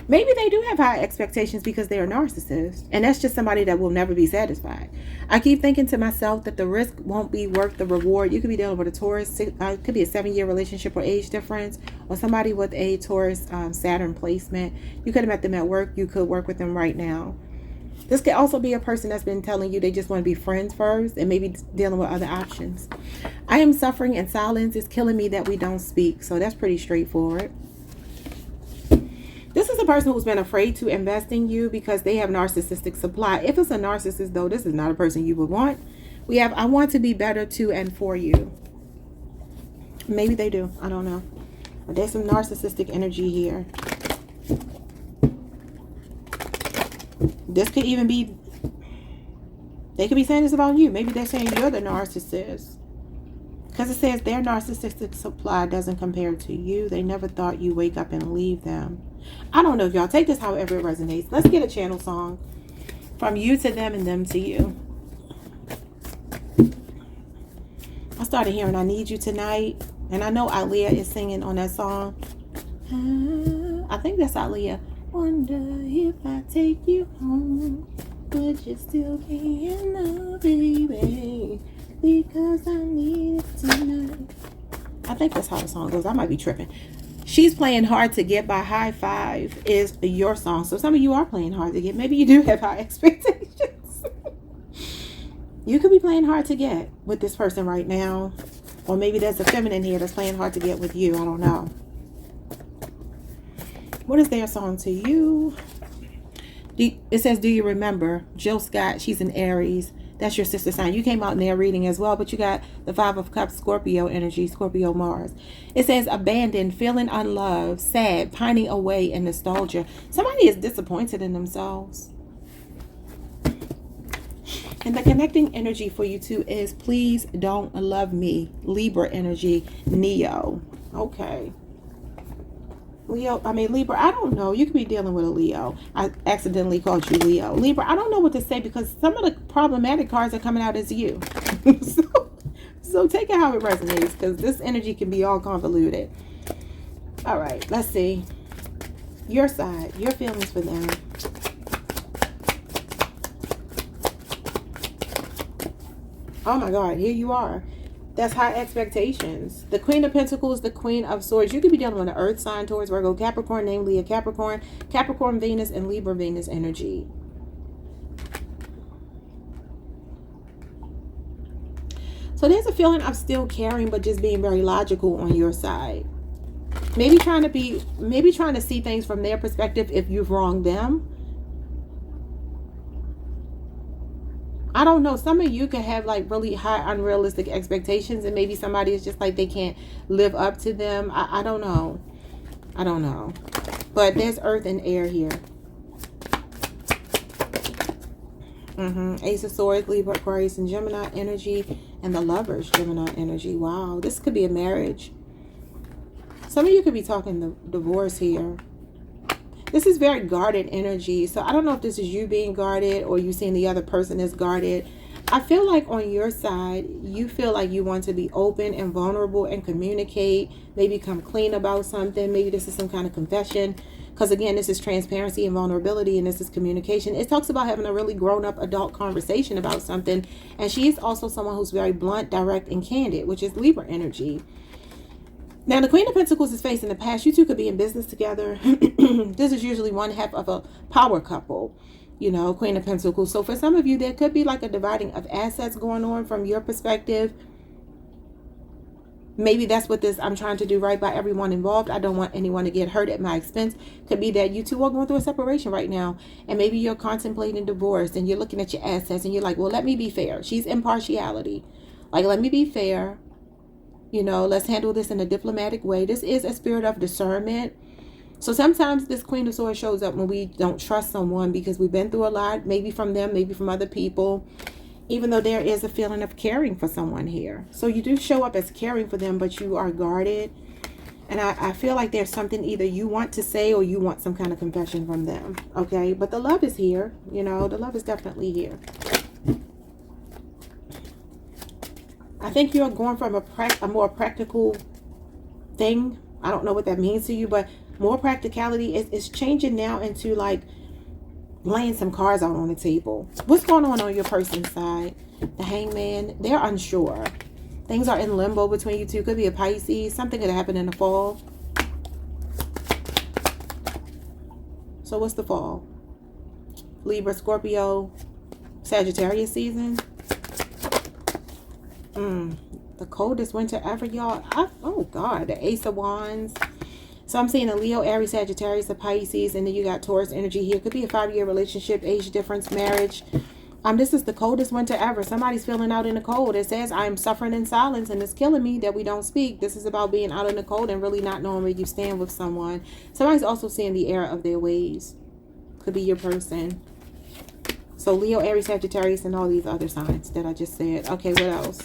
Maybe they do have high expectations because they're a narcissist, and that's just somebody that will never be satisfied. I keep thinking to myself that the risk won't be worth the reward. You could be dealing with a Taurus. It could be a 7-year relationship or age difference, or somebody with a Taurus Saturn placement. You could have met them at work. You could work with them right now. This could also be a person that's been telling you they just want to be friends first and maybe dealing with other options. I am suffering in silence. It's killing me that we don't speak. So that's pretty straightforward. This is a person who's been afraid to invest in you because they have narcissistic supply. If it's a narcissist, though, this is not a person you would want. We have, I want to be better to and for you. Maybe they do. I don't know. But there's some narcissistic energy here. This could even be, they could be saying this about you. Maybe they're saying you're the narcissist. Because it says their narcissistic supply doesn't compare to you. They never thought you wake up and leave them. I don't know if y'all take this however it resonates. Let's get a channel song from you to them and them to you. I started hearing I Need You Tonight. And I know Aaliyah is singing on that song. I think that's Aaliyah. Wonder if I take you home, but you still can't know, baby, because I need it tonight. I think that's how the song goes. I might be tripping. She's Playing Hard to Get by High Five is your song. So some of you are playing hard to get. Maybe you do have high expectations. You could be playing hard to get with this person right now. Or maybe there's a feminine here that's playing hard to get with you. I don't know. What is their song to you? It says, do you remember? Jill Scott, she's an Aries. That's your sister sign. You came out in their reading as well, but you got the 5 of Cups, Scorpio energy, Scorpio Mars. It says abandoned, feeling unloved, sad, pining away in nostalgia. Somebody is disappointed in themselves. And the connecting energy for you two is please don't love me. Libra energy, Neo. Okay. Libra, I don't know. You could be dealing with a Leo. I accidentally called you Leo. Libra, I don't know what to say because some of the problematic cards are coming out as you. so take it how it resonates because this energy can be all convoluted. All right, let's see. Your side, your feelings for them. Oh my God, here you are. That's high expectations. The Queen of Pentacles, the Queen of Swords. You could be dealing with an earth sign towards Virgo, Capricorn, namely a Capricorn, Capricorn Venus, and Libra Venus energy. So there's a feeling of still caring, but just being very logical on your side. Maybe trying to see things from their perspective if you've wronged them. I don't know. Some of you could have like really high unrealistic expectations and maybe somebody is just like they can't live up to them. I don't know. I don't know. But there's earth and air here. Ace of Swords, Libra, Aquarius, and Gemini energy. And the Lovers, Gemini energy. Wow. This could be a marriage. Some of you could be talking the divorce here. This is very guarded energy. So I don't know if this is you being guarded or you seeing the other person is guarded. I feel like on your side, you feel like you want to be open and vulnerable and communicate. Maybe come clean about something. Maybe this is some kind of confession. Because again, this is transparency and vulnerability, and this is communication. It talks about having a really grown-up adult conversation about something. And she is also someone who's very blunt, direct, and candid, which is Libra energy. Now, the Queen of Pentacles is facing the past. You two could be in business together. This is usually one half of a power couple, you know, Queen of Pentacles. So for some of you, there could be like a dividing of assets going on from your perspective. Maybe that's what this, I'm trying to do right by everyone involved. I don't want anyone to get hurt at my expense. Could be that you two are going through a separation right now. And maybe you're contemplating divorce and you're looking at your assets and you're like, well, let me be fair. She's impartiality. Like, let me be fair. You know, let's handle this in a diplomatic way. This is a spirit of discernment. So sometimes this Queen of Swords shows up when we don't trust someone because we've been through a lot, maybe from them, maybe from other people, even though there is a feeling of caring for someone here. So you do show up as caring for them, but you are guarded. And I feel like there's something either you want to say or you want some kind of confession from them. Okay, but the love is here. You know, the love is definitely here. I think you're going from a more practical thing. I don't know what that means to you, but more practicality is changing now into like laying some cards out on the table. What's going on your person's side? The Hangman, they're unsure. Things are in limbo between you two. Could be a Pisces. Something could happen in the fall. So what's the fall? Libra, Scorpio, Sagittarius season. The coldest winter ever, y'all. Oh God, the Ace of Wands. So I'm seeing a Leo, Aries, Sagittarius, a Pisces, and then you got Taurus energy here. Could be a 5-year relationship, age difference, marriage. This is the coldest winter ever. Somebody's feeling out in the cold. It says, I am suffering in silence, and it's killing me that we don't speak. This is about being out in the cold and really not knowing where you stand with someone. Somebody's also seeing the error of their ways. Could be your person. So Leo, Aries, Sagittarius, and all these other signs that I just said. Okay, what else?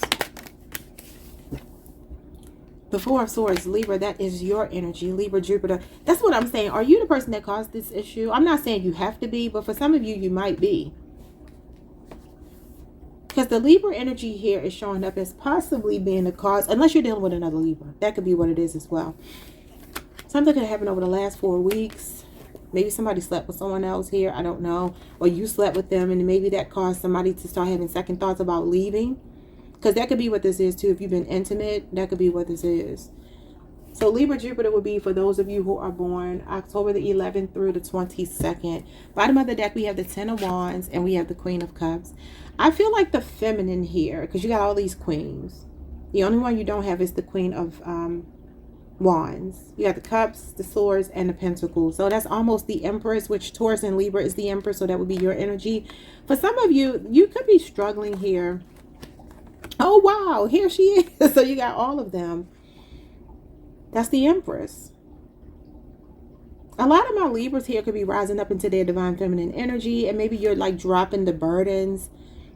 The Four of Swords, Libra, that is your energy. Libra, Jupiter. That's what I'm saying. Are you the person that caused this issue? I'm not saying you have to be, but for some of you, you might be. Because the Libra energy here is showing up as possibly being the cause, unless you're dealing with another Libra. That could be what it is as well. Something could happen over the last 4 weeks. Maybe somebody slept with someone else here. I don't know. Or you slept with them, and maybe that caused somebody to start having second thoughts about leaving. Because that could be what this is too. If you've been intimate, that could be what this is. So Libra, Jupiter would be for those of you who are born October the 11th through the 22nd. Bottom of the deck, we have the 10 of Wands and we have the Queen of Cups. I feel like the feminine here, because you got all these queens. The only one you don't have is the Queen of Wands. You got the Cups, the Swords, and the Pentacles. So that's almost the Empress, which Taurus and Libra is the Empress. So that would be your energy. For some of you, you could be struggling here. Oh, wow. Here she is. So you got all of them. That's the Empress. A lot of my Libras here could be rising up into their divine feminine energy. And maybe you're like dropping the burdens.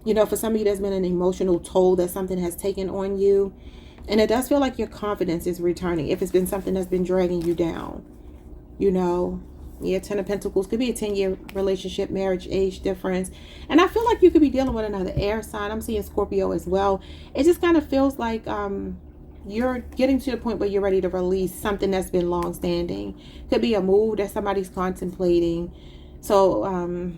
You know, for some of you, there's been an emotional toll that something has taken on you. And it does feel like your confidence is returning. If it's been something that's been dragging you down. You know. Yeah, 10 of Pentacles. Could be a 10-year relationship, marriage, age difference. And I feel like you could be dealing with another air sign. I'm seeing Scorpio as well. It just kind of feels like you're getting to the point where you're ready to release something that's been long-standing. Could be a move that somebody's contemplating. So,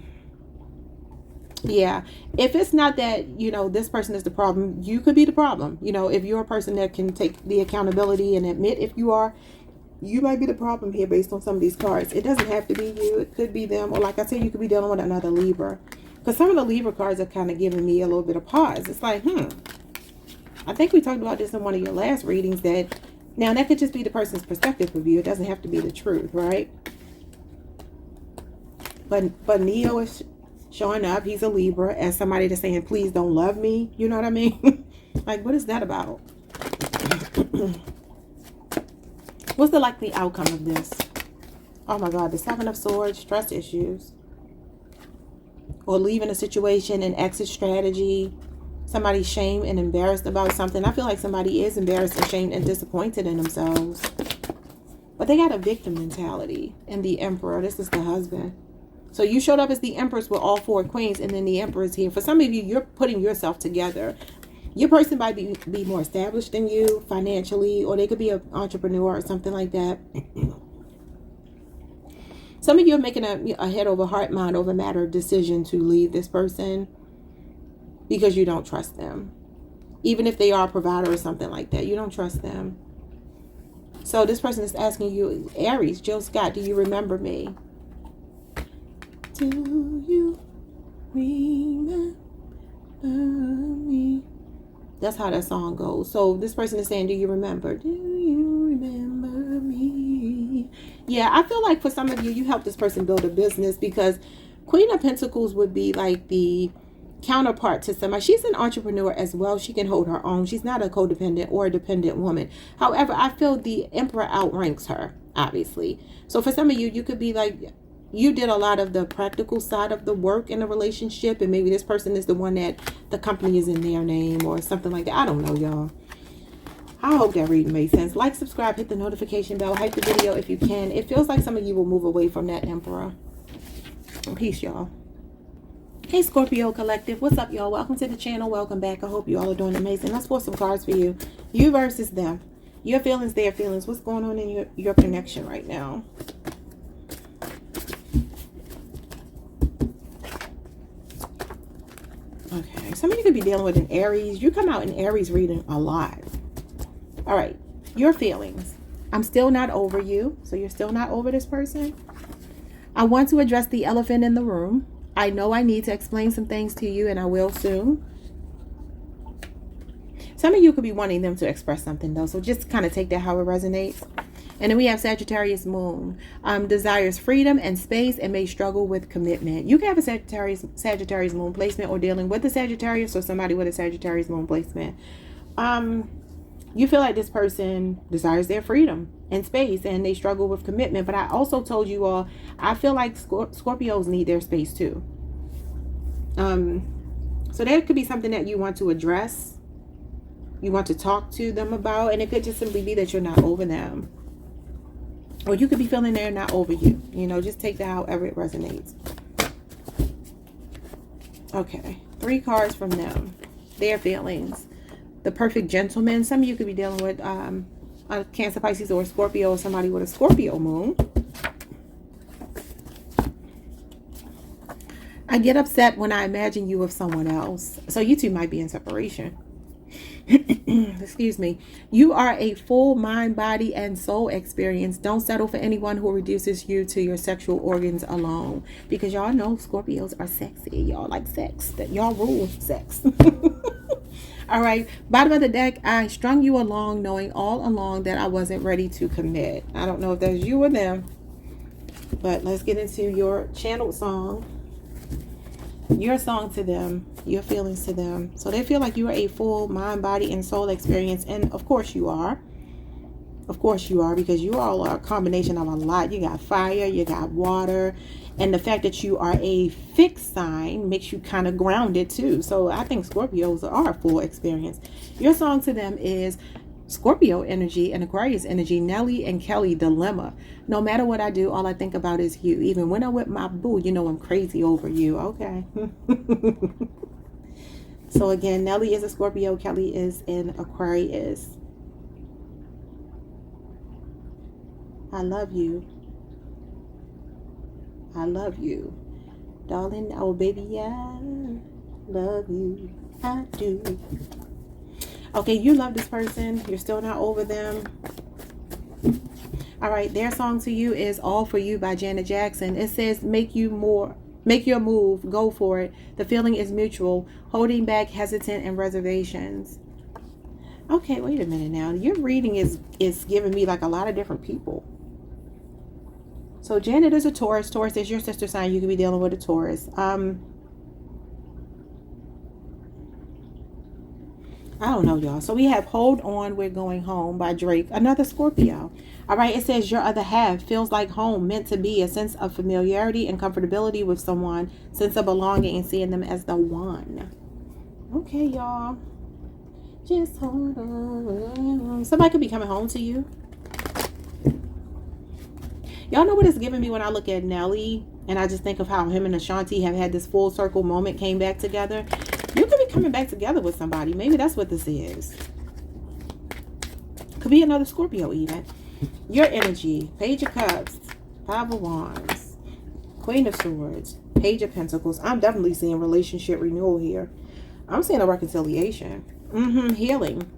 yeah. If it's not that, you know, this person is the problem, you could be the problem. You know, if you're a person that can take the accountability and admit if you are, you might be the problem here based on some of these cards. It doesn't have to be you. It could be them. Or like I said, you could be dealing with another Libra. Because some of the Libra cards are kind of giving me a little bit of pause. It's like, I think we talked about this in one of your last readings. That now that could just be the person's perspective of you. It doesn't have to be the truth, right? But Neo is showing up. He's a Libra as somebody that's saying, please don't love me. You know what I mean? Like, what is that about? What's the likely outcome of this? Oh my God, the 7 of Swords, trust issues. Or leaving a situation, an exit strategy. Somebody's shamed and embarrassed about something. I feel like somebody is embarrassed and shamed and disappointed in themselves. But they got a victim mentality. And the Emperor, this is the husband. So you showed up as the Empress with all 4 queens and then the Emperor is here. For some of you, you're putting yourself together. Your person might be more established than you financially, or they could be an entrepreneur or something like that. Some of you are making a head over heart, mind over matter decision to leave this person because you don't trust them. Even if they are a provider or something like that, you don't trust them. So this person is asking you, Aries, Jill Scott, do you remember me? Do you remember me? That's how that song goes. So this person is saying, do you remember? Do you remember me? Yeah, I feel like for some of you, you help this person build a business, because Queen of Pentacles would be like the counterpart to somebody. She's an entrepreneur as well. She can hold her own. She's not a codependent or a dependent woman. However, I feel the Emperor outranks her, obviously. So for some of you, you could be like, you did a lot of the practical side of the work in a relationship, and maybe this person is the one that the company is in their name or something like that. I don't know, y'all. I hope that reading made sense. Like, subscribe, hit the notification bell, hype the video if you can. It feels like some of you will move away from that Emperor. Peace, y'all. Hey, Scorpio Collective. What's up, y'all? Welcome to the channel. Welcome back. I hope you all are doing amazing. Let's pull some cards for you. You versus them. Your feelings, their feelings. What's going on in your connection right now? Okay, some of you could be dealing with an Aries. You come out in Aries reading a lot. All right, your feelings. I'm still not over you. So you're still not over this person. I want to address the elephant in the room. I know I need to explain some things to you, and I will soon. Some of you could be wanting them to express something, though. So just kind of take that how it resonates. And then we have Sagittarius moon. Desires freedom and space and may struggle with commitment. You can have a Sagittarius moon placement, or dealing with a Sagittarius or somebody with a Sagittarius moon placement. You feel like this person desires their freedom and space and they struggle with commitment. But I also told you all, I feel like Scorpios need their space too. So there could be something that you want to address. You want to talk to them about. And it could just simply be that you're not over them. Or you could be feeling they're not over you. You know, just take that however it resonates. Okay. 3 cards from them. Their feelings. The perfect gentleman. Some of you could be dealing with a Cancer, Pisces, or a Scorpio, or somebody with a Scorpio moon. I get upset when I imagine you with someone else. So you two might be in separation. Excuse me. You are a full mind, body, and soul experience. Don't settle for anyone who reduces you to your sexual organs alone. Because y'all know Scorpios are sexy. Y'all like sex. That y'all rule sex. All right. Bottom of the deck, I strung you along knowing all along that I wasn't ready to commit. I don't know if that's you or them. But let's get into your channeled song. Your song to them, your feelings to them. So they feel like you are a full mind, body, and soul experience. And of course you are. Of course you are, because you all are a combination of a lot. You got fire, you got water. And the fact that you are a fixed sign makes you kind of grounded too. So I think Scorpios are a full experience. Your song to them is Scorpio energy and Aquarius energy, Nelly and Kelly dilemma. No matter what I do, all I think about is you. Even when I'm with my boo, you know I'm crazy over you. Okay. So again, Nelly is a Scorpio, Kelly is an Aquarius. I love you. I love you. Darling, oh baby, I love you. I do. Okay, you love this person. You're still not over them. All right, their song to you is All For You by Janet Jackson. It says, make your move, go for it. The feeling is mutual. Holding back, hesitant, and reservations. Okay, wait a minute now. Your reading is giving me like a lot of different people. So Janet is a Taurus. Taurus is your sister sign. You could be dealing with a Taurus. I don't know, y'all. So we have Hold On, We're Going Home by Drake. Another Scorpio. All right, it says your other half feels like home, meant to be, a sense of familiarity and comfortability with someone, sense of belonging and seeing them as the one. Okay, y'all. Just hold on. Somebody could be coming home to you. Y'all know what it's giving me when I look at Nelly and I just think of how him and Ashanti have had this full circle moment, came back together. You could be coming back together with somebody. Maybe that's what this is. Could be another Scorpio even. Your energy. Page of Cups. 5 of Wands. Queen of Swords, Page of Pentacles. I'm definitely seeing relationship renewal here. I'm seeing a reconciliation. Healing.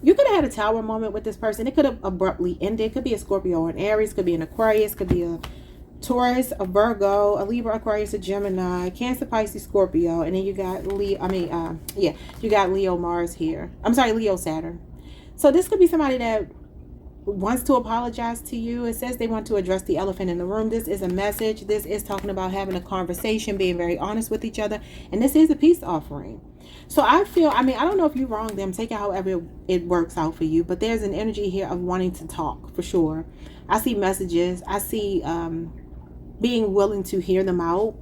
You could have had a Tower moment with this person. It could have abruptly ended. It could be a Scorpio or an Aries. Could be an Aquarius. Could be a Taurus, a Virgo, a Libra, Aquarius, a Gemini, Cancer, Pisces, Scorpio. And then you got you got Leo, Mars here. I'm sorry, Leo, Saturn. So this could be somebody that wants to apologize to you. It says they want to address the elephant in the room. This is a message. This is talking about having a conversation, being very honest with each other. And this is a peace offering. So I feel, I don't know if you wronged them. Take it however it works out for you. But there's an energy here of wanting to talk, for sure. I see messages. I see being willing to hear them out.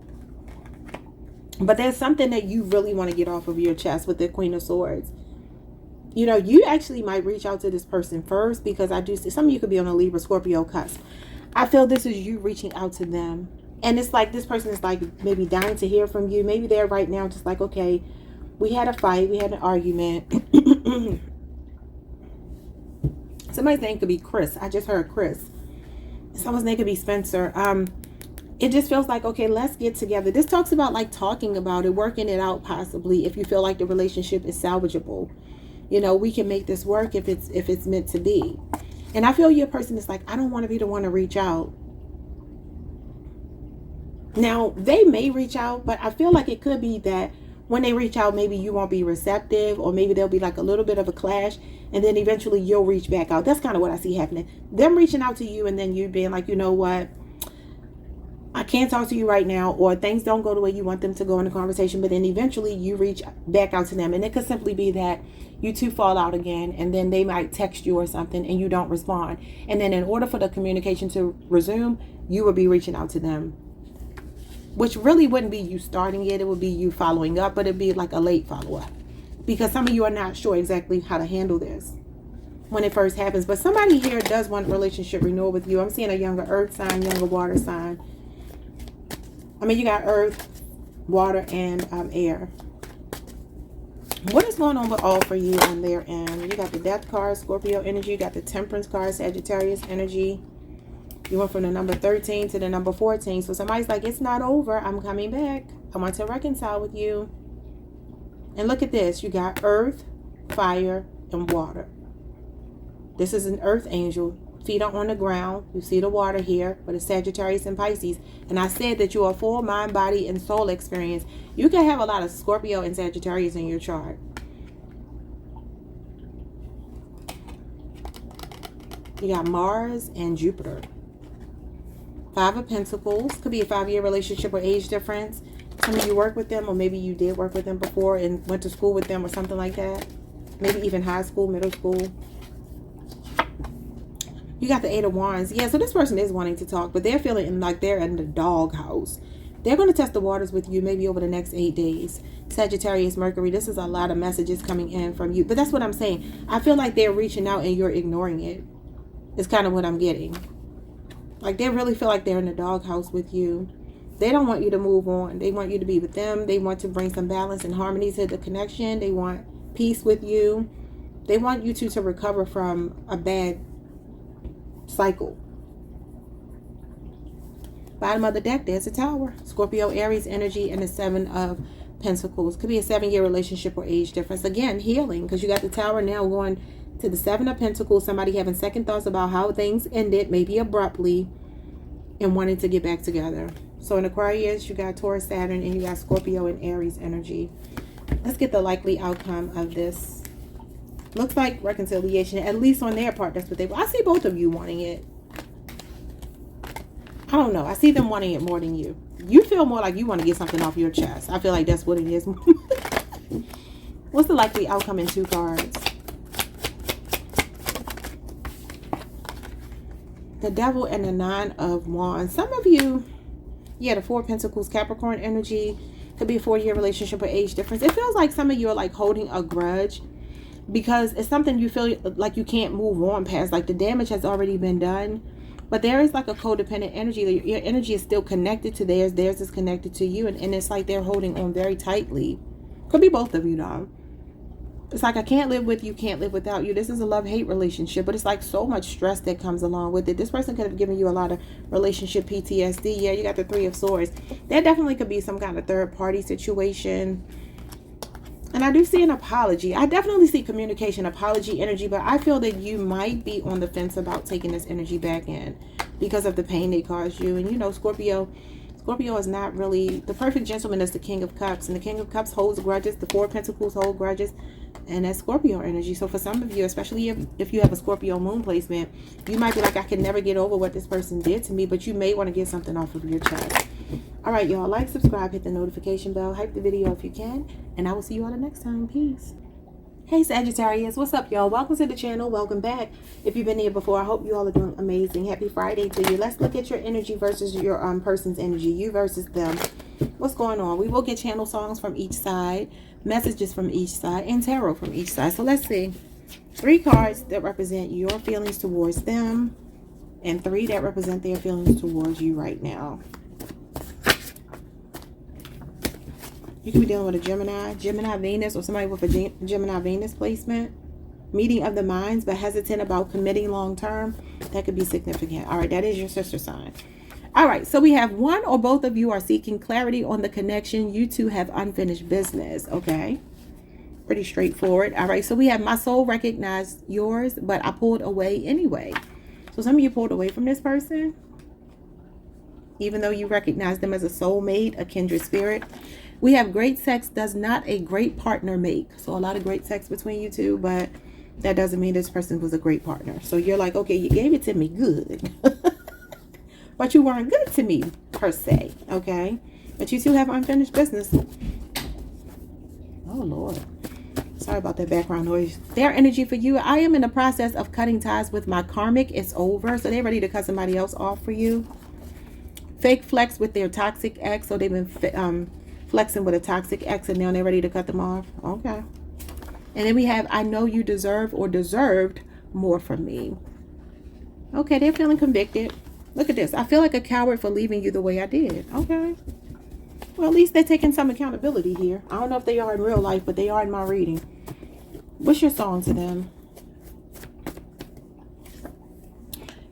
But there's something that you really want to get off of your chest with the Queen of Swords. You know, you actually might reach out to this person first, because I do see some of you could be on a Libra, Scorpio cusp. I feel this is you reaching out to them. And it's like this person is like maybe dying to hear from you. Maybe they're right now just like, okay, we had a fight. We had an argument. Somebody's name could be Chris. I just heard Chris. Someone's name could be Spencer. It just feels like, okay, let's get together. This talks about like talking about it, working it out possibly if you feel like the relationship is salvageable. You know, we can make this work if it's meant to be. And I feel your person is like, I don't want to be the one to reach out. Now, they may reach out, but I feel like it could be that when they reach out, maybe you won't be receptive, or maybe there'll be like a little bit of a clash, and then eventually you'll reach back out. That's kind of what I see happening. Them reaching out to you, and then you being like, you know what? I can't talk to you right now, or things don't go the way you want them to go in the conversation, but then eventually you reach back out to them. And it could simply be that you two fall out again, and then they might text you or something and you don't respond. And then in order for the communication to resume, you will be reaching out to them, which really wouldn't be you starting it. It would be you following up, but it'd be like a late follow-up, because some of you are not sure exactly how to handle this when it first happens. But somebody here does want relationship renewal with you. I'm seeing a younger earth sign, younger water sign. You got earth, water, and air. What is going on with all for you on their end? You got the Death card, Scorpio energy. You got the Temperance card, Sagittarius energy. You went from the number 13 to the number 14. So somebody's like, it's not over. I'm coming back. I want to reconcile with you. And look at this. You got earth, fire, and water. This is an earth angel. Feet are on the ground. You see the water here, but it's Sagittarius and Pisces. And I said that you are full mind, body, and soul experience. You can have a lot of Scorpio and Sagittarius in your chart. You got Mars and Jupiter. Five of Pentacles. Could be a 5-year relationship or age difference. Some of you work with them, or maybe you did work with them before and went to school with them or something like that. Maybe even high school, middle school. You got the 8 of Wands. Yeah, so this person is wanting to talk, but they're feeling like they're in the doghouse. They're going to test the waters with you maybe over the next 8 days. Sagittarius, Mercury, this is a lot of messages coming in from you. But that's what I'm saying. I feel like they're reaching out and you're ignoring it. It's kind of what I'm getting. Like they really feel like they're in the doghouse with you. They don't want you to move on. They want you to be with them. They want to bring some balance and harmony to the connection. They want peace with you. They want you two to recover from a bad cycle. Bottom of the deck, there's a Tower. Scorpio, Aries energy, and the 7 of Pentacles. Could be a 7-year relationship or age difference. Again, healing, because you got the Tower now going to the 7 of Pentacles. Somebody having second thoughts about how things ended, maybe abruptly, and wanting to get back together. So in Aquarius, you got Taurus, Saturn, and you got Scorpio and Aries energy. Let's get the likely outcome of this. Looks like reconciliation, at least on their part. That's what they want. I see both of you wanting it. I don't know. I see them wanting it more than you. You feel more like you want to get something off your chest. I feel like that's what it is. What's the likely outcome in 2 cards? The Devil and the 9 of Wands. Some of you, yeah, the 4 of Pentacles, Capricorn energy. Could be a 4-year relationship or age difference. It feels like some of you are like holding a grudge, because it's something you feel like you can't move on past. Like the damage has already been done. But there is like a codependent energy. Your energy is still connected to theirs. Theirs is connected to you. And it's like they're holding on very tightly. Could be both of you, though. It's like, I can't live with you, can't live without you. This is a love-hate relationship, but it's like so much stress that comes along with it. This person could have given you a lot of relationship PTSD. Yeah, you got the Three of Swords. There definitely could be some kind of third-party situation. And I do see an apology. I definitely see communication, apology energy, but I feel that you might be on the fence about taking this energy back in because of the pain they caused you. And you know, Scorpio is not really, the perfect gentleman is the King of Cups, and the King of Cups holds grudges. The Four of Pentacles hold grudges, and that's Scorpio energy. So for some of you, especially if you have a Scorpio moon placement, you might be like, I can never get over what this person did to me, but you may want to get something off of your chest. All right, y'all, like, subscribe, hit the notification bell, hype the video if you can, and I will see you all the next time. Peace. Hey Sagittarius, what's up, y'all? Welcome to the channel. Welcome back. If you've been here before, I hope you all are doing amazing. Happy Friday to you. Let's look at your energy versus your person's energy, you versus them. What's going on? We will get channel songs from each side, messages from each side, and tarot from each side. So let's see. 3 cards that represent your feelings towards them, and 3 that represent their feelings towards you right now. You could be dealing with a Gemini Venus, or somebody with a Gemini Venus placement. Meeting of the minds, but hesitant about committing long term. That could be significant. All right, that is your sister sign. All right, so we have one or both of you are seeking clarity on the connection. You two have unfinished business. Okay, pretty straightforward. All right, so we have my soul recognized yours, but I pulled away anyway. So some of you pulled away from this person, even though you recognize them as a soulmate, a kindred spirit. We have great sex does not a great partner make. So a lot of great sex between you two, but that doesn't mean this person was a great partner. So you're like, okay, you gave it to me good, but you weren't good to me per se. Okay, but you two have unfinished business. Oh Lord, sorry about that background noise. Their energy for you: I am in the process of cutting ties with my karmic. It's over. So they're ready to cut somebody else off for you. Fake flex with their toxic ex. So they've been flexing with a toxic ex, and now they're ready to cut them off. Okay. And then we have, I know you deserve or deserved more from me. Okay, they're feeling convicted. Look at this. I feel like a coward for leaving you the way I did. Okay. Well, at least they're taking some accountability here. I don't know if they are in real life, but they are in my reading. What's your song to them?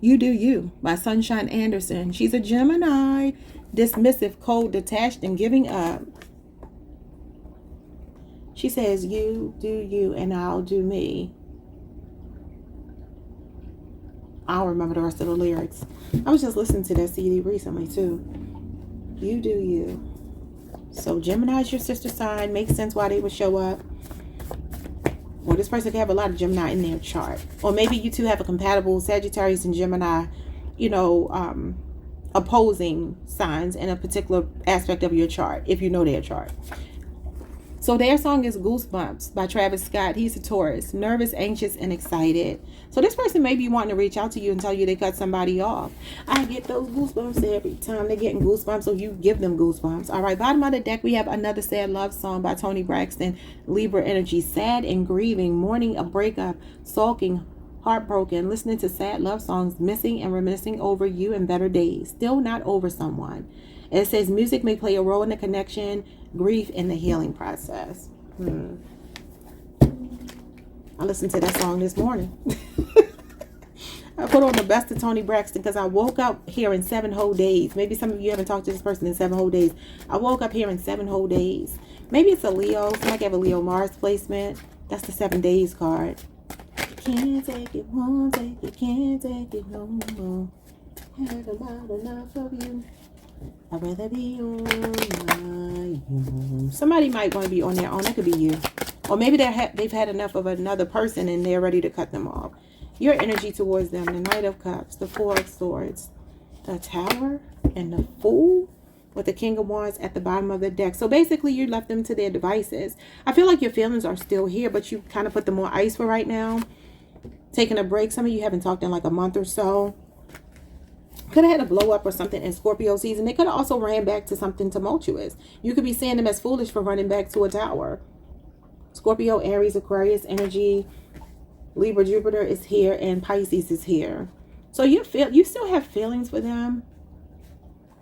You Do You by Sunshine Anderson. She's a Gemini. Dismissive, cold, detached, and giving up. She says, you do you and I'll do me. I'll remember the rest of the lyrics. I was just listening to that CD recently too. You do you. So Gemini's your sister sign. Makes sense why they would show up. Or this person could have a lot of Gemini in their chart. Or maybe you two have a compatible Sagittarius and Gemini, you know, opposing signs in a particular aspect of your chart, if you know their chart. So their song is Goosebumps by Travis Scott. He's a Taurus, nervous, anxious, and excited. So this person may be wanting to reach out to you and tell you they cut somebody off. I get those goosebumps every time they're getting goosebumps, so you give them goosebumps. All right, bottom of the deck, we have another sad love song by Toni Braxton. Libra energy: sad and grieving, mourning a breakup, sulking, heartbroken, listening to sad love songs, missing and reminiscing over you and better days, still not over someone. It says music may play a role in the connection, grief, and the healing process. I listened to that song this morning. I put on the best of Toni Braxton because I woke up hearing 7 whole days. Maybe some of you haven't talked to this person in 7 whole days. I woke up hearing 7 whole days. Maybe it's a Leo. Somebody have a Leo Mars placement. That's the 7 days card. Can't take it, won't take it, can't take it no more. Have about enough of you. I'd rather be on my own. Somebody might want to be on their own. That could be you. Or maybe they've had enough of another person and they're ready to cut them off. Your energy towards them: the Knight of Cups, the Four of Swords, the Tower, and the Fool, with the King of Wands at the bottom of the deck. So basically you left them to their devices. I feel like your feelings are still here, but you kind of put them on ice for right now. Taking a break. Some of you haven't talked in like a month or so. Could have had a blow up or something in Scorpio season. They could have also ran back to something tumultuous. You could be seeing them as foolish for running back to a tower. Scorpio, Aries, Aquarius energy. Libra, Jupiter is here, and Pisces is here. So you still have feelings for them,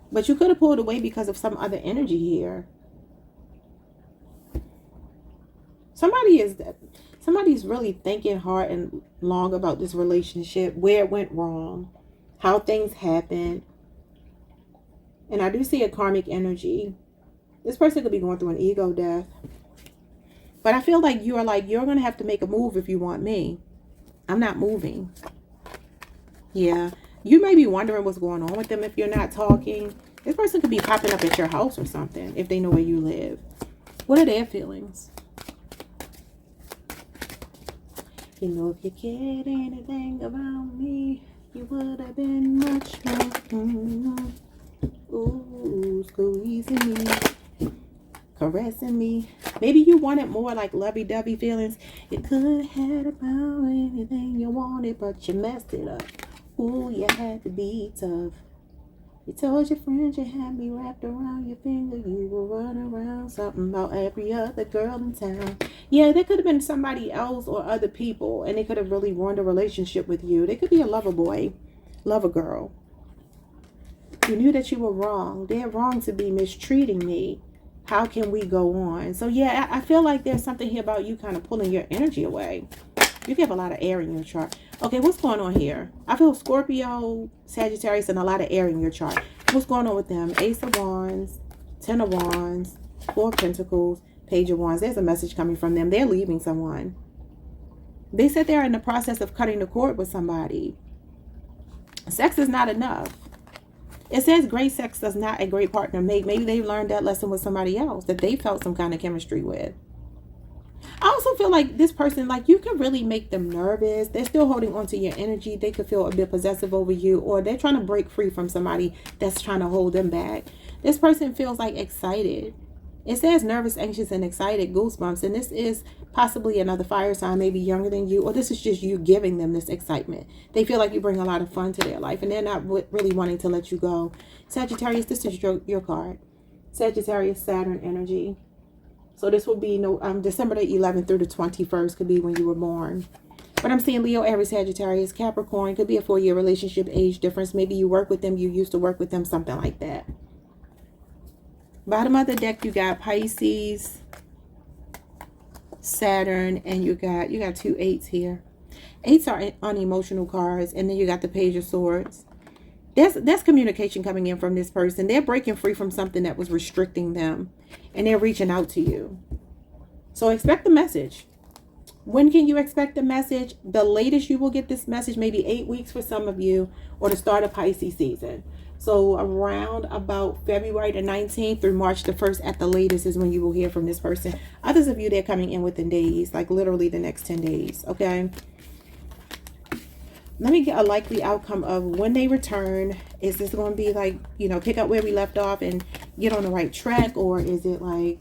but you could have pulled away because of some other energy here. Somebody is Somebody's really thinking hard and long about this relationship, where it went wrong, how things happened. And I do see a karmic energy. This person could be going through an ego death. But I feel like you're going to have to make a move if you want me. I'm not moving. Yeah. You may be wondering what's going on with them if you're not talking. This person could be popping up at your house or something if they know where you live. What are their feelings? You know, if you cared anything about me, you would have been much more. Ooh, squeezing me, caressing me. Maybe you wanted more like lovey-dovey feelings. You could have had about anything you wanted, but you messed it up. Ooh, you had to be tough. You told your friends you had me wrapped around your finger. You were running around something about every other girl in town. Yeah, there could have been somebody else or other people, and they could have really ruined a relationship with you. They could be a lover boy, lover girl. You knew that you were wrong. They're wrong to be mistreating me. How can we go on? So yeah, I feel like there's something here about you kind of pulling your energy away. You have a lot of air in your chart. Okay, what's going on here? I feel Scorpio, Sagittarius, and a lot of air in your chart. What's going on with them? Ace of Wands, Ten of Wands, Four of Pentacles, Page of Wands. There's a message coming from them. They're leaving someone. They said they're in the process of cutting the cord with somebody. Sex is not enough. It says great sex does not a great partner make. Maybe they learned that lesson with somebody else that they felt some kind of chemistry with. I also feel like this person, like, you can really make them nervous. They're still holding on to your energy. They could feel a bit possessive over you, or they're trying to break free from somebody that's trying to hold them back. This person feels like excited. It says nervous, anxious, and excited, goosebumps. And this is possibly another fire sign, maybe younger than you, or this is just you giving them this excitement. They feel like you bring a lot of fun to their life, and they're not really wanting to let you go. Sagittarius, this is your card. Sagittarius, Saturn energy. So this will be December the 11th through the 21st, could be when you were born. But I'm seeing Leo, Aries, Sagittarius, Capricorn. Could be a 4-year relationship, age difference. Maybe you work with them, you used to work with them, something like that. Bottom of the deck, you got Pisces, Saturn, and you got 2 8s here. 8s are unemotional cards, and then you got the Page of Swords. There's communication coming in from this person. They're breaking free from something that was restricting them, and they're reaching out to you. So expect the message. When can you expect the message? The latest you will get this message, maybe 8 weeks for some of you, or the start of Pisces season. So around about February the 19th through March the 1st at the latest is when you will hear from this person. Others of you, they're coming in within days, like literally the next 10 days, okay? Let me get a likely outcome of when they return. Is this going to be like, you know, pick up where we left off and get on the right track? Or is it like,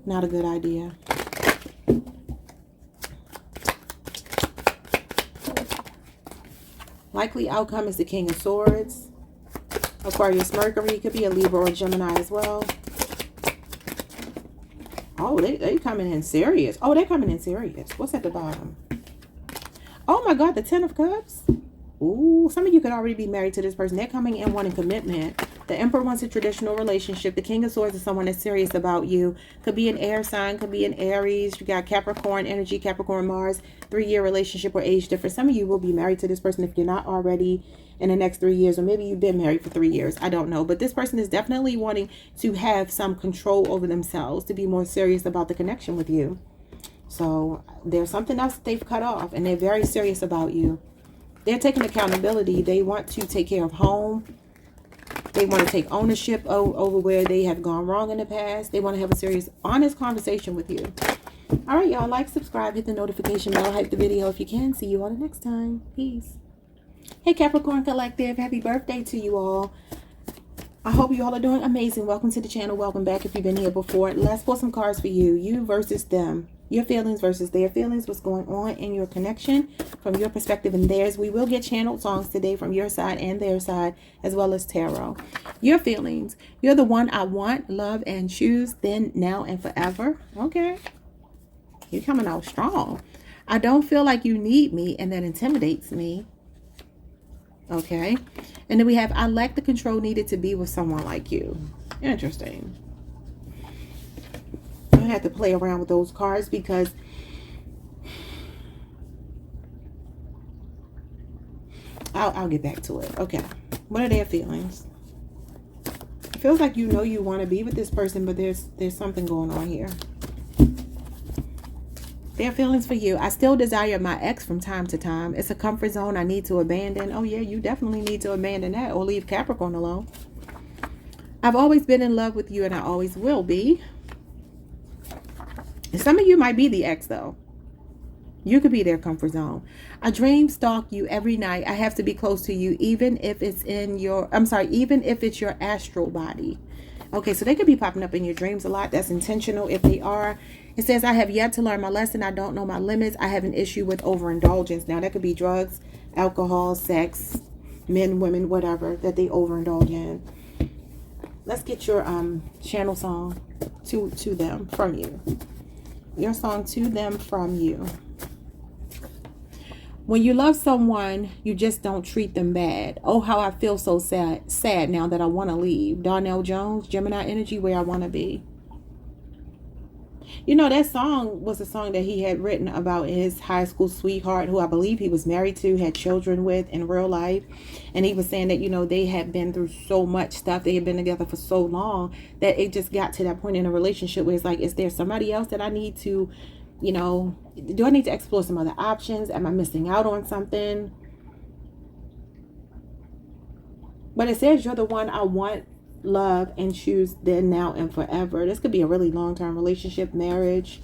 not a good idea? Likely outcome is the King of Swords. Aquarius, Mercury. Could be a Libra or Gemini as well. Oh, they coming in serious. Oh, they're coming in serious. What's at the bottom? Oh my God, the 10 of Cups. Ooh, some of you could already be married to this person. They're coming in wanting commitment. The Emperor wants a traditional relationship. The King of Swords is someone that's serious about you. Could be an air sign, could be an Aries. You got Capricorn energy, Capricorn, Mars. 3-year relationship or age difference. Some of you will be married to this person if you're not already in the next 3 years, or maybe you've been married for 3 years. I don't know. But this person is definitely wanting to have some control over themselves, to be more serious about the connection with you. So there's something else that they've cut off, and they're very serious about you. They're taking accountability. They want to take care of home. They want to take ownership over where they have gone wrong in the past. They want to have a serious, honest conversation with you. All right, y'all. Like, subscribe, hit the notification bell, hype the video if you can. See you all the next time. Peace. Hey, Capricorn Collective. Happy birthday to you all. I hope you all are doing amazing. Welcome to the channel. Welcome back if you've been here before. Let's pull some cards for you. You versus them. Your feelings versus their feelings. What's going on in your connection from your perspective and theirs. We will get channeled songs today from your side and their side, as well as tarot. Your feelings. You're the one I want, love, and choose, then, now, and forever. Okay. You're coming out strong. I don't feel like you need me, and that intimidates me. Okay. And then we have, I lack the control needed to be with someone like you. Interesting. gonna have to play around with those cards because I'll get back to it. Okay. What are their feelings? It feels like you know you want to be with this person, but there's something going on here. Their feelings for you. I still desire my ex from time to time. It's a comfort zone I need to abandon. Oh yeah, you definitely need to abandon that or leave Capricorn alone. I've always been in love with you and I always will be. And some of you might be the ex though. You could be their comfort zone. I dream stalk you every night. I have to be close to you even if it's in your, even if it's your astral body. Okay, so they could be popping up in your dreams a lot. That's intentional if they are. It says, I have yet to learn my lesson. I don't know my limits. I have an issue with overindulgence. Now, that could be drugs, alcohol, sex, men, women, whatever that they overindulge in. Let's get your channel song to them from you. Your song to them from you. When you love someone, you just don't treat them bad. Oh, how I feel so sad now that I want to leave. Darnell Jones, Gemini energy, where I want to be. You know, that song was a song that he had written about his high school sweetheart, who I believe he was married to, had children with in real life. And he was saying that, you know, they had been through so much stuff. They had been together for so long that it just got to that point in a relationship where it's like, is there somebody else that I need to, you know, do I need to explore some other options? Am I missing out on something? But it says you're the one I want, love, and choose then, now, and forever. This could be a really long-term relationship, marriage.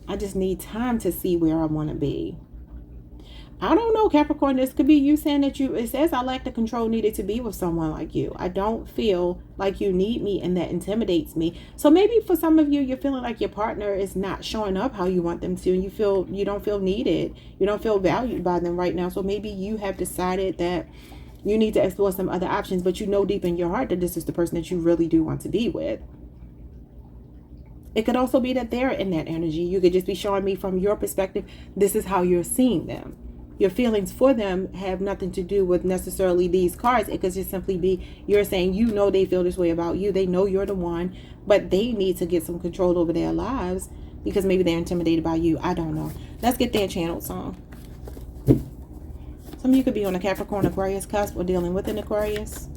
I just need time to see where I want to be. I don't know, Capricorn. This could be you saying that it says I lack the control needed to be with someone like you. I don't feel like you need me, and that intimidates me. So maybe for some of you, you're feeling like your partner is not showing up how you want them to, and you don't feel needed. You don't feel valued by them right now. So maybe you have decided that you need to explore some other options, but you know deep in your heart that this is the person that you really do want to be with. It could also be that they're in that energy. You could just be showing me from your perspective, this is how you're seeing them. Your feelings for them have nothing to do with necessarily these cards. It could just simply be you're saying, you know, they feel this way about you. They know you're the one, but they need to get some control over their lives because maybe they're intimidated by you. I don't know. Let's get their channel song. Some of you could be on a Capricorn Aquarius cusp or dealing with an Aquarius.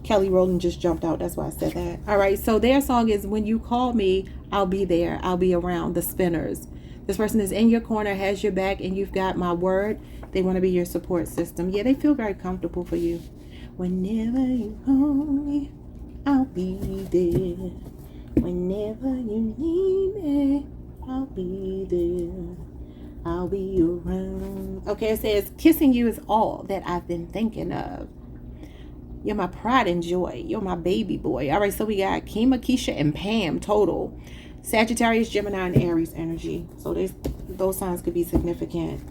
Kelly Rowland just jumped out. That's why I said that. All right. So their song is When You Call Me, I'll Be There. I'll Be Around. The Spinners. This person is in your corner, has your back, and you've got my word. They want to be your support system. Yeah, they feel very comfortable for you. Whenever you call me, I'll be there. Whenever you need me, I'll be there. I'll be around. Okay, it says, kissing you is all that I've been thinking of. You're my pride and joy. You're my baby boy. All right, so we got Kima, Keisha, and Pam total. Sagittarius, Gemini, and Aries energy. So those signs could be significant.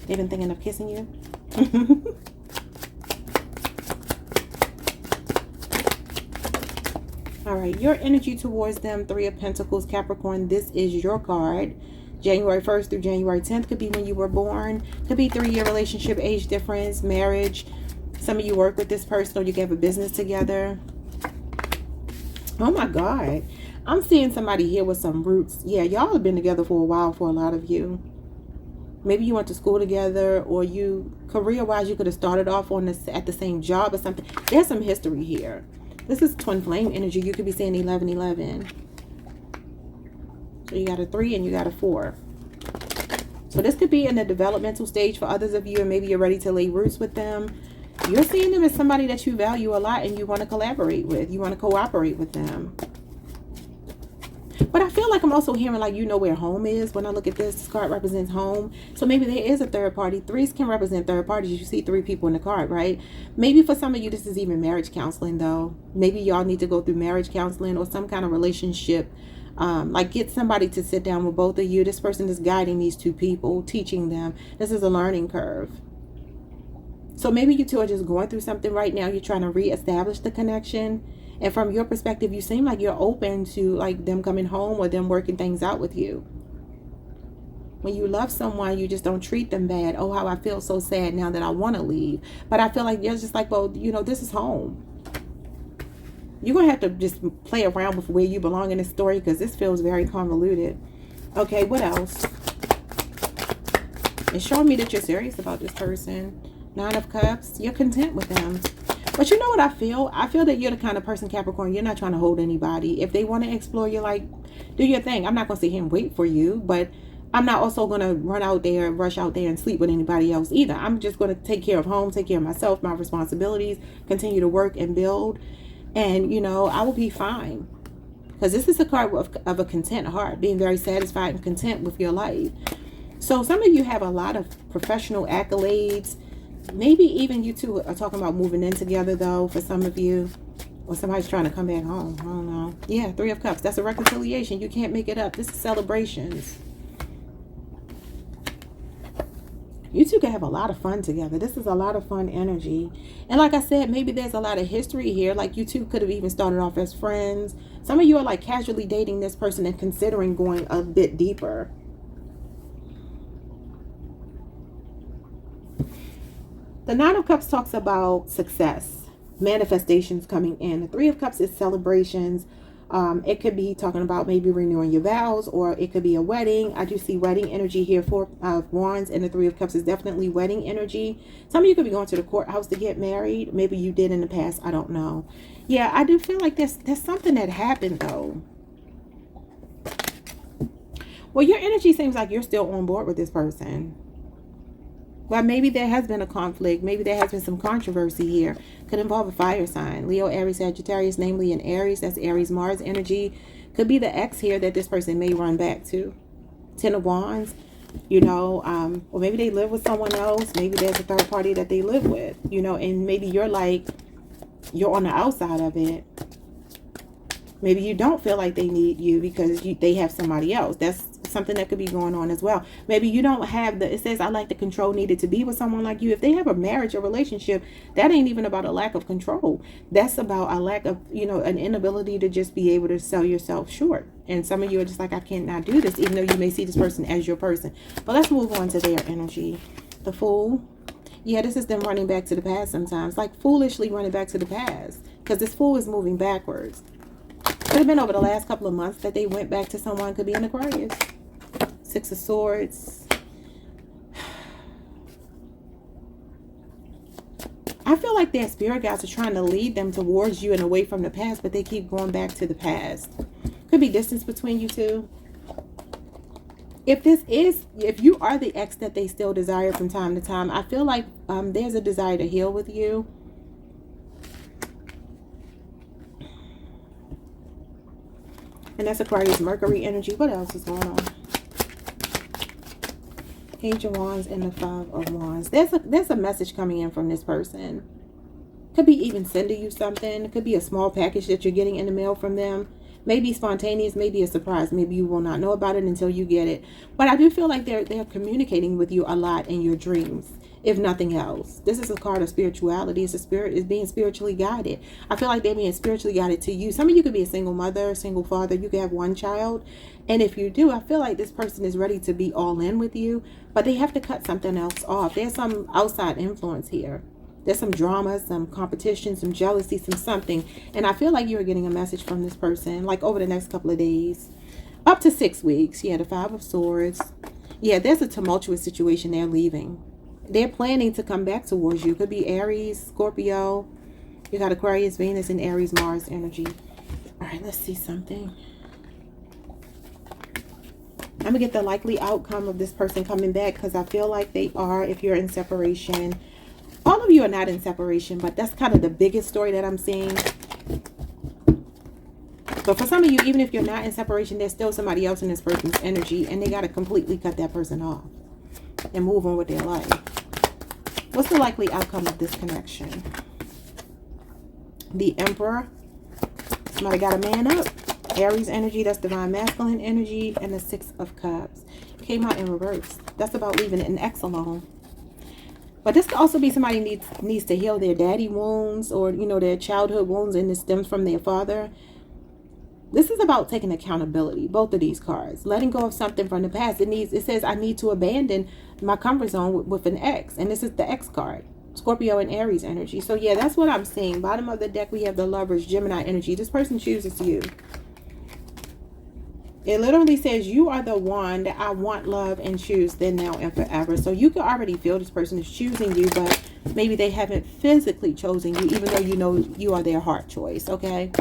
They've been thinking of kissing you. All right, your energy towards them, Three of Pentacles, Capricorn. This is your card. January 1st through January 10th could be when you were born. Could be 3-year relationship, age difference, marriage. Some of you work with this person or you have a business together. Oh my God. I'm seeing somebody here with some roots. Yeah, y'all have been together for a while for a lot of you. Maybe you went to school together, or you, career-wise, you could have started off on this at the same job or something. There's some history here. This is twin flame energy. You could be saying 1111. So you got a 3 and you got a 4. So this could be in the developmental stage for others of you, and maybe you're ready to lay roots with them. You're seeing them as somebody that you value a lot and you want to collaborate with. You want to cooperate with them. But I feel like I'm also hearing like you know where home is. When I look at this card represents home. So maybe there is a third party. 3s can represent third parties. You see 3 people in the card, right? Maybe for some of you this is even marriage counseling though. Maybe y'all need to go through marriage counseling or some kind of relationship. Like get somebody to sit down with both of you. This person is guiding these 2 people, teaching them. This is a learning curve. So maybe you 2 are just going through something right now. You're trying to reestablish the connection. And from your perspective, you seem like you're open to like them coming home or them working things out with you. When you love someone, you just don't treat them bad. Oh, how I feel so sad now that I want to leave. But I feel like you're just like, well, you know, this is home. You're going to have to just play around with where you belong in this story, because this feels very convoluted. Okay, what else? It's showing me that you're serious about this person. 9 of Cups. You're content with them. But you know what I feel? I feel that you're the kind of person, Capricorn, you're not trying to hold anybody. If they want to explore, you're like, do your thing. I'm not going to sit here and wait for you, but I'm not also going to run out there and rush out there and sleep with anybody else either. I'm just going to take care of home, take care of myself, my responsibilities, continue to work and build. And, you know, I will be fine. Because this is a card of a content heart, being very satisfied and content with your life. So some of you have a lot of professional accolades. Maybe even you two are talking about moving in together, though, for some of you. Or somebody's trying to come back home. I don't know. Yeah, 3 of Cups. That's a reconciliation. You can't make it up. This is celebrations. You two can have a lot of fun together. This is a lot of fun energy. And like I said, maybe there's a lot of history here. Like you two could have even started off as friends. Some of you are like casually dating this person and considering going a bit deeper. The 9 of Cups talks about success, manifestations coming in. The 3 of Cups is celebrations. It could be talking about maybe renewing your vows, or it could be a wedding. I do see wedding energy here. 4 of Wands and the 3 of Cups is definitely wedding energy. Some of you could be going to the courthouse to get married. Maybe you did in the past. I don't know. Yeah, I do feel like there's something that happened, though. Well, your energy seems like you're still on board with this person. Well, maybe there has been a conflict. Maybe there has been some controversy here. Could involve a fire sign. Leo, Aries, Sagittarius, namely in Aries. That's Aries, Mars energy. Could be the ex here that this person may run back to. 10 of Wands. You know, or maybe they live with someone else. Maybe there's a third party that they live with. You know, and maybe you're like, you're on the outside of it. Maybe you don't feel like they need you because they have somebody else. That's something that could be going on as well. Maybe you don't have it says, I like the control needed to be with someone like you. If they have a marriage or relationship, that ain't even about a lack of control. That's about a lack of, you know, an inability to just be able to sell yourself short. And some of you are just like, I cannot do this, even though you may see this person as your person. But let's move on to their energy. The Fool. Yeah, this is them running back to the past sometimes. Like foolishly running back to the past. Because this Fool is moving backwards. Could have been over the last couple of months that they went back to someone. Could be an Aquarius. 6 of Swords. I feel like their spirit guides are trying to lead them towards you and away from the past, but they keep going back to the past. Could be distance between you two. If you are the ex that they still desire from time to time, I feel like there's a desire to heal with you. And that's Aquarius, Mercury energy. What else is going on? Page of Wands and the 5 of Wands. There's a message coming in from this person. Could be even sending you something. It could be a small package that you're getting in the mail from them. Maybe spontaneous, maybe a surprise. Maybe you will not know about it until you get it. But I do feel like they're communicating with you a lot in your dreams, if nothing else. This is a card of spirituality. It's a spirit is being spiritually guided. I feel like they're being spiritually guided to you. Some of you could be a single mother, single father. You could have one child. And if you do, I feel like this person is ready to be all in with you, but they have to cut something else off. There's some outside influence here. There's some drama, some competition, some jealousy, some something. And I feel like you're getting a message from this person, like over the next couple of days. Up to 6 weeks. Yeah, the 5 of Swords. Yeah, there's a tumultuous situation. They're leaving. They're planning to come back towards you. Could be Aries, Scorpio. You got Aquarius, Venus, and Aries, Mars energy. All right, let's see something. I'm going to get the likely outcome of this person coming back, because I feel like they are, if you're in separation. All of you are not in separation, but that's kind of the biggest story that I'm seeing. But for some of you, even if you're not in separation, there's still somebody else in this person's energy, and they got to completely cut that person off and move on with their life. What's the likely outcome of this connection? The Emperor. Somebody got a man up. Aries energy, that's divine masculine energy, and the 6 of Cups. Came out in reverse. That's about leaving an ex alone. But this could also be somebody needs to heal their daddy wounds, or, you know, their childhood wounds, and it stems from their father. This is about taking accountability, both of these cards. Letting go of something from the past. It says, I need to abandon my comfort zone with an X. And this is the X card. Scorpio and Aries energy. So yeah, that's what I'm seeing. Bottom of the deck, we have the Lovers, Gemini energy. This person chooses you. It literally says, you are the one that I want, love, and choose then, now, and forever. So you can already feel this person is choosing you, but maybe they haven't physically chosen you, even though you know you are their heart choice, okay?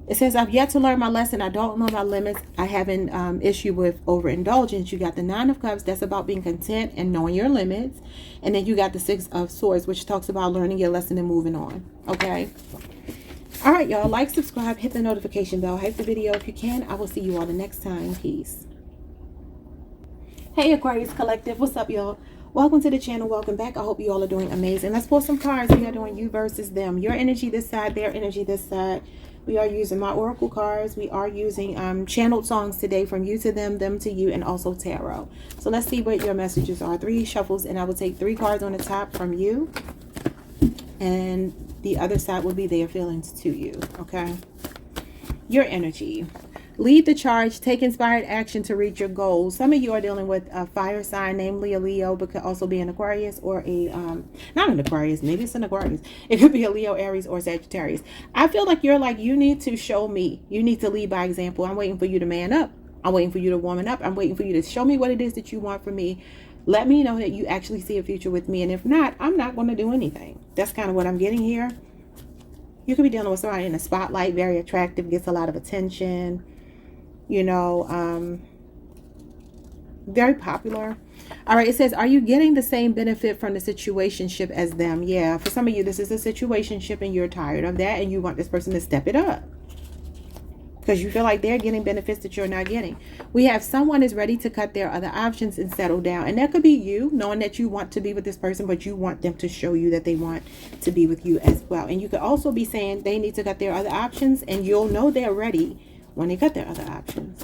It says, I've yet to learn my lesson. I don't know my limits. I have an issue with overindulgence. You got the Nine of Cups. That's about being content and knowing your limits. And then you got the Six of Swords, which talks about learning your lesson and moving on, okay? All right, y'all. Like, subscribe, hit the notification bell, hype the video if you can. I will see you all the next time. Peace. Hey, Aquarius Collective. What's up, y'all? Welcome to the channel. Welcome back. I hope you all are doing amazing. Let's pull some cards. We are doing you versus them. Your energy this side, their energy this side. We are using my oracle cards. We are using channeled songs today from you to them to you, and also tarot. So let's see what your messages are. 3 shuffles, and I will take 3 cards on the top from you, and the other side will be their feelings to you, okay? Your energy. Lead the charge. Take inspired action to reach your goals. Some of you are dealing with a fire sign, namely a Leo, but could also be an Aquarius or a, not an Aquarius, maybe it's an Aquarius. It could be a Leo, Aries, or Sagittarius. I feel like you're like, you need to show me. You need to lead by example. I'm waiting for you to man up. I'm waiting for you to woman up. I'm waiting for you to show me what it is that you want from me. Let me know that you actually see a future with me. And if not, I'm not going to do anything. That's kind of what I'm getting here. You could be dealing with somebody in the spotlight, very attractive, gets a lot of attention. You know, very popular. All right, it says, are you getting the same benefit from the situationship as them? Yeah, for some of you, this is a situationship and you're tired of that and you want this person to step it up because you feel like they're getting benefits that you're not getting. We have someone is ready to cut their other options and settle down. And that could be you, knowing that you want to be with this person, but you want them to show you that they want to be with you as well. And you could also be saying they need to cut their other options, and you'll know they're ready when they cut their other options,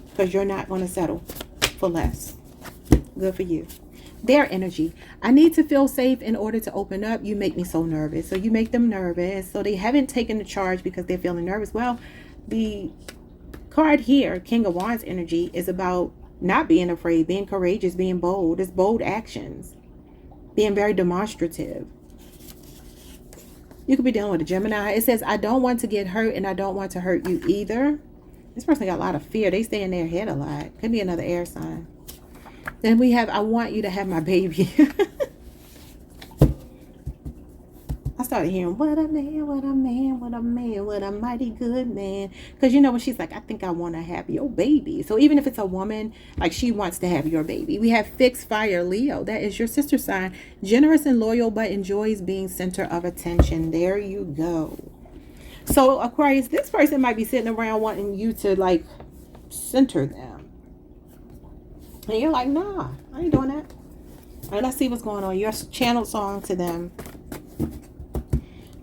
because you're not going to settle for less. Good for you. Their energy. I need to feel safe in order to open up. You make me so nervous. So you make them nervous. So they haven't taken the charge because they're feeling nervous. Well, the card here, King of Wands energy, is about not being afraid, being courageous, being bold. It's bold actions, being very demonstrative. You could be dealing with a Gemini. It says, I don't want to get hurt and I don't want to hurt you either. This person got a lot of fear. They stay in their head a lot. Could be another air sign. Then we have, I want you to have my baby. I started hearing, what a man, what a man, what a man, what a mighty good man. Because you know when she's like, I think I want to have your baby. So even if it's a woman, like she wants to have your baby. We have fixed fire Leo. That is your sister sign. Generous and loyal, but enjoys being center of attention. There you go. So Aquarius, this person might be sitting around wanting you to like center them. And you're like, nah, I ain't doing that. All right, let's see what's going on. Your channeled song to them.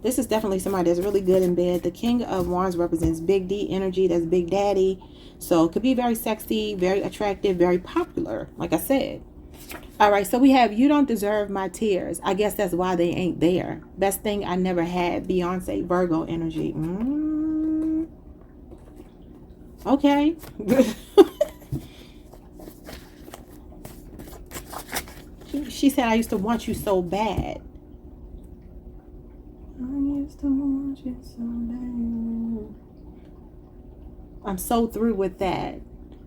This is definitely somebody that's really good in bed. The King of Wands represents Big D energy. That's Big Daddy. So it could be very sexy, very attractive, very popular, like I said. All right, so we have, you don't deserve my tears. I guess that's why they ain't there. Best thing I never had, Beyonce, Virgo energy. Okay. She said, I used to want you so bad. I used to want you so bad. I'm so through with that.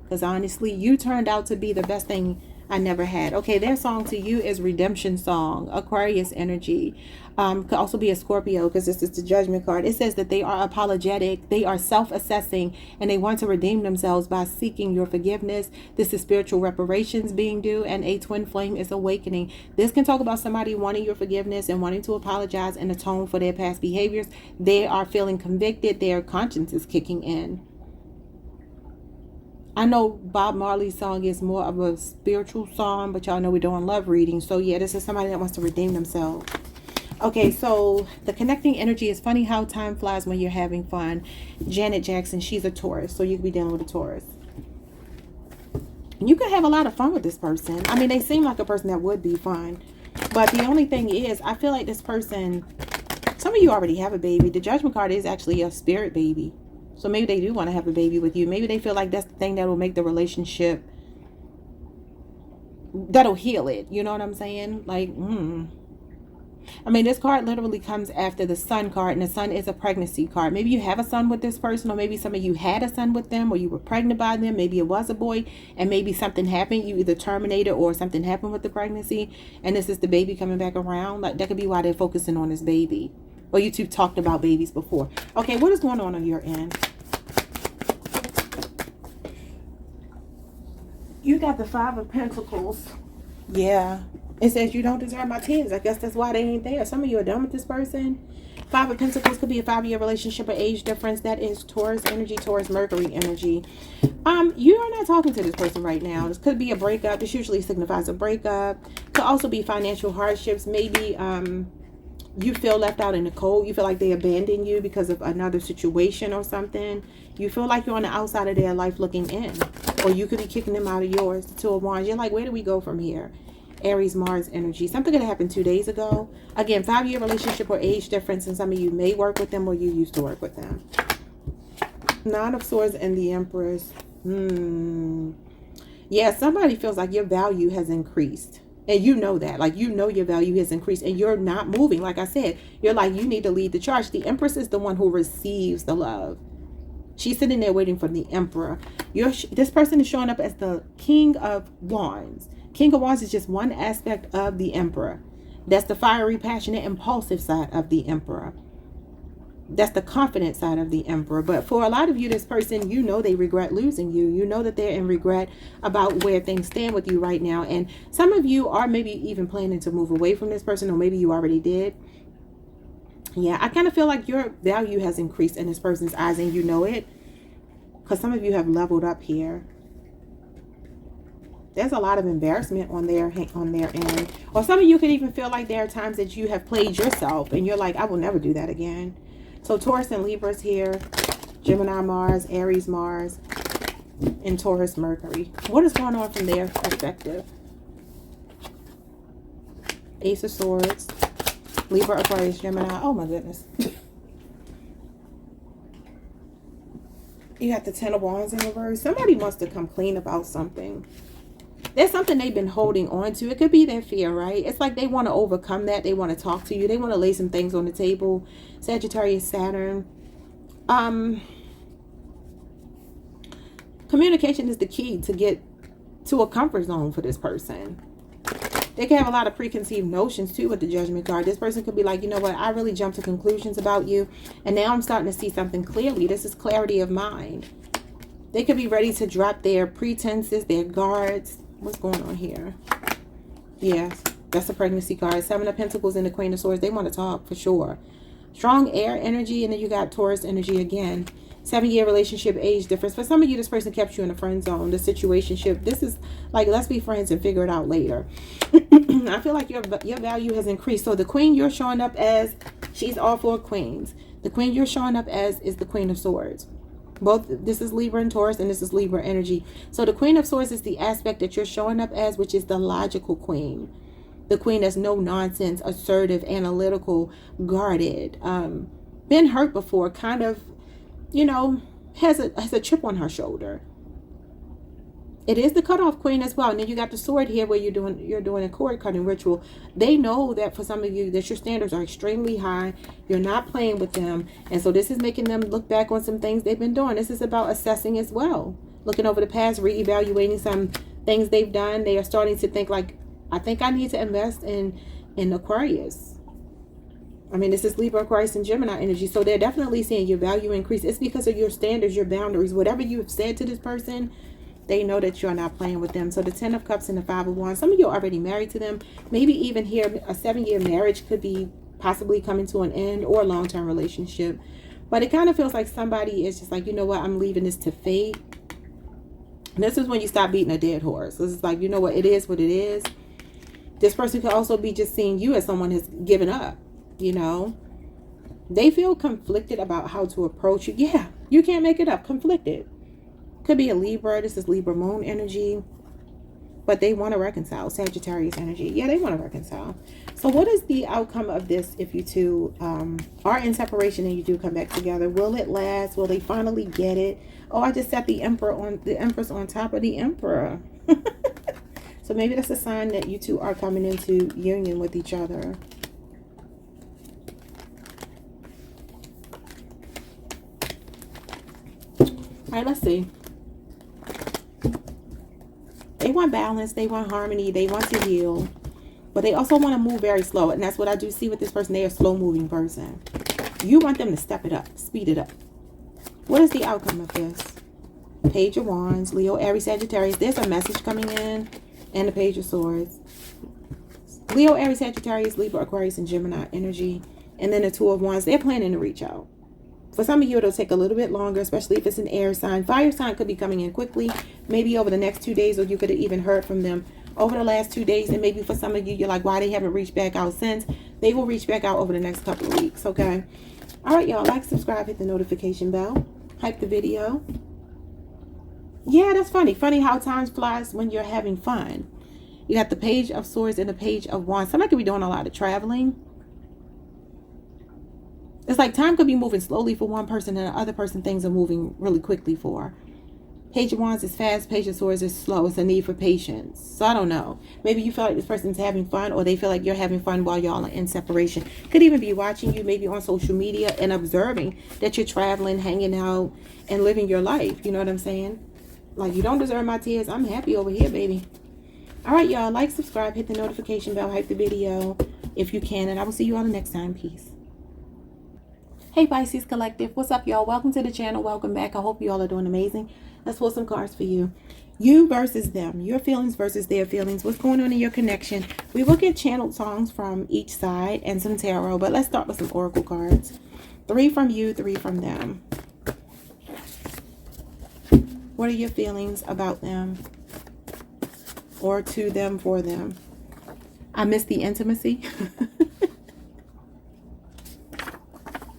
Because honestly, you turned out to be the best thing I never had. Okay, their song to you is Redemption Song, Aquarius energy. Could also be a Scorpio because this is the Judgment card. It says that they are apologetic, they are self-assessing, and they want to redeem themselves by seeking your forgiveness. This is spiritual reparations being due, and a twin flame is awakening. This can talk about somebody wanting your forgiveness and wanting to apologize and atone for their past behaviors. They are feeling convicted. Their conscience is kicking in. I know Bob Marley's song is more of a spiritual song, but y'all know we're doing love reading. So yeah, this is somebody that wants to redeem themselves. Okay, so the connecting energy is funny how time flies when you're having fun. Janet Jackson, she's a Taurus, so you could be dealing with a Taurus. You could have a lot of fun with this person. I mean, they seem like a person that would be fun. But the only thing is, I feel like this person, some of you already have a baby. The Judgment card is actually a spirit baby. So maybe they do want to have a baby with you. Maybe they feel like that's the thing that will make the relationship, that'll heal it. You know what I'm saying? Like, I mean, this card literally comes after the Sun card, and the Sun is a pregnancy card. Maybe you have a son with this person, or maybe some of you had a son with them, or you were pregnant by them. Maybe it was a boy, and maybe something happened. You either terminated or something happened with the pregnancy, and this is the baby coming back around. Like, that could be why they're focusing on this baby. Or you two talked about babies before. Okay, what is going on your end? You got the Five of Pentacles. Yeah. It says you don't deserve my tears. I guess that's why they ain't there. Some of you are done with this person. Five of Pentacles could be a 5-year relationship or age difference. That is Taurus energy, Taurus Mercury energy. You are not talking to this person right now. This could be a breakup. This usually signifies a breakup. Could also be financial hardships. Maybe you feel left out in the cold. You feel like they abandoned you because of another situation or something. You feel like you're on the outside of their life looking in. Or you could be kicking them out of yours. The Two of Wands. You're like, where do we go from here? Aries, Mars energy. Something that happened 2 days ago. Again, 5-year relationship or age difference. And some of you may work with them or you used to work with them. Nine of Swords and the Empress. Yeah, somebody feels like your value has increased. And you know that. Like, you know your value has increased. And you're not moving. Like I said, you're like, you need to lead the charge. The Empress is the one who receives the love. She's sitting there waiting for the Emperor. This person is showing up as the King of Wands. King of Wands is just one aspect of the Emperor. That's the fiery, passionate, impulsive side of the Emperor. That's the confident side of the Emperor. But for a lot of you, this person, you know they regret losing you. You know that they're in regret about where things stand with you right now. And some of you are maybe even planning to move away from this person, or maybe you already did. Yeah, I kind of feel like your value has increased in this person's eyes, and you know it. Because some of you have leveled up here. There's a lot of embarrassment on their end. Or some of you could even feel like there are times that you have played yourself and you're like, I will never do that again. So Taurus and Libra's here. Gemini Mars, Aries Mars, and Taurus Mercury. What is going on from their perspective? Ace of Swords. Libra, Aquarius, Gemini. Oh my goodness. You got the Ten of Wands in reverse. Somebody wants to come clean about something. There's something they've been holding on to. It could be their fear, right? It's like they want to overcome that. They want to talk to you. They want to lay some things on the table. Sagittarius, Saturn. Communication is the key to get to a comfort zone for this person. They can have a lot of preconceived notions too with the Judgment card. This person could be like, you know what? I really jumped to conclusions about you. And now I'm starting to see something clearly. This is clarity of mind. They could be ready to drop their pretenses, their guards. What's going on here? Yes, that's the pregnancy card. Seven of Pentacles and the Queen of Swords. They want to talk for sure. Strong air energy. And then you got Taurus energy again. 7-year relationship, age difference. For some of you, this person kept you in a friend zone. The situationship. This is like, let's be friends and figure it out later. I feel like your value has increased. So the queen you're showing up as, she's all 4 queens. The queen you're showing up as is the Queen of Swords. Both, this is Libra and Taurus, and this is Libra energy. So the Queen of Swords is the aspect that you're showing up as, which is the logical queen. The queen that's no nonsense, assertive, analytical, guarded. Been hurt before, kind of, you know, has a chip on her shoulder. It is the cutoff queen as well. And then you got the sword here where you're doing a cord cutting ritual. They know that for some of you that your standards are extremely high. You're not playing with them. And so this is making them look back on some things they've been doing. This is about assessing as well. Looking over the past, reevaluating some things they've done. They are starting to think like, I think I need to invest in Aquarius. I mean, this is Libra, Aquarius, and Gemini energy. So they're definitely seeing your value increase. It's because of your standards, your boundaries. Whatever you have said to this person, they know that you're not playing with them. So the 10 of Cups and the 5 of Wands. Some of you are already married to them. Maybe even here, a 7-year marriage could be possibly coming to an end, or a long-term relationship. But it kind of feels like somebody is just like, you know what, I'm leaving this to fate. And this is when you stop beating a dead horse. This is like, you know what it is. This person could also be just seeing you as someone who's given up, you know. They feel conflicted about how to approach you. Yeah, you can't make it up. Conflicted. Could be a Libra. This is Libra moon energy. but they want to reconcile. Sagittarius energy. Yeah, they want to reconcile. So what is the outcome of this if you two are in separation and you do come back together? Will it last? Will they finally get it? Oh, I just set the Empress on top of the Emperor. So maybe that's a sign that you two are coming into union with each other. All right, let's see. They want balance. They want harmony. They want to heal. But they also want to move very slow. And that's what I do see with this person. They're a slow-moving person. You want them to step it up. Speed it up. What is the outcome of this? Page of Wands. Leo, Aries, Sagittarius. There's a message coming in. And the Page of Swords. Leo, Aries, Sagittarius, Libra, Aquarius, and Gemini energy. And then the Two of Wands. They're planning to reach out. For some of you, it'll take a little bit longer, especially if it's an air sign. Fire sign could be coming in quickly, maybe over the next 2 days, or you could have even heard from them over the last 2 days. And maybe for some of you, you're like, why they haven't reached back out since? They will reach back out over the next couple of weeks, okay? All right, y'all. Like, subscribe, hit the notification bell. Hype the video. Yeah, that's funny. Funny how time flies when you're having fun. You got the Page of Swords and the Page of Wands. Somebody could be doing a lot of traveling. It's like time could be moving slowly for one person and the other person things are moving really quickly for. Page of Wands is fast. Page of Swords is slow. It's a need for patience. So I don't know. Maybe you feel like this person's having fun, or they feel like you're having fun while y'all are in separation. Could even be watching you maybe on social media and observing that you're traveling, hanging out, and living your life. You know what I'm saying? Like, you don't deserve my tears. I'm happy over here, baby. All right, y'all. Like, subscribe, hit the notification bell, hype the video if you can. And I will see you all the next time. Peace. Hey Pisces Collective, what's up y'all? Welcome to the channel. Welcome back. I hope you all are doing amazing. Let's pull some cards for you. You versus them. Your feelings versus their feelings. What's going on in your connection? We will get channeled songs from each side and some tarot, but let's start with some oracle cards. 3 from you, 3 from them. What are your feelings about them? Or to them, for them? I miss the intimacy.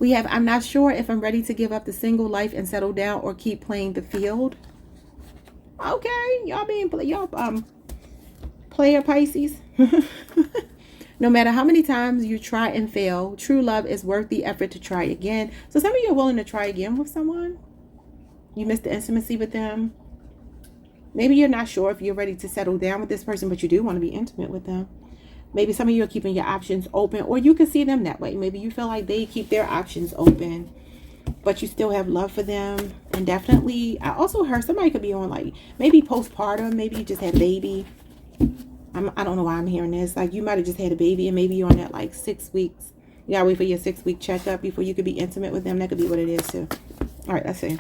We have, I'm not sure if I'm ready to give up the single life and settle down or keep playing the field. Okay, y'all player Pisces. No matter how many times you try and fail, true love is worth the effort to try again. So some of you are willing to try again with someone. You missed the intimacy with them. Maybe you're not sure if you're ready to settle down with this person, but you do want to be intimate with them. Maybe some of you are keeping your options open, or you can see them that way. Maybe you feel like they keep their options open, but you still have love for them. And definitely, I also heard somebody could be on like maybe postpartum. Maybe you just had a baby. I don't know why I'm hearing this. Like, you might have just had a baby and maybe you're on that like 6 weeks. You gotta wait for your 6-week checkup before you could be intimate with them. That could be what it is too. All right, let's see.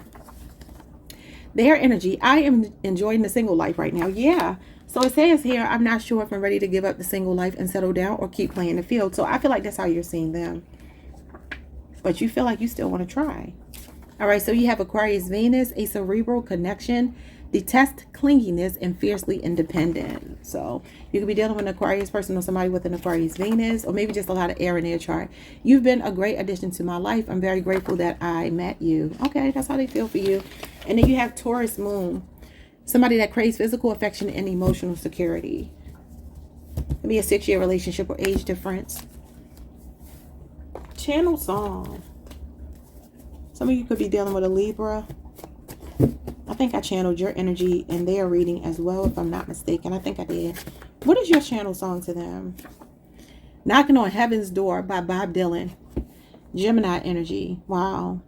Their energy. I am enjoying the single life right now. Yeah. So it says here, I'm not sure if I'm ready to give up the single life and settle down or keep playing the field. So I feel like that's how you're seeing them. But you feel like you still want to try. All right, so you have Aquarius Venus, a cerebral connection, detest clinginess, and fiercely independent. So you could be dealing with an Aquarius person or somebody with an Aquarius Venus, or maybe just a lot of air in their chart. You've been a great addition to my life. I'm very grateful that I met you. Okay, that's how they feel for you. And then you have Taurus Moon. Somebody that craves physical affection and emotional security. It could be a 6-year relationship or age difference. Channel song. Some of you could be dealing with a Libra. I think I channeled your energy in their reading as well, if I'm not mistaken. I think I did. What is your channel song to them? Knocking on Heaven's Door by Bob Dylan. Gemini energy. Wow.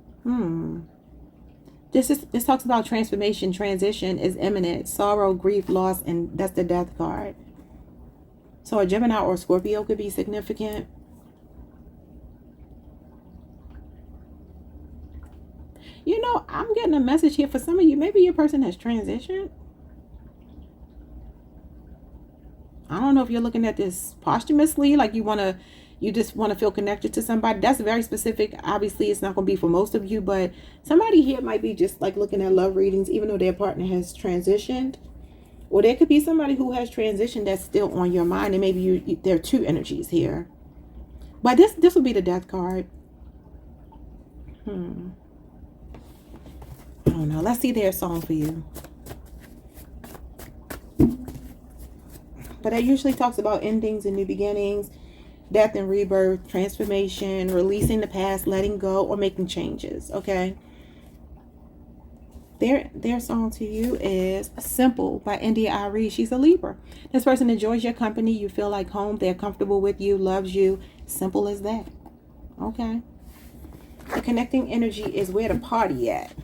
This talks about transformation. Transition is imminent. Sorrow, grief, loss, and that's the Death card. So a Gemini or Scorpio could be significant. You know, I'm getting a message here for some of you. Maybe your person has transitioned. I don't know if you're looking at this posthumously, like you just want to feel connected to somebody. That's very specific. Obviously, it's not going to be for most of you, but somebody here might be just like looking at love readings, even though their partner has transitioned. Or there could be somebody who has transitioned that's still on your mind, and maybe there are 2 energies here. But this will be the Death card. I don't know. Let's see their song for you. But that usually talks about endings and new beginnings, death and rebirth, transformation, releasing the past, letting go, or making changes. Okay. Their song to you is Simple by India Arie. She's a Libra. This person enjoys your company. You feel like home. They're comfortable with you, loves you. Simple as that. Okay. The connecting energy is where the party at.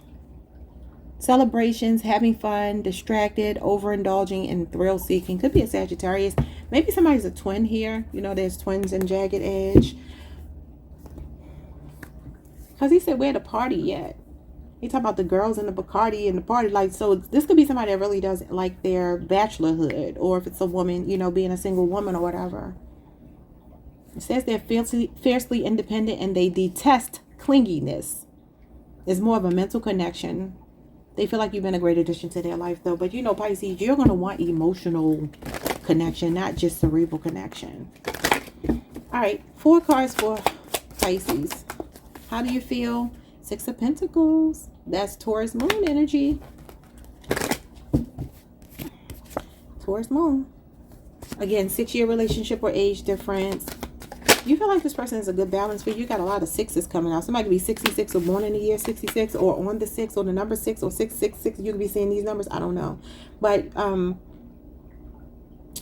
Celebrations, having fun, distracted, overindulging, and thrill seeking. Could be a Sagittarius. Maybe somebody's a twin here. You know, there's twins in Jagged Edge. Because he said, where the party at? He talk about the girls in the Bacardi and the party. Like, so this could be somebody that really doesn't like their bachelorhood. Or if it's a woman, you know, being a single woman or whatever. It says they're fiercely independent and they detest clinginess. It's more of a mental connection. They feel like you've been a great addition to their life, though. But, you know, Pisces, you're going to want emotional connection, not just cerebral connection. All right. 4 cards for Pisces. How do you feel? 6 of Pentacles. That's Taurus moon energy. Taurus moon. Again, 6-year relationship or age difference. You feel like this person is a good balance for you. You got a lot of 6s coming out. Somebody could be 66 or born in the year 66 or on the 6 or the number 6 or 666. You could be seeing these numbers. I don't know. But what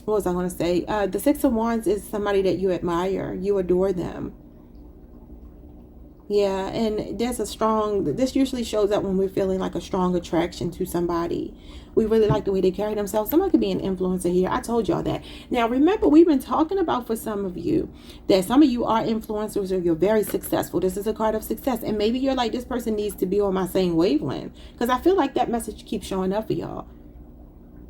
was I going to say? The 6 of Wands is somebody that you admire. You adore them. Yeah, and there's a strong, this usually shows up when we're feeling like a strong attraction to somebody. We really like the way they carry themselves. Somebody could be an influencer here. I told y'all that. Now, remember, we've been talking about for some of you that some of you are influencers or you're very successful. This is a card of success. And maybe you're like, this person needs to be on my same wavelength. Because I feel like that message keeps showing up for y'all.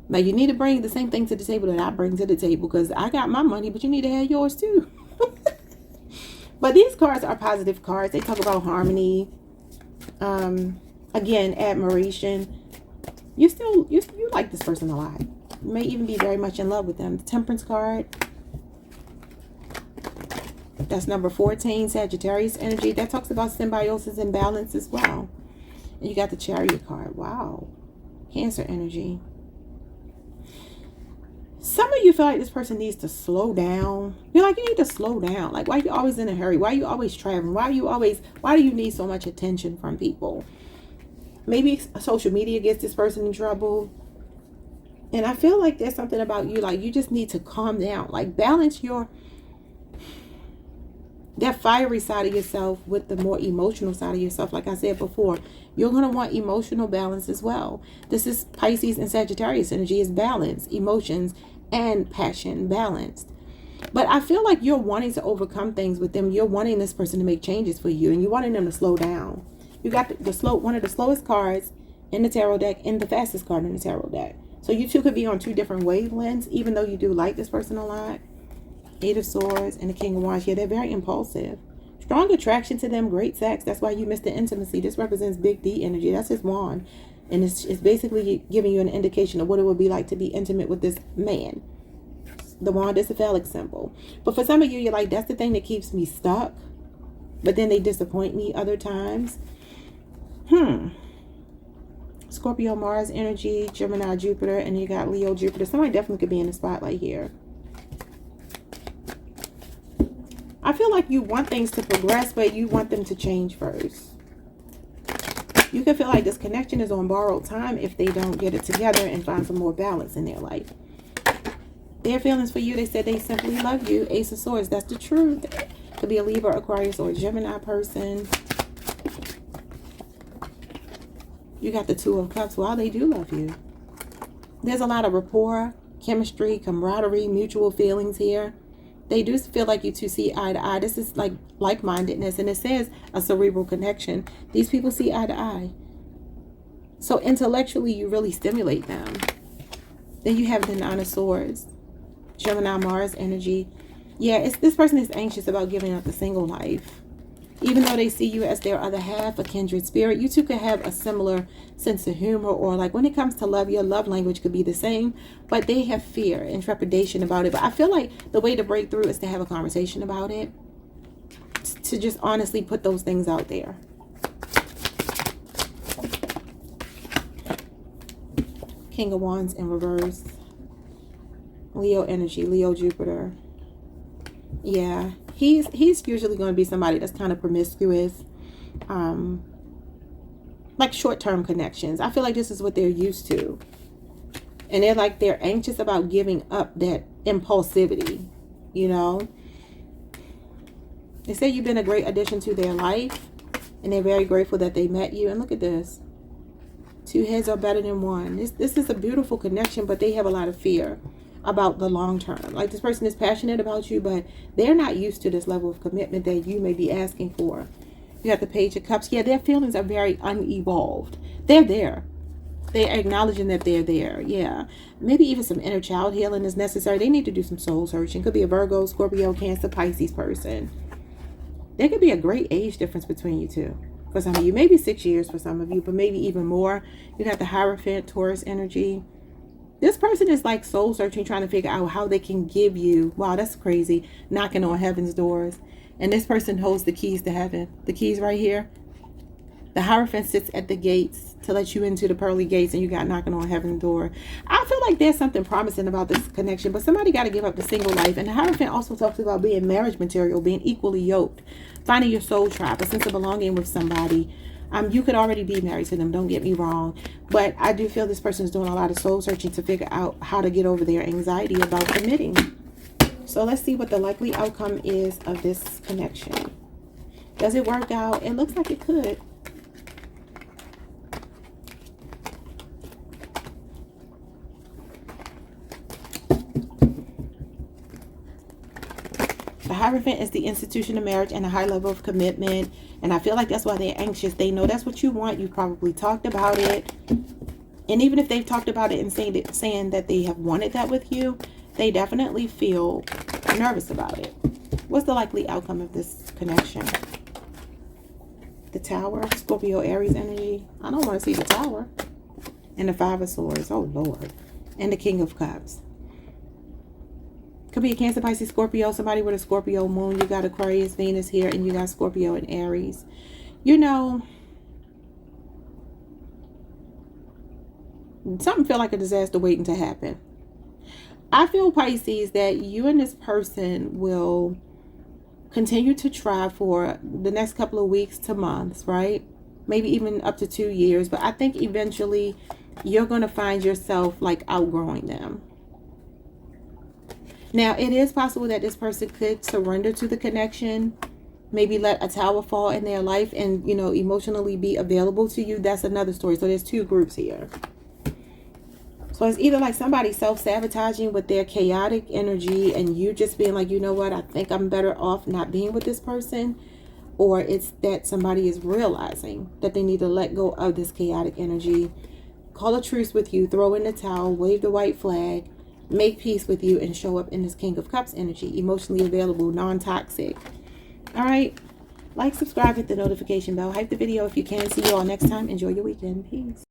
Now, you need to bring the same thing to the table that I bring to the table. Because I got my money, but you need to have yours too. But these cards are positive cards. They talk about harmony. Again, admiration. You like this person a lot. You may even be very much in love with them. The Temperance card. That's number 14, Sagittarius energy. That talks about symbiosis and balance as well. And you got the Chariot card. Wow. Cancer energy. Some of you feel like this person needs to slow down. You're like, you need to slow down. Like, why are you always in a hurry? Why are you always traveling? Why do you need so much attention from people? Maybe social media gets this person in trouble. And I feel like there's something about you, like you just need to calm down. Like balance that fiery side of yourself with the more emotional side of yourself. Like I said before, you're going to want emotional balance as well. This is Pisces and Sagittarius energy is balance, emotions, and passion balanced. But I feel like you're wanting to overcome things with them. You're wanting this person to make changes for you, and you're wanting them to slow down. You got one of the slowest cards in the tarot deck and the fastest card in the tarot deck. So you two could be on 2 different wavelengths, even though you do like this person a lot. 8 of Swords and the King of Wands. Yeah, they're very impulsive. Strong attraction to them, great sex. That's why you missed the intimacy. This represents Big D energy. That's his wand. And it's basically giving you an indication of what it would be like to be intimate with this man. The wand is a phallic symbol. But for some of you, you're like, that's the thing that keeps me stuck. But then they disappoint me other times. Scorpio, Mars energy, Gemini, Jupiter, and you got Leo, Jupiter. Somebody definitely could be in the spotlight here. I feel like you want things to progress, but you want them to change first. You can feel like this connection is on borrowed time if they don't get it together and find some more balance in their life. Their feelings for you, they said they simply love you. Ace of Swords, that's the truth. Could be a Libra, Aquarius, or a Gemini person. You got the Two of Cups. Wow, they do love you. There's a lot of rapport, chemistry, camaraderie, mutual feelings here. They do feel like you two see eye to eye. This is like like-mindedness, and it says a cerebral connection. These people see eye to eye. So intellectually, you really stimulate them. Then you have the Nine of Swords, Gemini, Mars energy. Yeah, this person is anxious about giving up the single life. Even though they see you as their other half, a kindred spirit, you two could have a similar sense of humor, or like when it comes to love, your love language could be the same, but they have fear and trepidation about it. But I feel like the way to break through is to have a conversation about it, to just honestly put those things out there. King of Wands in reverse. Leo energy, Leo, Jupiter. Yeah, he's usually going to be somebody that's kind of promiscuous, like short-term connections. I feel like this is what they're used to, and they're anxious about giving up that impulsivity, you know. They say you've been a great addition to their life, and they're very grateful that they met you. And look at this. 2 heads are better than 1. This is a beautiful connection, but they have a lot of fear about the long term. Like, this person is passionate about you, but they're not used to this level of commitment that you may be asking for. You have the Page of Cups. Yeah, their feelings are very unevolved. They're there. They're acknowledging that they're there. Yeah. Maybe even some inner child healing is necessary. They need to do some soul searching. Could be a Virgo, Scorpio, Cancer, Pisces person. There could be a great age difference between you two. For some of you, maybe 6 years for some of you, but maybe even more. You got the Hierophant, Taurus energy. This person is like soul searching, trying to figure out how they can give you, wow, that's crazy, knocking on heaven's doors. And this person holds the keys to heaven. The keys right here. The Hierophant sits at the gates to let you into the pearly gates, and you got knocking on heaven's door. I feel like there's something promising about this connection, but somebody got to give up the single life. And the Hierophant also talks about being marriage material, being equally yoked, finding your soul tribe, a sense of belonging with somebody. You could already be married to them, don't get me wrong, but I do feel this person is doing a lot of soul searching to figure out how to get over their anxiety about committing. So let's see what the likely outcome is of this connection. Does it work out? It looks like it could. The Hierophant is the institution of marriage and a high level of commitment. And I feel like that's why they're anxious. They know that's what you want. You've probably talked about it. And even if they've talked about it and saying that they have wanted that with you, they definitely feel nervous about it. What's the likely outcome of this connection? The Tower, Scorpio, Aries energy. I don't want to see the Tower. And the 5 of Swords. Oh, Lord. And the King of Cups. Could be a Cancer, Pisces, Scorpio, somebody with a Scorpio moon. You got Aquarius, Venus here, and you got Scorpio and Aries. You know, something feel like a disaster waiting to happen. I feel, Pisces, that you and this person will continue to try for the next couple of weeks to months, right? Maybe even up to 2 years. But I think eventually you're going to find yourself like outgrowing them. Now, it is possible that this person could surrender to the connection, maybe let a tower fall in their life and, you know, emotionally be available to you. That's another story. So there's 2 groups here. So it's either like somebody self-sabotaging with their chaotic energy and you just being like, you know what, I think I'm better off not being with this person. Or it's that somebody is realizing that they need to let go of this chaotic energy, call a truce with you, throw in the towel, wave the white flag, make peace with you, and show up in this King of Cups energy. Emotionally available, non-toxic. All right. Like, subscribe, hit the notification bell. Hype the video if you can. See you all next time. Enjoy your weekend. Peace.